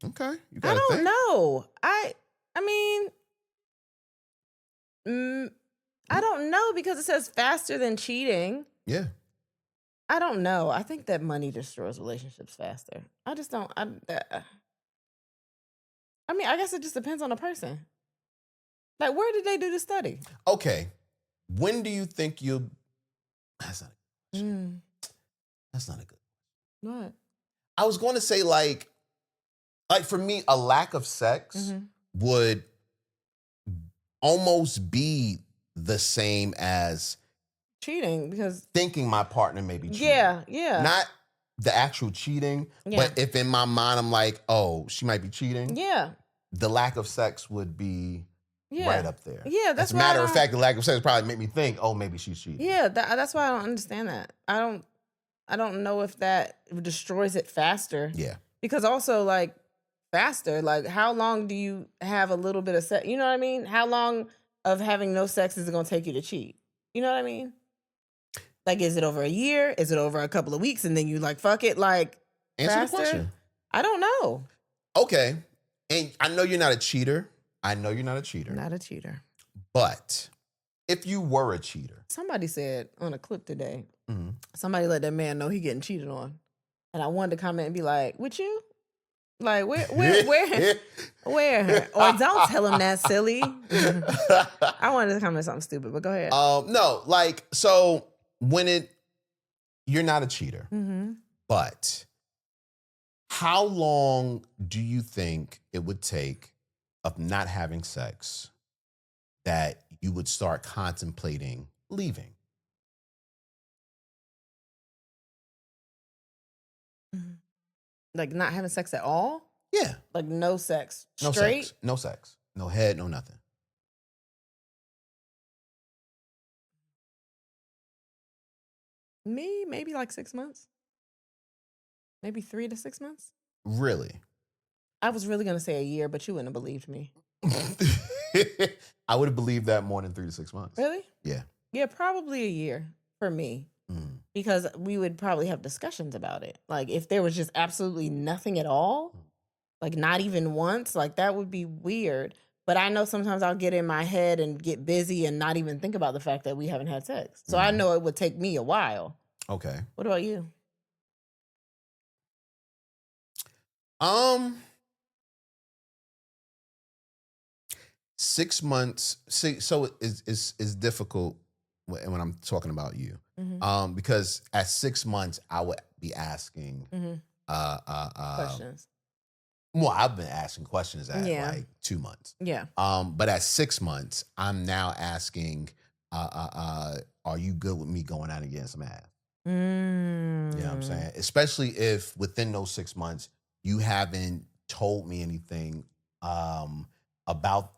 Okay. I don't know. I mean, I don't know because it says faster than cheating. Yeah. I don't know. I think that money destroys relationships faster. I just don't. I mean, I guess it just depends on the person. Like, where did they do the study? Okay. When do you think you'll... That's not a good. That's not a good. What? I was going to say, like for me, a lack of sex would almost be the same as cheating, because thinking my partner may be cheating. Yeah. Not the actual cheating, but if in my mind I'm like, oh, she might be cheating. Yeah. The lack of sex would be right up there. Yeah, that's As a matter of fact, the lack of sex probably make me think, oh, maybe she's cheating. Yeah, that's why I don't understand that. I don't know if that destroys it faster. Yeah. Because also, like, faster, like, how long do you have a little bit of sex? You know what I mean? How long of having no sex is it going to take you to cheat? You know what I mean? Like, is it over a year? Is it over a couple of weeks? And then you like, fuck it, like, Answer faster? the question. I don't know. Okay. And I know you're not a cheater. Not a cheater. But if you were a cheater. Somebody said on a clip today, somebody let that man know he getting cheated on. And I wanted to comment and be like, with you? Like, where? Or don't tell him that, silly. I wanted to comment something stupid, but go ahead. No, like, so when you're not a cheater, but how long do you think it would take of not having sex that you would start contemplating leaving? Like not having sex at all? Yeah. Like no sex. No Straight? sex. No sex. No head, no nothing. Me, maybe like 6 months. Maybe 3 to 6 months. Really? I was really going to say a year, but you wouldn't have believed me. I would have believed that more than 3 to 6 months. Really? Yeah. Yeah, probably a year for me. Because we would probably have discussions about it. Like if there was just absolutely nothing at all, like not even once, like that would be weird. But I know sometimes I'll get in my head and get busy and not even think about the fact that we haven't had sex. So I know it would take me a while. Okay. What about you? 6 months. So it's difficult when I'm talking about you, because at 6 months I would be asking Questions. Well, I've been asking questions at like 2 months. Yeah. But at 6 months, I'm now asking, are you good with me going out and getting some ass? You know what I'm saying? Especially if within those 6 months you haven't told me anything about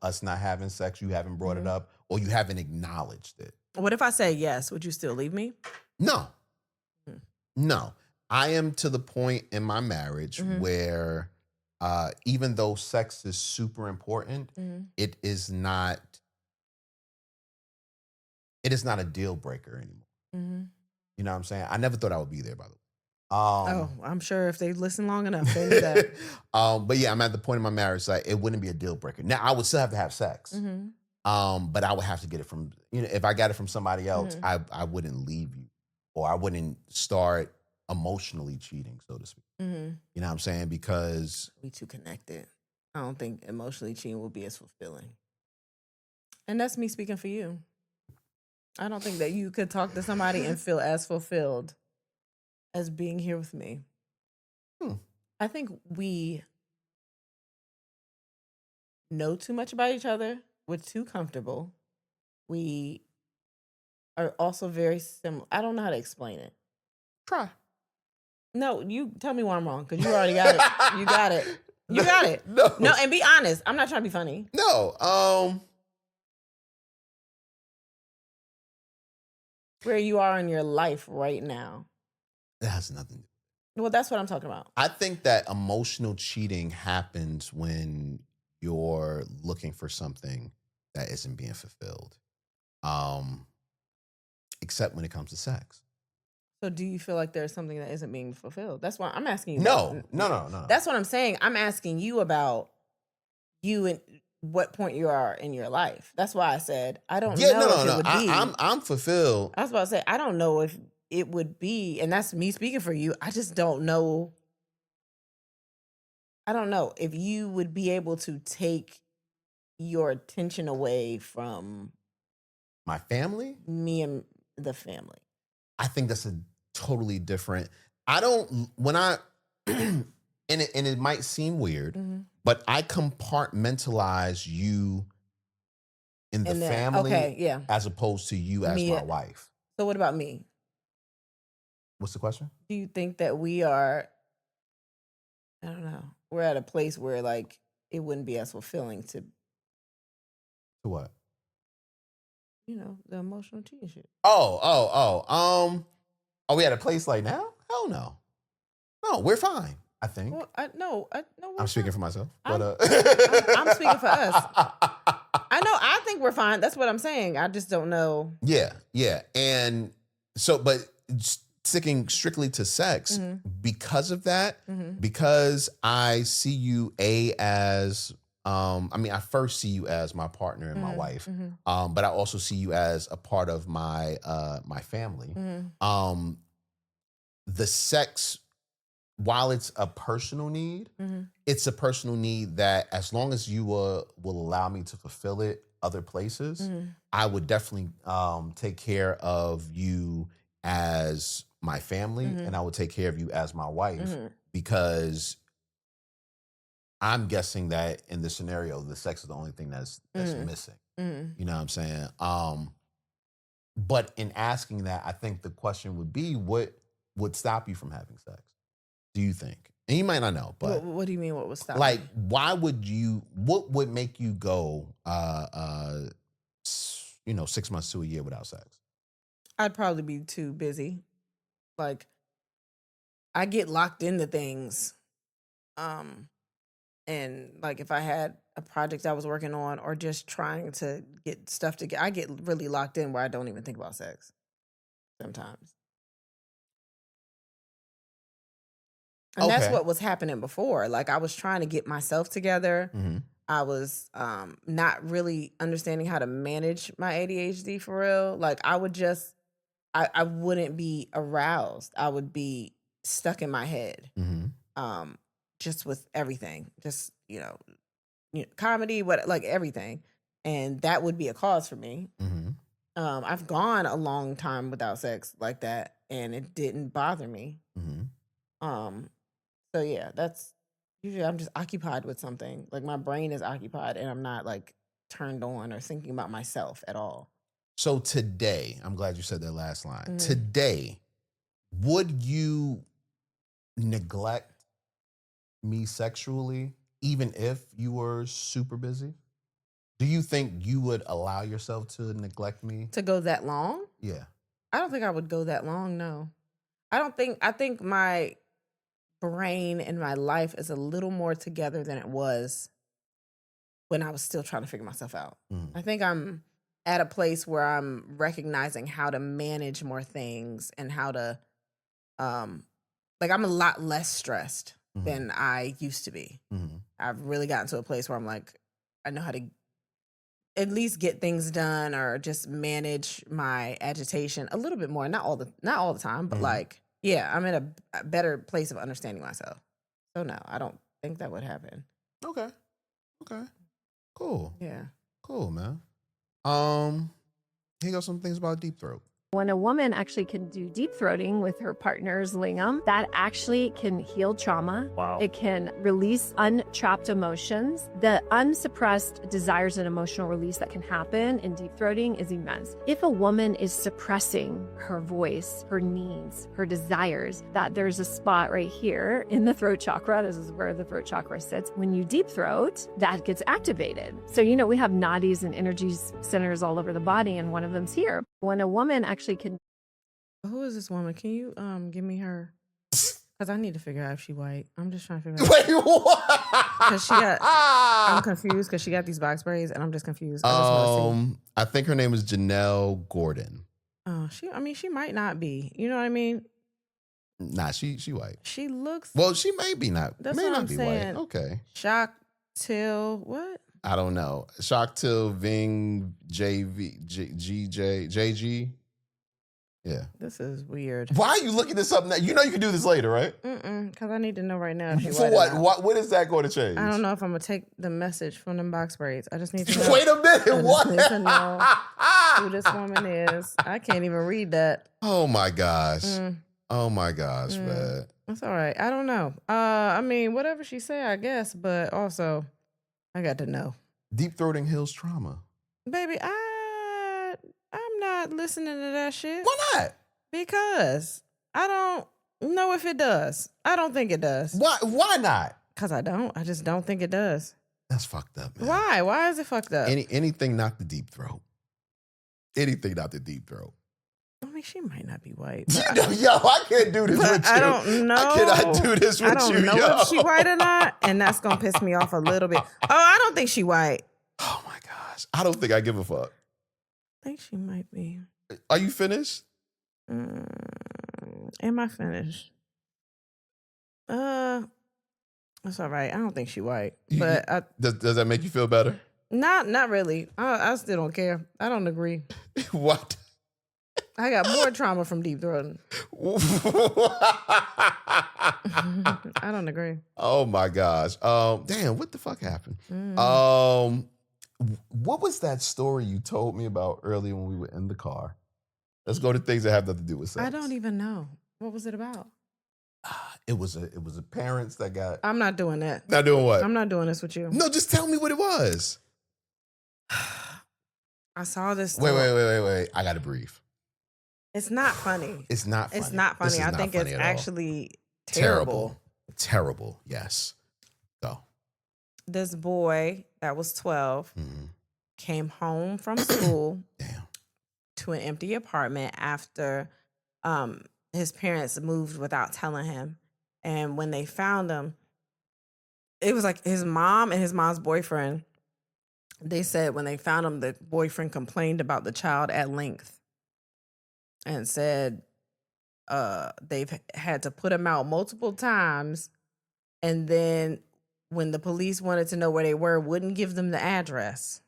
us not having sex, you haven't brought it up, or you haven't acknowledged it. What if I say yes? Would you still leave me? No. No. I am to the point in my marriage where even though sex is super important, it is not a deal breaker anymore. You know what I'm saying? I never thought I would be there, by the way. I'm sure if they listen long enough, they knew that. But yeah, I'm at the point in my marriage like it wouldn't be a deal breaker. Now I would still have to have sex. But I would have to get it from, if I got it from somebody else, I wouldn't leave you, or I wouldn't start emotionally cheating, so to speak. You know what I'm saying? Because we too connected. I don't think emotionally cheating will be as fulfilling. And that's me speaking for you. I don't think that you could talk to somebody and feel as fulfilled as being here with me. I think we know too much about each other. We're too comfortable. We are also very similar. I don't know how to explain it. Try. No, you tell me why I'm wrong because you already got it. You got it. You got it. No. No, and be honest. I'm not trying to be funny. No. Where you are in your life right now. It has nothing. Well, that's what I'm talking about. I think that emotional cheating happens when you're looking for something that isn't being fulfilled. Except when it comes to sex. So do you feel like there's something that isn't being fulfilled? That's why I'm asking you. No. That's what I'm saying. I'm asking you about you and what point you are in your life. That's why I said I don't know if it would be. I'm fulfilled. I was about to say I don't know if it would be, and that's me speaking for you. I just don't know. I don't know if you would be able to take your attention away from My family? me and the family. I think that's a totally different. I don't when I and it might seem weird, but I compartmentalize you in the And then- family okay, yeah. as opposed to you as Me- my wife. So what about me? What's the question? Do you think that we are, I don't know, we're at a place where like it wouldn't be as fulfilling to, To what? the emotional cheating shit? Are we at a place like now? Hell no. No, we're fine, I think. Well, no, I'm speaking for myself. I'm speaking for us. I know, I think we're fine. That's what I'm saying. I just don't know. Yeah. And so, but sticking strictly to sex, because of that, because I see you as, I first see you as my partner and my wife, but I also see you as a part of my my family. The sex, while it's a personal need, it's a personal need that as long as you will allow me to fulfill it other places, I would definitely take care of you as my family and I would take care of you as my wife because I'm guessing that in this scenario, the sex is the only thing that's missing. You know what I'm saying? But in asking that, I think the question would be, what would stop you from having sex? Do you think? And you might not know, but what do you mean? What was stopping? like, why would you? What would make you go, 6 months to a year without sex? I'd probably be too busy. Like, I get locked into things. And like if I had a project I was working on or just trying to get stuff together, I get really locked in where I don't even think about sex sometimes. And that's Okay. what was happening before. Like I was trying to get myself together. I was not really understanding how to manage my ADHD for real. Like I would just, I wouldn't be aroused. I would be stuck in my head. Just with everything, just comedy, like everything, and that would be a cause for me. I've gone a long time without sex like that, and it didn't bother me. So yeah, that's usually I'm just occupied with something. Like my brain is occupied, and I'm not like turned on or thinking about myself at all. So today, I'm glad you said that last line. Today, would you neglect me sexually, even if you were super busy? Do you think you would allow yourself to neglect me? To go that long? Yeah. I don't think I would go that long. No, I think my brain and my life is a little more together than it was when I was still trying to figure myself out. I think I'm at a place where I'm recognizing how to manage more things and how to, like I'm a lot less stressed than I used to be. I've really gotten to a place where I'm like, I know how to at least get things done or just manage my agitation a little bit more. Not all the time, but like, yeah, I'm in a better place of understanding myself. So no, I don't think that would happen. Okay. Cool. Yeah. Cool, man. Here goes some things about Deep Throat. When a woman actually can do deep throating with her partner's lingam, that actually can heal trauma. Wow. It can release untrapped emotions. The unsuppressed desires and emotional release that can happen in deep throating is immense. If a woman is suppressing her voice, her needs, her desires, that there's a spot right here in the throat chakra. This is where the throat chakra sits. When you deep throat, that gets activated. So, we have nadis and energy centers all over the body, and one of them's here. When a woman actually can. Who is this woman? Can you give me her? Because I need to figure out if she white. I'm just trying to figure out. Wait, what? Because I'm confused because she got these box braids and I'm just confused. I think her name is Janelle Gordon. Oh, she might not be. You know what I mean? Nah, she white. She looks. Well, she may be not. That's may what not I'm be saying. white. Okay. Shock till what? I don't know. Shock till Ving JG. Yeah. This is weird. Why are you looking this up now? You know you can do this later, right? Because I need to know right now. If she For white or not. what is that going to change? I don't know if I'm gonna take the message from them box braids. I just need to know. Wait a minute. What? Need to know who this woman is. I can't even read that. Oh my gosh. Oh my gosh, man. That's all right. I don't know. Whatever she say, I guess. But also, I got to know. Deep throating heals trauma. Baby, I'm not listening to that shit. Why not? Because I don't know if it does. I don't think it does. Why not? Because I don't. I just don't think it does. That's fucked up, man. Why? Why is it fucked up? Anything not the deep throat. Anything not the deep throat. She might not be white. Yo, I can't do this with you. I don't know. I cannot do this with you, I don't know yo. if she white or not, and that's gonna piss me off a little bit. Oh, I don't think she white. Oh my gosh. I don't think I give a fuck. I think she might be. Are you finished? Am I finished? That's all right. I don't think she white, but does that make you feel better? Not really. I still don't care. I don't agree. What? I got more trauma from deep throating. I don't agree. Oh my gosh. Damn, what the fuck happened? What was that story you told me about earlier when we were in the car? Let's go to things that have nothing to do with sex. I don't even know. What was it about? It was a parents that got. I'm not doing that. Not doing what? I'm not doing this with you. No, just tell me what it was. I saw this. Wait. I got to breathe. It's not funny. It's not funny. It's not funny. I think it's actually terrible. Terrible. Yes. Go. This boy that was 12 came home from school to an empty apartment after his parents moved without telling him. And when they found him, it was like his mom and his mom's boyfriend. They said when they found him, the boyfriend complained about the child at length and said they've had to put him out multiple times. And then when the police wanted to know where they were, wouldn't give them the address.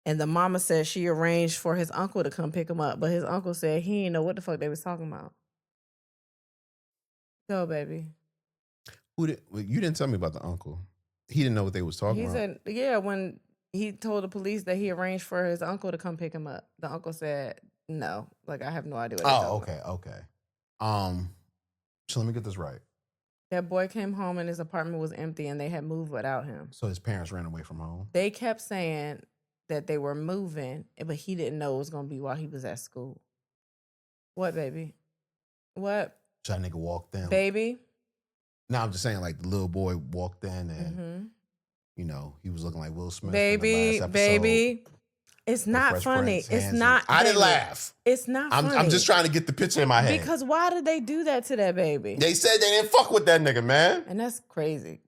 And the mama said she arranged for his uncle to come pick him up. But his uncle said he didn't know what the fuck they was talking about. Go, baby. You didn't tell me about the uncle. He didn't know what they was talking about. He said, when he told the police that he arranged for his uncle to come pick him up, the uncle said, no, like, I have no idea what they're talking about. Okay. So let me get this right. That boy came home and his apartment was empty and they had moved without him. So his parents ran away from home? They kept saying that they were moving, but he didn't know it was going to be while he was at school. What, baby? What? So that nigga walked in. Baby? No, I'm just saying, like, the little boy walked in and, you know, he was looking like Will Smith. Baby. It's not funny. It's not. I didn't laugh. It's not funny. I'm just trying to get the picture in my head. Because why did they do that to that baby? They said they didn't fuck with that nigga, man. And that's crazy.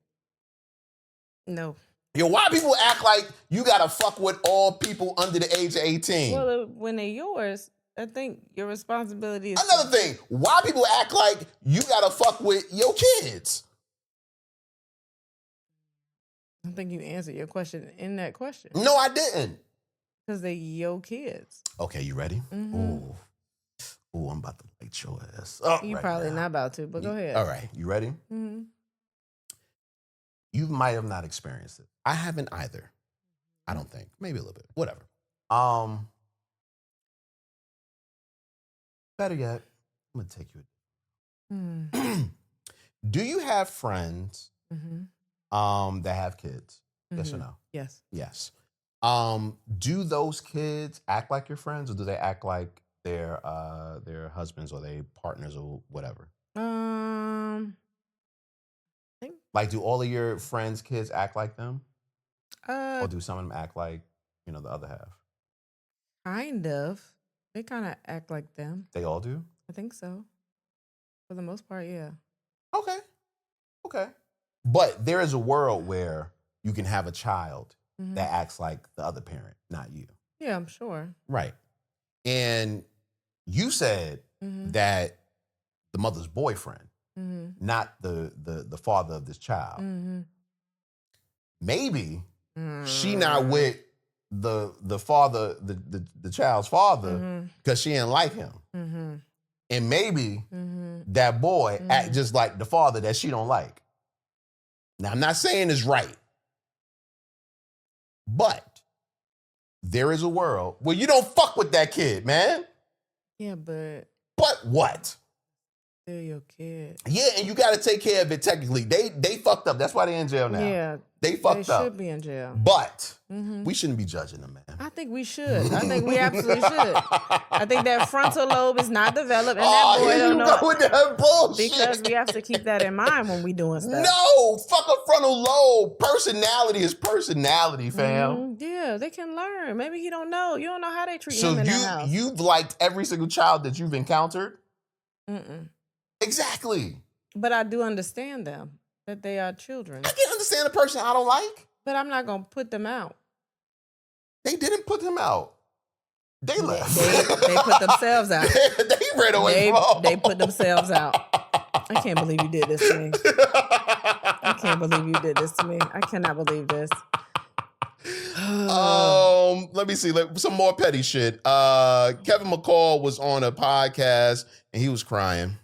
No. Yo, why people act like you gotta fuck with all people under the age of 18? Well, when they're yours, I think your responsibility is... Another thing, why people act like you gotta fuck with your kids? I think you answered your question in that question. No, I didn't. Because they your kids. Okay, you ready? Mm-hmm. Ooh, I'm about to light your ass. You probably not about to, but go ahead. All right, you ready? Mm-hmm. You might have not experienced it. I haven't either. I don't think. Maybe a little bit. Whatever. Better yet, I'm gonna take you. Mm. Do you have friends Mm-hmm. that have kids? Yes or Mhm. no? Yes. Yes. Do those kids act like your friends, or do they act like their husbands or their partners or whatever? Think Like, do all of your friends' kids act like them, uh or do some of them act like the other half? kind of. They kind of act like them. They all do. I think so. For the most part, yeah. Okay. Okay. But there is a world where you can have a child Mhm. that acts like the other parent, not you. Yeah, I'm sure. Right. And you said Mm-hmm. that the mother's boyfriend, Mm-hmm. not the father of this child. Mm-hmm. Maybe she not with the father, the child's father, because she didn't like him. Mm-hmm. And maybe Mm-hmm. that boy act just like the father that she don't like. Now, I'm not saying it's right, but there is a world where you don't fuck with that kid, man. Yeah, but But what? they're your kid. Yeah, and you got to take care of it technically. They fucked up. That's why they're in jail now. Yeah, They they fucked should up. be in jail. But Mm-hmm. we shouldn't be judging them, man. I think we should. I think we absolutely should. I think that frontal lobe is not developed, and Oh, that boy here don't you know. go with that bullshit. Because we have to keep that in mind when we doing stuff. No, fuck a frontal lobe. Personality is personality, fam. Yeah, they can learn. Maybe he don't know. You don't know how they treat So him in that house. you've liked every single child that you've encountered? Mm-mm. Exactly. But I do understand them, that they are children. I can understand a person I don't like. But I'm not going to put them out. They didn't put him out. They left. They put themselves out. They ran away from home. They put themselves out. I can't believe you did this to me. I can't believe you did this to me. I cannot believe this. Let me see. Some more petty shit. Kevin McCall was on a podcast and he was crying.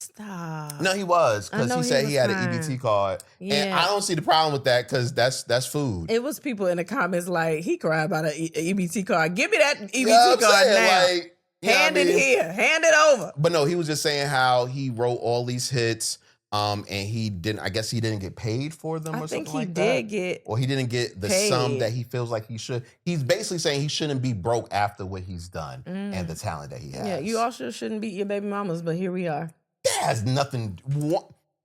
Stop. No, he was, because he said he had an crying. EBT card. And Yeah. I don't see the problem with that, because that's food. It was people in the comments like, he cried about an EBT card. Give me that EBT You know what I'm card saying? now. Like, you know Hand what I it mean? here. Hand it over. But no, he was just saying how he wrote all these hits, and I guess he didn't get paid for them or I something think he like did that. get Or he didn't get the paid. sum that he feels like he should. He's basically saying he shouldn't be broke after what he's done and the talent that he has. Yeah, you also shouldn't beat your baby mamas, but here we are. That has nothing.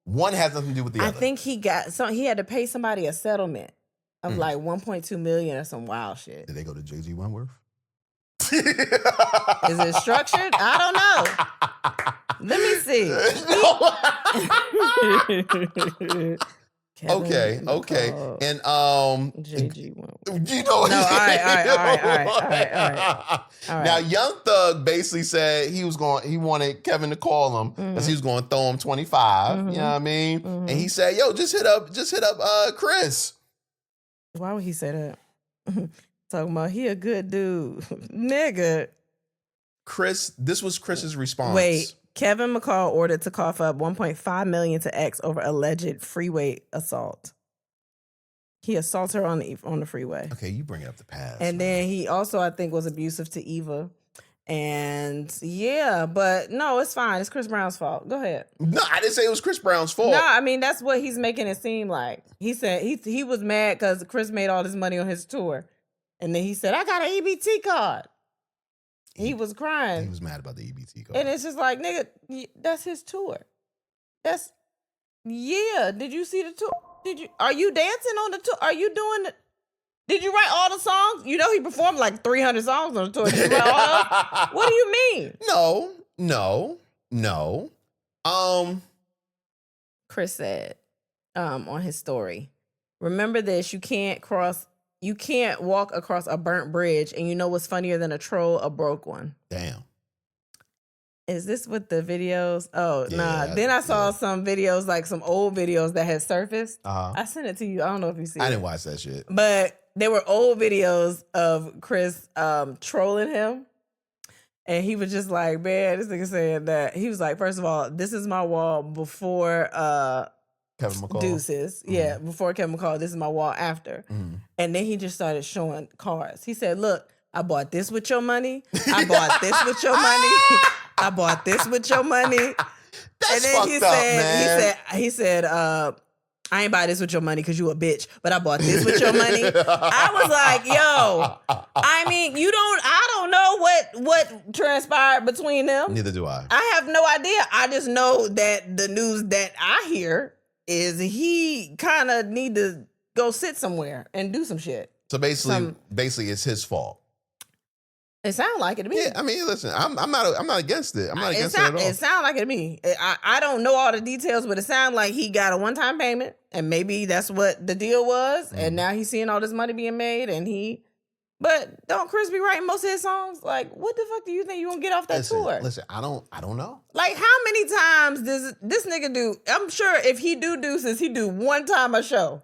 One has nothing to do with the I other. think he had to pay somebody a settlement of like 1.2 million or some wild shit. Did they go to J.G. Wentworth? Is it structured? I don't know. Let me see. Okay. And JG Wentworth. you know, No, all right. Now, Young Thug basically said he wanted Kevin to call him because he was going to throw him 25. You know what I mean? And he said, "Yo, just hit up Chris." Why would he say that? Talking about he a good dude, nigga. Chris, this was Chris's response. Wait, Kevin McCall ordered to cough up $1.5 million to X over alleged freeway assault. He assaults her on the freeway. Okay, you bring up the past. And then he also, I think, was abusive to Eva. And yeah, but no, it's fine. It's Chris Brown's fault. Go ahead. No, I didn't say it was Chris Brown's fault. No, I mean, that's what he's making it seem like. He said he was mad because Chris made all this money on his tour. And then he said, I got an EBT card. He was crying. He was mad about the EBT card. And it's just like, nigga, that's his tour. Did you see the tour? Are you dancing on the tour? Are you doing the, did you write all the songs? You know he performed like 300 songs on the tour. Did you write all those? What do you mean? No. Chris said on his story, remember this, you can't walk across a burnt bridge, and you know what's funnier than a troll? A broke one. Damn. Is this what the videos? Oh, Yeah, nah. Then I saw some videos, like some old videos that had surfaced. Uh-huh. I sent it to you. I don't know if you see it. I didn't watch that shit. But there were old videos of Chris trolling him. And he was just like, man, this nigga saying that. He was like, first of all, this is my wall before Kevin McCall. Deuces. Yeah, before Kevin McCall. This is my wall after. And then he just started showing cars. He said, look, I bought this with your money. I bought this with your money. I bought this with your money. That's and then fucked up, man. he said, I ain't buy this with your money because you a bitch, but I bought this with your money. I was like, yo, I mean, I don't know what transpired between them. Neither do I. I have no idea. I just know that the news that I hear is he kind of need to go sit somewhere and do some shit. So basically it's his fault. It sounds like it to me. Yeah, I mean, listen, I'm not against it. I'm not against it at all. It sounds like it to me. I don't know all the details, but it sounds like he got a one-time payment, and maybe that's what the deal was. And now he's seeing all this money being made, but don't Chris be writing most of his songs? Like, what the fuck do you think you gonna get off that tour? Listen, I don't know. Like, how many times does this nigga do? I'm sure if he do deuces, he do one time a show.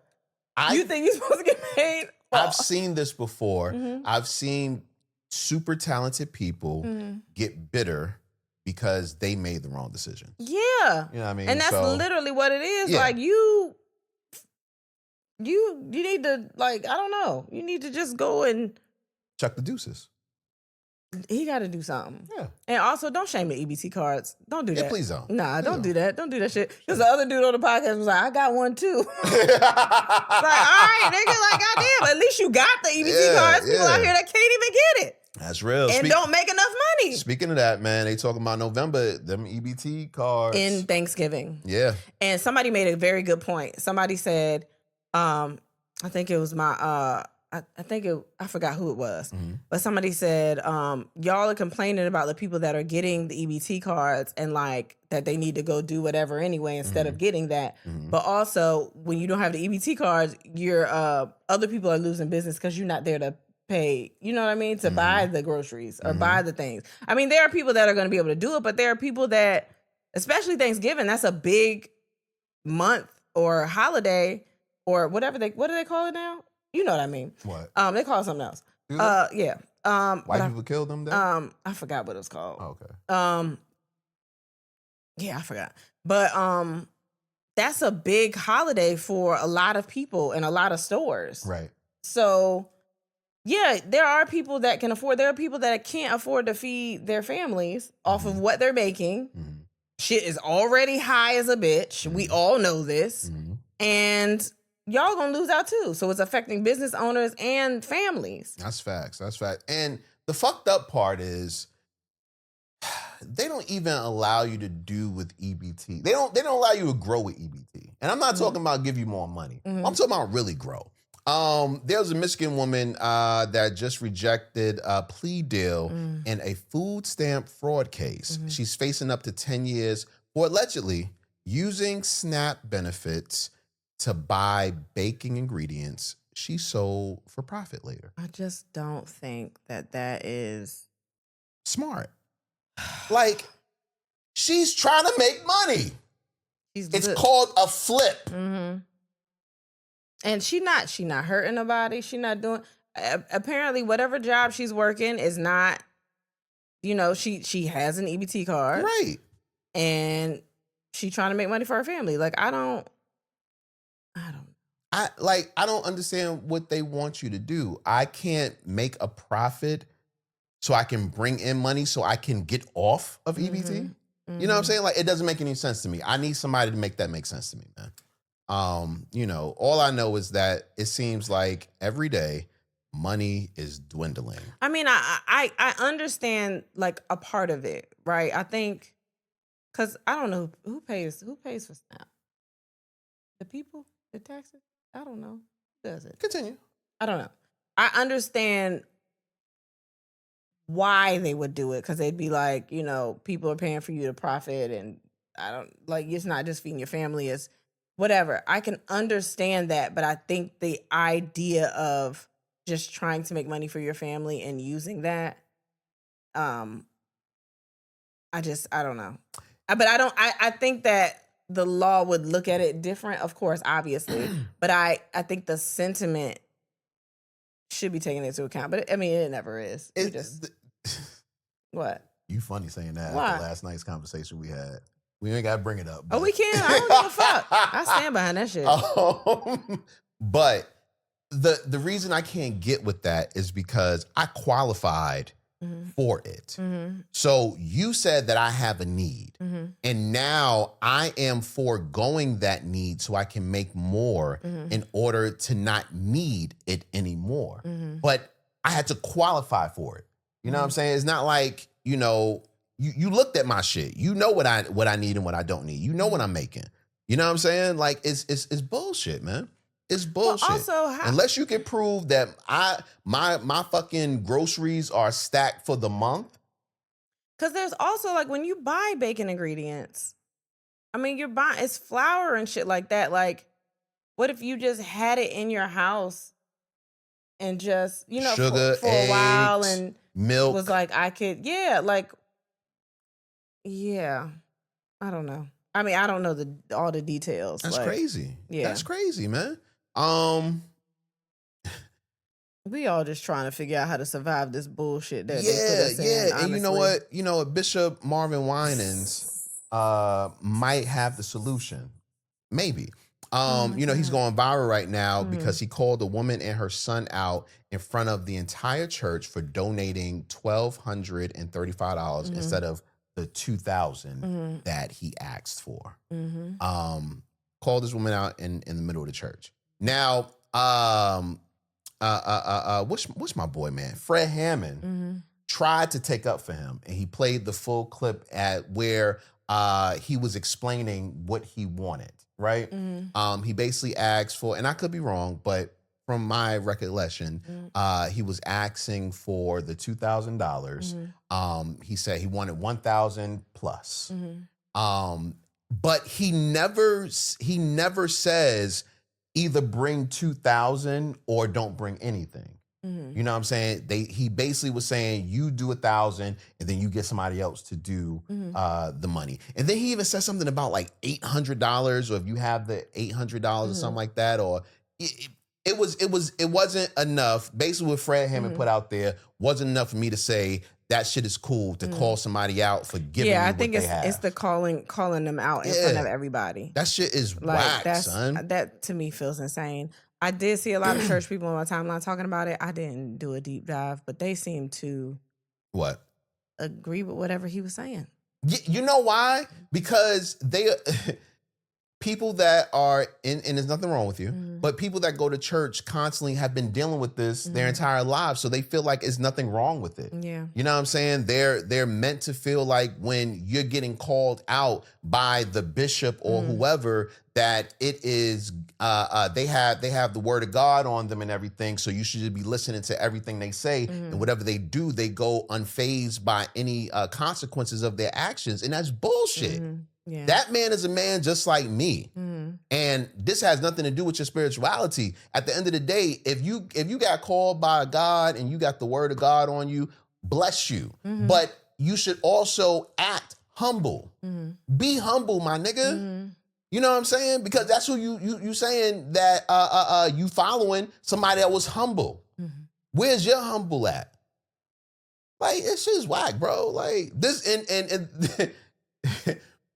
You think he's supposed to get paid? I've seen this before. I've seen super talented people get bitter because they made the wrong decision. Yeah. You know what I mean? And that's literally what it is. Yeah. Like you need to, like, I don't know. You need to just go and chuck the deuces. He got to do something. Yeah. And also, don't shame the EBT cards. Don't do that. Yeah, please don't. Nah, don't do that. Don't do that shit. Because the other dude on the podcast was like, I got one too. It's like, all right, nigga, like, goddamn, at least you got the EBT cards. People out here that can't even get it. That's real. And don't make enough money. Speaking of that, man, they talking about November, them EBT cards. In Thanksgiving. Yeah. And somebody made a very good point. Somebody said, I think it was my, I forgot who it was, but somebody said, y'all are complaining about the people that are getting the EBT cards and like that they need to go do whatever anyway instead of getting that. But also, when you don't have the EBT cards, your other people are losing business because you're not there to pay, you know what I mean, to buy the groceries or buy the things. I mean, there are people that are going to be able to do it, but there are people that, especially Thanksgiving, that's a big month or holiday or whatever what do they call it now? You know what I mean? What? They call it something else. Yeah. White people killed them then? I forgot what it was called. Oh, okay. Yeah, I forgot. But that's a big holiday for a lot of people and a lot of stores. Right. So, yeah, there are people that can afford. There are people that can't afford to feed their families off of what they're making. Shit is already high as a bitch. We all know this. And y'all gonna lose out too. So it's affecting business owners and families. That's facts. That's fact. And the fucked up part is they don't even allow you to do with EBT. They don't allow you to grow with EBT. And I'm not talking about give you more money. I'm talking about really grow. There was a Michigan woman that just rejected a plea deal in a food stamp fraud case. She's facing up to 10 years for allegedly using SNAP benefits to buy baking ingredients she sold for profit later. I just don't think that is smart. Like, she's trying to make money. It's called a flip. And she not hurting nobody. She not doing. Apparently, whatever job she's working is not. You know, she has an EBT card, right? And she trying to make money for her family. Like, I don't understand what they want you to do. I can't make a profit so I can bring in money so I can get off of EBT. You know what I'm saying? Like, it doesn't make any sense to me. I need somebody to make that make sense to me, man. You know, all I know is that it seems like every day money is dwindling. I mean, I understand like a part of it, right? I think because I don't know who pays for SNAP. The people, the taxes. I don't know. Who does it? Continue. I don't know. I understand why they would do it because they'd be like, you know, people are paying for you to profit, and I don't like it's not just feeding your family, it's whatever. I can understand that, but I think the idea of just trying to make money for your family and using that, I don't know. But I think that the law would look at it different, of course, obviously. But I think the sentiment should be taken into account. But I mean, it never is. What? You funny saying that Why? after last night's conversation we had. We ain't got to bring it up. Oh, we can. I don't give a fuck. I stand behind that shit. But the reason I can't get with that is because I qualified for it. So you said that I have a need, and now I am foregoing that need so I can make more in order to not need it anymore. But I had to qualify for it. You know what I'm saying? It's not like, you know, you looked at my shit. You know what I need and what I don't need. You know what I'm making. You know what I'm saying? Like it's bullshit, man. It's bullshit. Well, also, unless you can prove that my fucking groceries are stacked for the month. Because there's also like when you buy bacon ingredients, I mean, you're buying it's flour and shit like that. Like, what if you just had it in your house and just, you know, Sugar, for a while eggs, and milk was like, I could, yeah, I don't know. I mean, I don't know all the details. That's crazy. Yeah. That's crazy, man. We all just trying to figure out how to survive this bullshit that they put us in, And honestly. you know what? You know, Bishop Marvin Winans might have the solution. Maybe. You know, he's going viral right now because he called a woman and her son out in front of the entire church for donating $1,235 instead of the $2,000 that he asked for. Called this woman out in the middle of the church. Now, what's my boy, man? Fred Hammond tried to take up for him, and he played the full clip at where he was explaining what he wanted, right? He basically asked for, and I could be wrong, but from my recollection, he was asking for the $2,000. He said he wanted $1,000 plus. But he never says either bring 2,000 or don't bring anything. You know what I'm saying? He basically was saying you do 1,000 and then you get somebody else to do the money. And then he even said something about like $800 or if you have the $800 or something like that. Or it wasn't enough. Basically, what Fred Hammond put out there wasn't enough for me to say that shit is cool to call somebody out for giving me what they have. Yeah, I think it's the calling them out in front of everybody. That shit is whack, son. That to me feels insane. I did see a lot of church people on my timeline talking about it. I didn't do a deep dive, but they seemed to agree with whatever he was saying. You know why? Because they people that are in, and there's nothing wrong with you, but people that go to church constantly have been dealing with this their entire lives, so they feel like there's nothing wrong with it. Yeah. You know what I'm saying? They're meant to feel like when you're getting called out by the bishop or whoever, that it is they have the word of God on them and everything, so you should just be listening to everything they say, and whatever they do, they go unfazed by any consequences of their actions, and that's bullshit. Yeah. That man is a man just like me. And this has nothing to do with your spirituality. At the end of the day, if you got called by God and you got the word of God on you, bless you. But you should also act humble. Be humble, my nigga. You know what I'm saying? Because that's who you saying that you following somebody that was humble. Where's your humble at? Like, it's just whack, bro. Like this and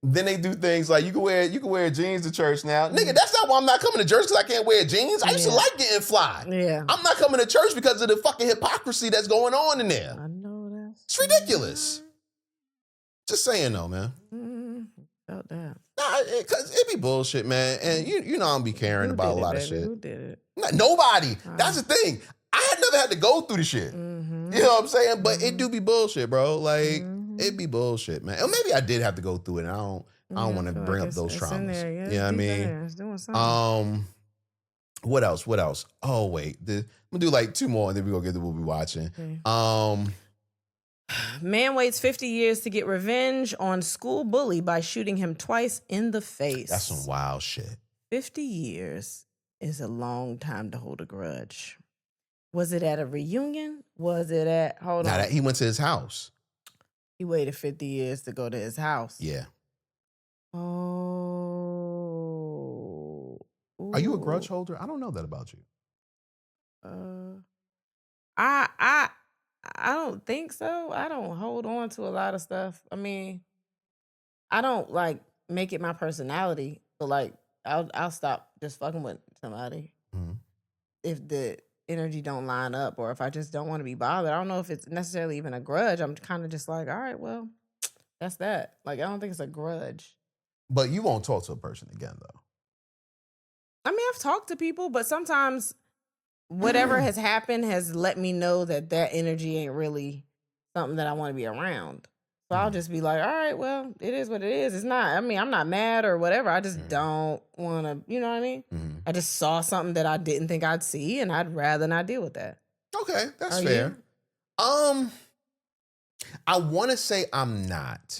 then they do things like you can wear jeans to church now. Nigga, that's not why I'm not coming to church, because I can't wear jeans. I used to like getting fly. Yeah. I'm not coming to church because of the fucking hypocrisy that's going on in there. I know that. It's ridiculous. Just saying though, man. About that. Nah, because it be bullshit, man. And you know I don't be caring about a lot of shit. Who did it? Nobody. That's the thing. I had never had to go through the shit. You know what I'm saying? But it do be bullshit, bro. Like, it be bullshit, man. Or maybe I did have to go through it, and I don't want to bring up those traumas. You know what I mean? What else? Oh, wait. I'm gonna do like 2 more, and then we're gonna get to what we're watching. Okay. Man waits 50 years to get revenge on school bully by shooting him twice in the face. That's some wild shit. 50 years is a long time to hold a grudge. Was it at a reunion? Was it at, hold on. He went to his house. He waited 50 years to go to his house. Yeah. Oh. Ooh. Are you a grudge holder? I don't know that about you. I don't think so. I don't hold on to a lot of stuff. I mean, I don't like make it my personality. So like I'll stop just fucking with somebody. If energy don't line up, or if I just don't want to be bothered. I don't know if it's necessarily even a grudge. I'm kind of just like, all right, well, that's that. Like, I don't think it's a grudge. But you won't talk to a person again, though. I mean, I've talked to people, but sometimes whatever has happened has let me know that energy ain't really something that I want to be around. So I'll just be like, all right, well, it is what it is. It's not, I mean, I'm not mad or whatever. I just don't want to, you know what I mean? I just saw something that I didn't think I'd see, and I'd rather not deal with that. Okay, that's Are fair. you? I want to say I'm not,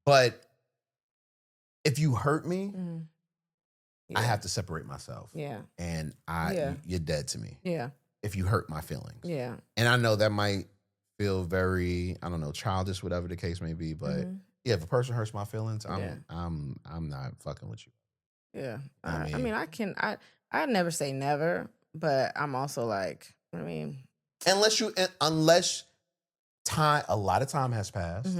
but if you hurt me, I have to separate myself. Yeah. And you're dead to me. Yeah. If you hurt my feelings. Yeah. And I know that might feel very, I don't know, childish, whatever the case may be, but yeah, if a person hurts my feelings, I'm not fucking with you. Yeah. I mean, I never say never, but I'm also like, I mean, unless a lot of time has passed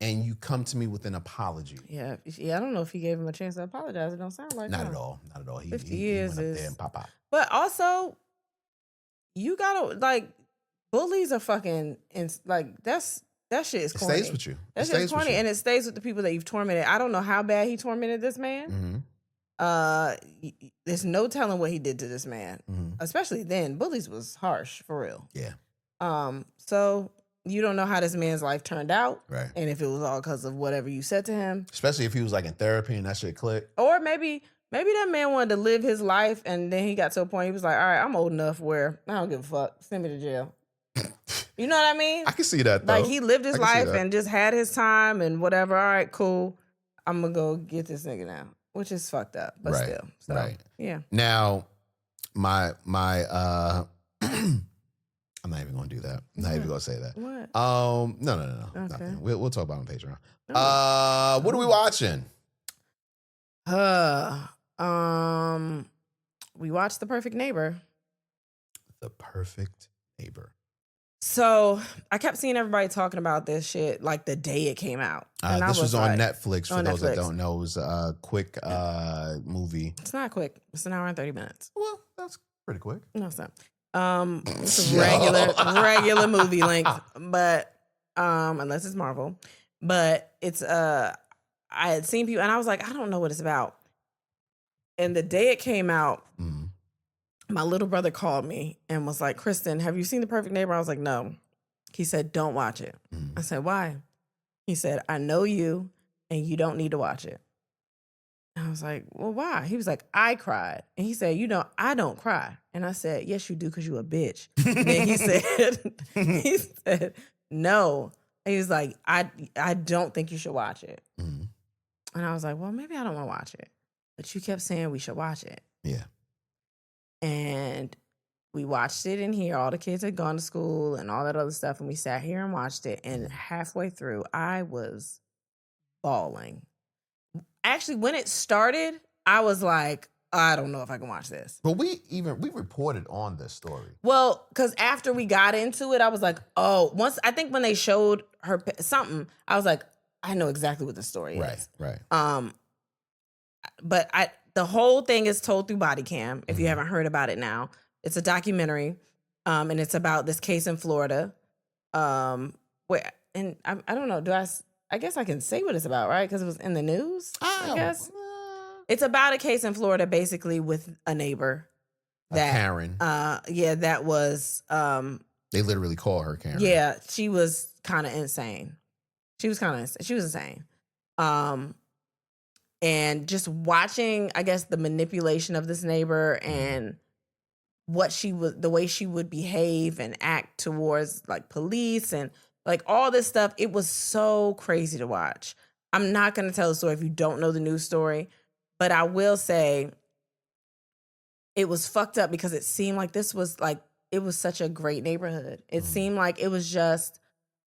and you come to me with an apology. Yeah. I don't know if he gave him a chance to apologize. It don't sound like Not at all. 50 years he went up there and pop. But also, you gotta, like, bullies are fucking, like, that shit is corny. It stays with you. That shit is corny, and it stays with the people that you've tormented. I don't know how bad he tormented this man. There's no telling what he did to this man. Especially then, bullies was harsh, for real. Yeah. So you don't know how this man's life turned out. Right. And if it was all because of whatever you said to him. Especially if he was like in therapy and that shit clicked. Or maybe that man wanted to live his life, and then he got to a point he was like, all right, I'm old enough where I don't give a fuck. Send me to jail. You know what I mean? I can see that, though. Like, he lived his life and just had his time and whatever. All right, cool. I'm going to go get this nigga now, which is fucked up, but right. still. So, right. Yeah. Now, my I'm not even going to do that. I'm not even going to say that. What? No. Okay. Nothing. We'll talk about it on Patreon. What are we watching? We watched The Perfect Neighbor. The Perfect Neighbor. So I kept seeing everybody talking about this shit like the day it came out. And This was on like, Netflix for those that don't know. It was a quick movie. It's not quick. It's an hour and 30 minutes. Well, that's pretty quick. No, it's not. It's a regular movie length, but unless it's Marvel. But it's I had seen people and I was like, I don't know what it's about. And the day it came out, my little brother called me and was like, Kristen, have you seen The Perfect Neighbor? I was like, no. He said, don't watch it. I said, why? He said, I know you and you don't need to watch it. And I was like, well, why? He was like, I cried. And he said, I don't cry. And I said, yes, you do, because you a bitch. And then he said, no. And he was like, I don't think you should watch it. And I was like, well, maybe I don't want to watch it. But you kept saying we should watch it. Yeah. And we watched it in here. All the kids had gone to school and all that other stuff. And we sat here and watched it. And halfway through, I was bawling. Actually, when it started, I was like, I don't know if I can watch this. But we reported on this story. Well, because after we got into it, I was like, I think when they showed her something, I was like, I know exactly what the story is. Right. But the whole thing is told through body cam. If you haven't heard about it now, it's a documentary, and it's about this case in Florida. I don't know. I guess I can say what it's about, right? Because it was in the news. I guess it's about a case in Florida, basically with a neighbor Karen. That was. They literally call her Karen. Yeah, she was kind of insane. She was insane. And just watching, I guess, the manipulation of this neighbor and the way she would behave and act towards like police and like all this stuff, it was so crazy to watch. I'm not going to tell the story if you don't know the news story, but I will say it was fucked up because it seemed like it was such a great neighborhood. It seemed like it was just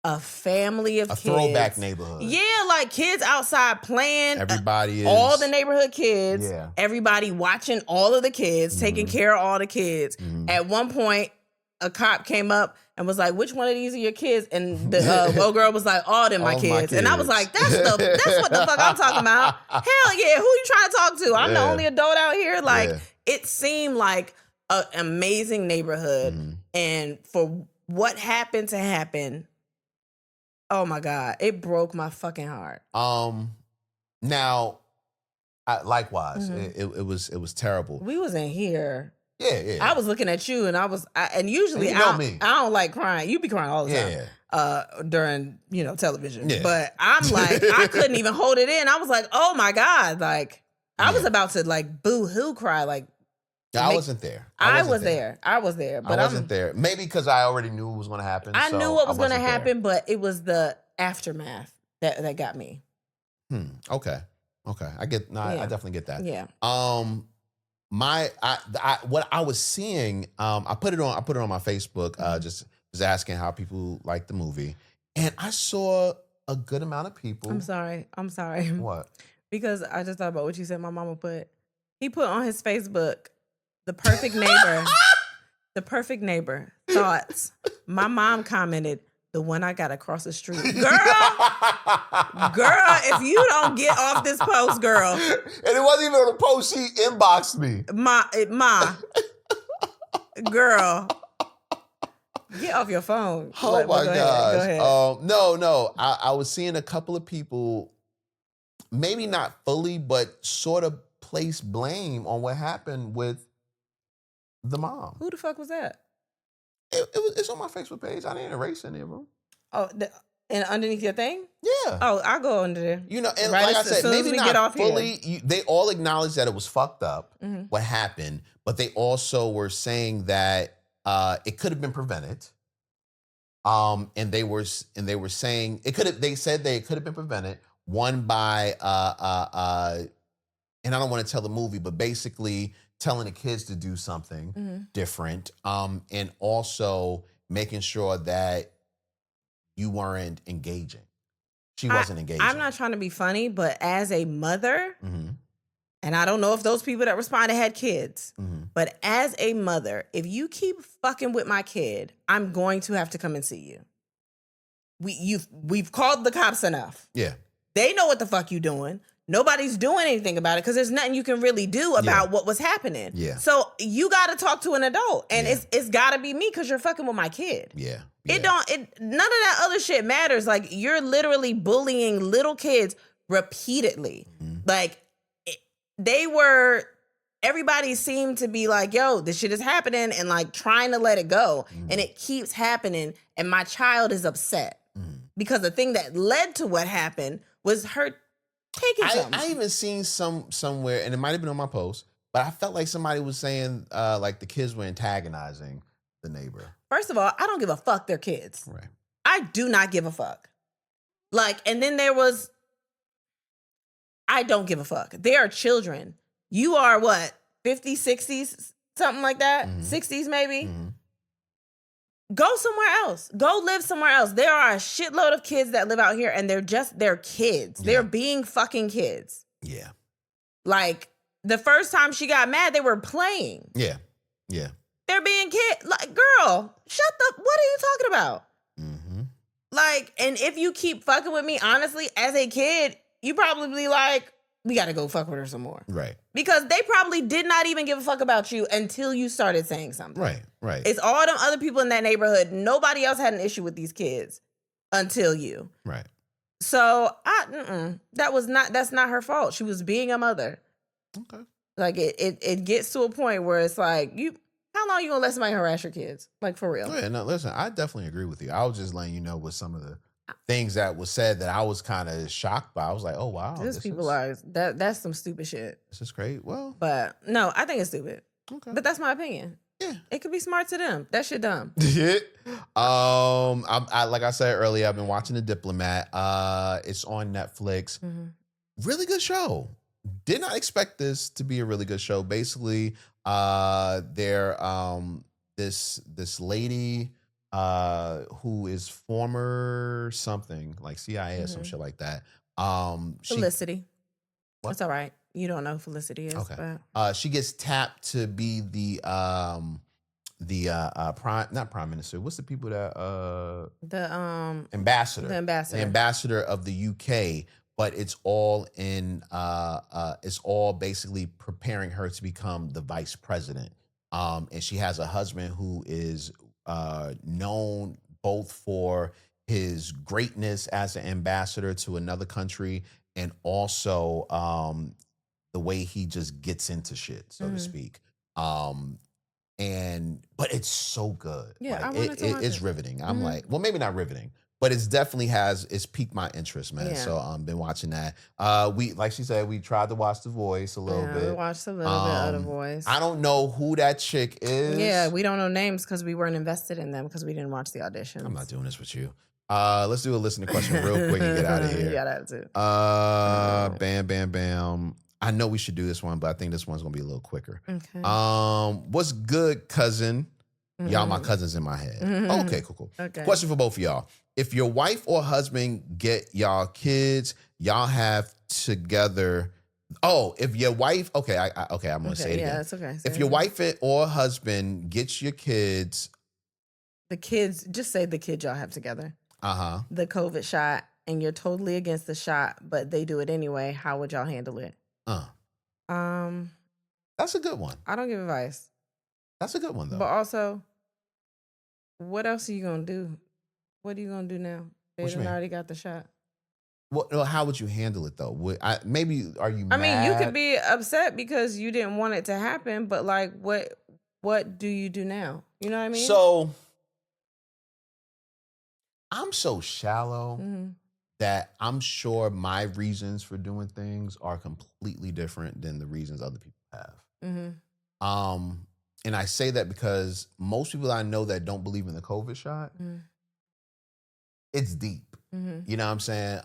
a family of kids. A throwback neighborhood. Yeah, like kids outside playing. Everybody is. All the neighborhood kids. Yeah. Everybody watching all of the kids, taking care of all the kids. At one point, a cop came up and was like, which one of these are your kids? And the old girl was like, all them my kids. And I was like, that's what the fuck I'm talking about. Hell yeah, who you trying to talk to? I'm the only adult out here. Like, it seemed like an amazing neighborhood. And for what happened to happen, oh my God, it broke my fucking heart. Now, likewise, it was terrible. We wasn't here. Yeah. I was looking at you, and and usually You know me. I don't like crying. You be crying all the time. During television. Yeah. But I'm like, I couldn't even hold it in. I was like, oh my God. Like, I was about to like boo-hoo cry. Like, I wasn't there. I was there. But I wasn't there. Maybe because I already knew what was going to happen. I so knew what was going to wasn't there. happen, but it was the aftermath that got me. Okay. I definitely get that. Yeah. What I was seeing, I put it on my Facebook, just asking how people like the movie, and I saw a good amount of people. I'm sorry. What? Because I just thought about what you said. My mama he put on his Facebook, the perfect neighbor, the perfect neighbor thoughts. My mom commented, the one I got across the street. Girl, if you don't get off this post, girl. And it wasn't even on the post, she inboxed me. Ma, girl. Get off your phone. Oh my gosh. Go ahead. No. I was seeing a couple of people, maybe not fully, but sort of place blame on what happened with the mom. Who the fuck was that? It's on my Facebook page. I didn't erase any of them. Oh, and underneath your thing? Yeah. Oh, I'll go under there. And right, like I said, maybe not fully. Here. They all acknowledged that it was fucked up, what happened, but they also were saying that it could have been prevented. And they were saying it could have. They said it could have been prevented. One by and I don't want to tell the movie, but basically telling the kids to do something different, and also making sure that you weren't engaging. She wasn't engaging. I'm not trying to be funny, but as a mother, and I don't know if those people that responded had kids, but as a mother, if you keep fucking with my kid, I'm going to have to come and see you. We've called the cops enough. Yeah. They know what the fuck you doing. Nobody's doing anything about it because there's nothing you can really do about what was happening. Yeah. So you got to talk to an adult, and it's got to be me because you're fucking with my kid. Yeah. None of that other shit matters. Like, you're literally bullying little kids repeatedly. Like, everybody seemed to be like, yo, this shit is happening, and like trying to let it go. And it keeps happening. And my child is upset because the thing that led to what happened was her taking something. I even seen somewhere, and it might have been on my post, but I felt like somebody was saying like the kids were antagonizing the neighbor. First of all, I don't give a fuck they're kids. Right. I do not give a fuck. Like, and then there was, I don't give a fuck. They are children. You are what, 50s, 60s, something like that? 60s maybe? Go somewhere else. Go live somewhere else. There are a shitload of kids that live out here, and they're kids. Yeah. They're being fucking kids. Yeah. Like, the first time she got mad, they were playing. Yeah. They're being kids. Like, girl, shut the, what are you talking about? Like, and if you keep fucking with me, honestly, as a kid, you probably like, we got to go fuck with her some more. Right. Because they probably did not even give a fuck about you until you started saying something. Right. It's all them other people in that neighborhood. Nobody else had an issue with these kids until you. Right. So that's not her fault. She was being a mother. Okay. Like, it gets to a point where it's like, how long you gonna let somebody harass your kids? Like, for real. Yeah, no, listen, I definitely agree with you. I was just letting you know what some of the things that was said that I was kind of shocked by. I was like, oh wow. These people are that's some stupid shit. This is great. Well, but no, I think it's stupid. Okay. But that's my opinion. Yeah. It could be smart to them. That shit dumb. I like I said earlier, I've been watching The Diplomat. It's on Netflix. Really good show. Did not expect this to be a really good show. Basically, this lady who is former something like CIA or some shit like that. Felicity. That's all right. You don't know who Felicity is. Okay. But she gets tapped to be the prime, not prime minister. What's the people that ambassador? The ambassador. The ambassador of the UK. But it's all in. It's all basically preparing her to become the vice president And she has a husband who is known both for his greatness as an ambassador to another country and also the way he just gets into shit, so to speak. But it's so good. Yeah, Like, I wanted to watch it's it. riveting. I'm like, well, maybe not riveting, but it's definitely it's piqued my interest, man. Yeah. So been watching that. We, like she said, we tried to watch The Voice a little Yeah, bit. we watched a little bit of The Voice. I don't know who that chick is. Yeah, we don't know names because we weren't invested in them because we didn't watch the auditions. I'm not doing this with you. Let's do a listening question real quick and get out of here. Yeah, that too. Bam, bam, bam. I know we should do this one, but I think this one's gonna be a little quicker. Okay. What's good, cousin? Y'all my cousins in my head. Okay, cool. Okay. Question for both of y'all. If your wife or husband get y'all kids, y'all have together. Oh, if your wife, okay, I'm gonna say it again. Yeah, it's okay. If your wife or husband gets your kids, the kids, just say the kids y'all have together, the COVID shot, and you're totally against the shot, but they do it anyway, how would y'all handle it? That's a good one. I don't give advice. That's a good one though. But also, what else are you gonna do? What are you gonna do now? They What you done mean? already got the shot. How would you handle it though? Maybe are you? I mad? mean, you could be upset because you didn't want it to happen, but like, what do you do now? You know what I mean? So I'm so shallow Mm-hmm. that I'm sure my reasons for doing things are completely different than the reasons other people have. Mm-hmm. And I say that because most people I know that don't believe in the COVID shot, it's deep. Mm-hmm. You know what I'm saying?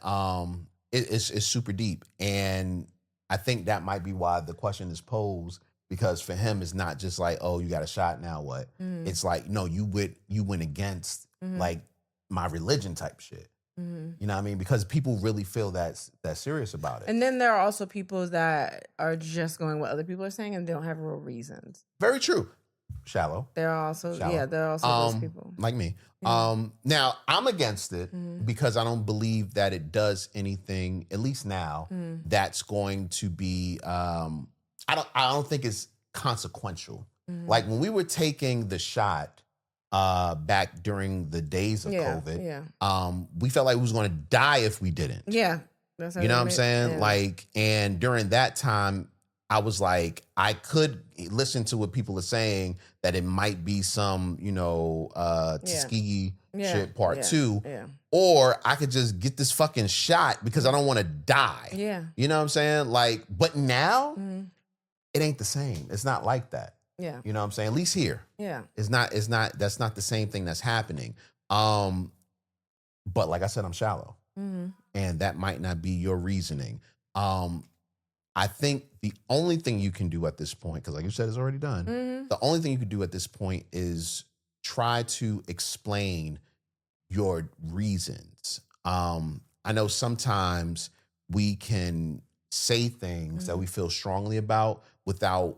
It's super deep. And I think that might be why the question is posed, because for him, it's not just like, oh, you got a shot, now what? It's like, no, you went against like my religion type shit. You know what I mean? Because people really feel that serious about it. And then there are also people that are just going what other people are saying and they don't have real reasons. Very true. Shallow. There are also, Shallow. there are also those people. Like me. Yeah. Now I'm against it because I don't believe that it does anything, at least now, that's going to be I don't think it's consequential. Like when we were taking the shot back during the days of COVID, we felt like we was gonna die if we didn't. Yeah. That's how You know they what I'm made- saying? yeah. Like, and during that time, I was like, I could listen to what people are saying that it might be some, Tuskegee shit part 2, or I could just get this fucking shot because I don't want to die. Yeah. You know what I'm saying? Like, but now it ain't the same. It's not like that. Yeah. You know what I'm saying? At least here. Yeah. That's not the same thing that's happening. But like I said, I'm shallow. And that might not be your reasoning. I think the only thing you can do at this point, because like you said, it's already done. The only thing you can do at this point is try to explain your reasons. I know sometimes we can say things that we feel strongly about without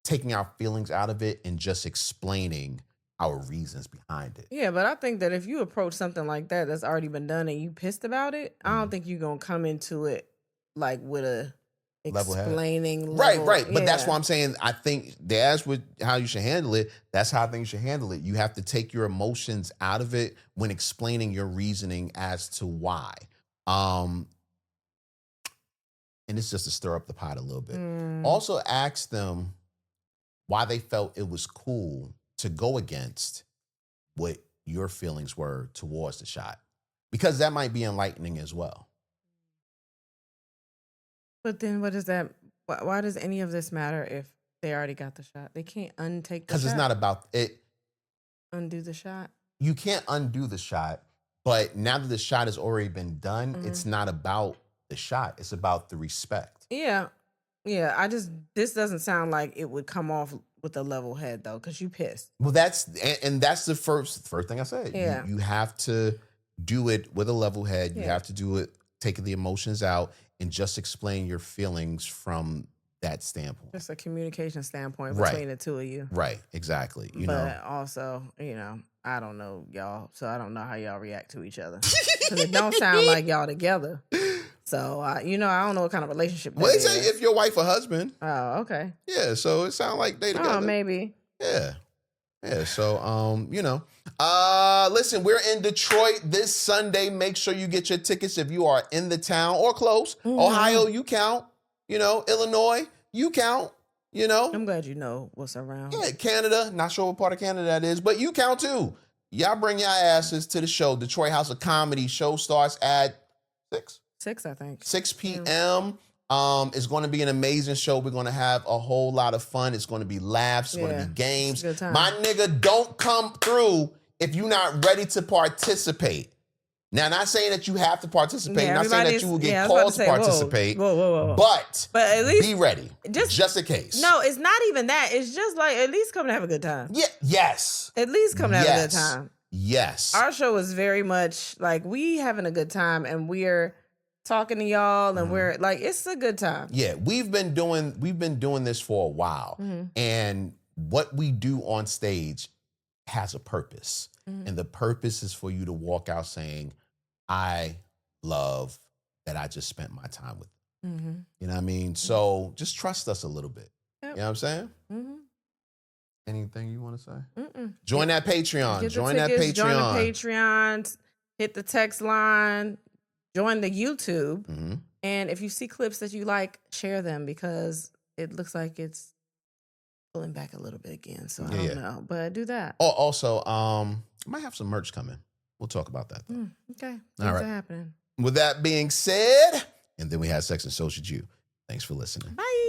taking our feelings out of it and just explaining our reasons behind it. Yeah, but I think that if you approach something like that that's already been done and you pissed about it, I don't think you're going to come into it like with a Level head. explaining Right. level. But that's Yeah. why I'm saying I think that's how you should handle it. That's how I think you should handle it. You have to take your emotions out of it when explaining your reasoning as to why. And it's just to stir up the pot a little bit. Also ask them why they felt it was cool to go against what your feelings were towards the shot, because that might be enlightening as well. But then what is that? Why does any of this matter if they already got the shot? They can't untake the shot. Because it's not about it. Undo the shot. You can't undo the shot, but now that the shot has already been done, it's not about the shot. It's about the respect. Yeah. Yeah. This doesn't sound like it would come off with a level head though, because you pissed. Well, that's the first thing I said. Yeah. You have to do it with a level head. You Yeah. have to do it, taking the emotions out and just explain your feelings from that standpoint. Just a communication standpoint Right. between the two of you. Right, exactly. But also, I don't know y'all, so I don't know how y'all react to each other. Because it don't sound like y'all together. So, I don't know what kind of relationship that Well, they is. say if your wife or husband. Oh, okay. Yeah, so it sounds like they together. Oh, maybe. Yeah. Yeah, so listen, we're in Detroit this Sunday. Make sure you get your tickets if you are in the town or close. Ohio, you count. Illinois, you count. I'm glad you know what's around. Yeah, Canada, not sure what part of Canada that is, but you count too. Y'all bring your asses to the show. Detroit House of Comedy show starts at 6? 6, I think. 6 p.m. It's going to be an amazing show. We're going to have a whole lot of fun. It's going to be laughs. It's going to be games. Good time. My nigga, don't come through if you're not ready to participate. Now, not saying that you have to participate. Not saying that you will get called to participate. Whoa. But at least be ready. Just in case. No, it's not even that. It's just like at least come to have a good time. Yeah. Yes. At least come to have a good time. Yes. Our show is very much like we having a good time and we're talking to y'all and we're like, it's a good time. Yeah, we've been doing this for a while. And what we do on stage has a purpose. And the purpose is for you to walk out saying, I love that I just spent my time with you. You know what I mean? So just trust us a little bit. Yep. You know what I'm saying? Anything you want to say? Join that Patreon. Join that Patreon. Join the Patreon. Hit the text line. Join the YouTube. And if you see clips that you like, share them because it looks like it's pulling back a little bit again. So I don't know. But do that. Oh, also, I might have some merch coming. We'll talk about that though. Okay. All Things right. are happening. With that being said, and then we had Sex and Social Jew. Thanks for listening. Bye.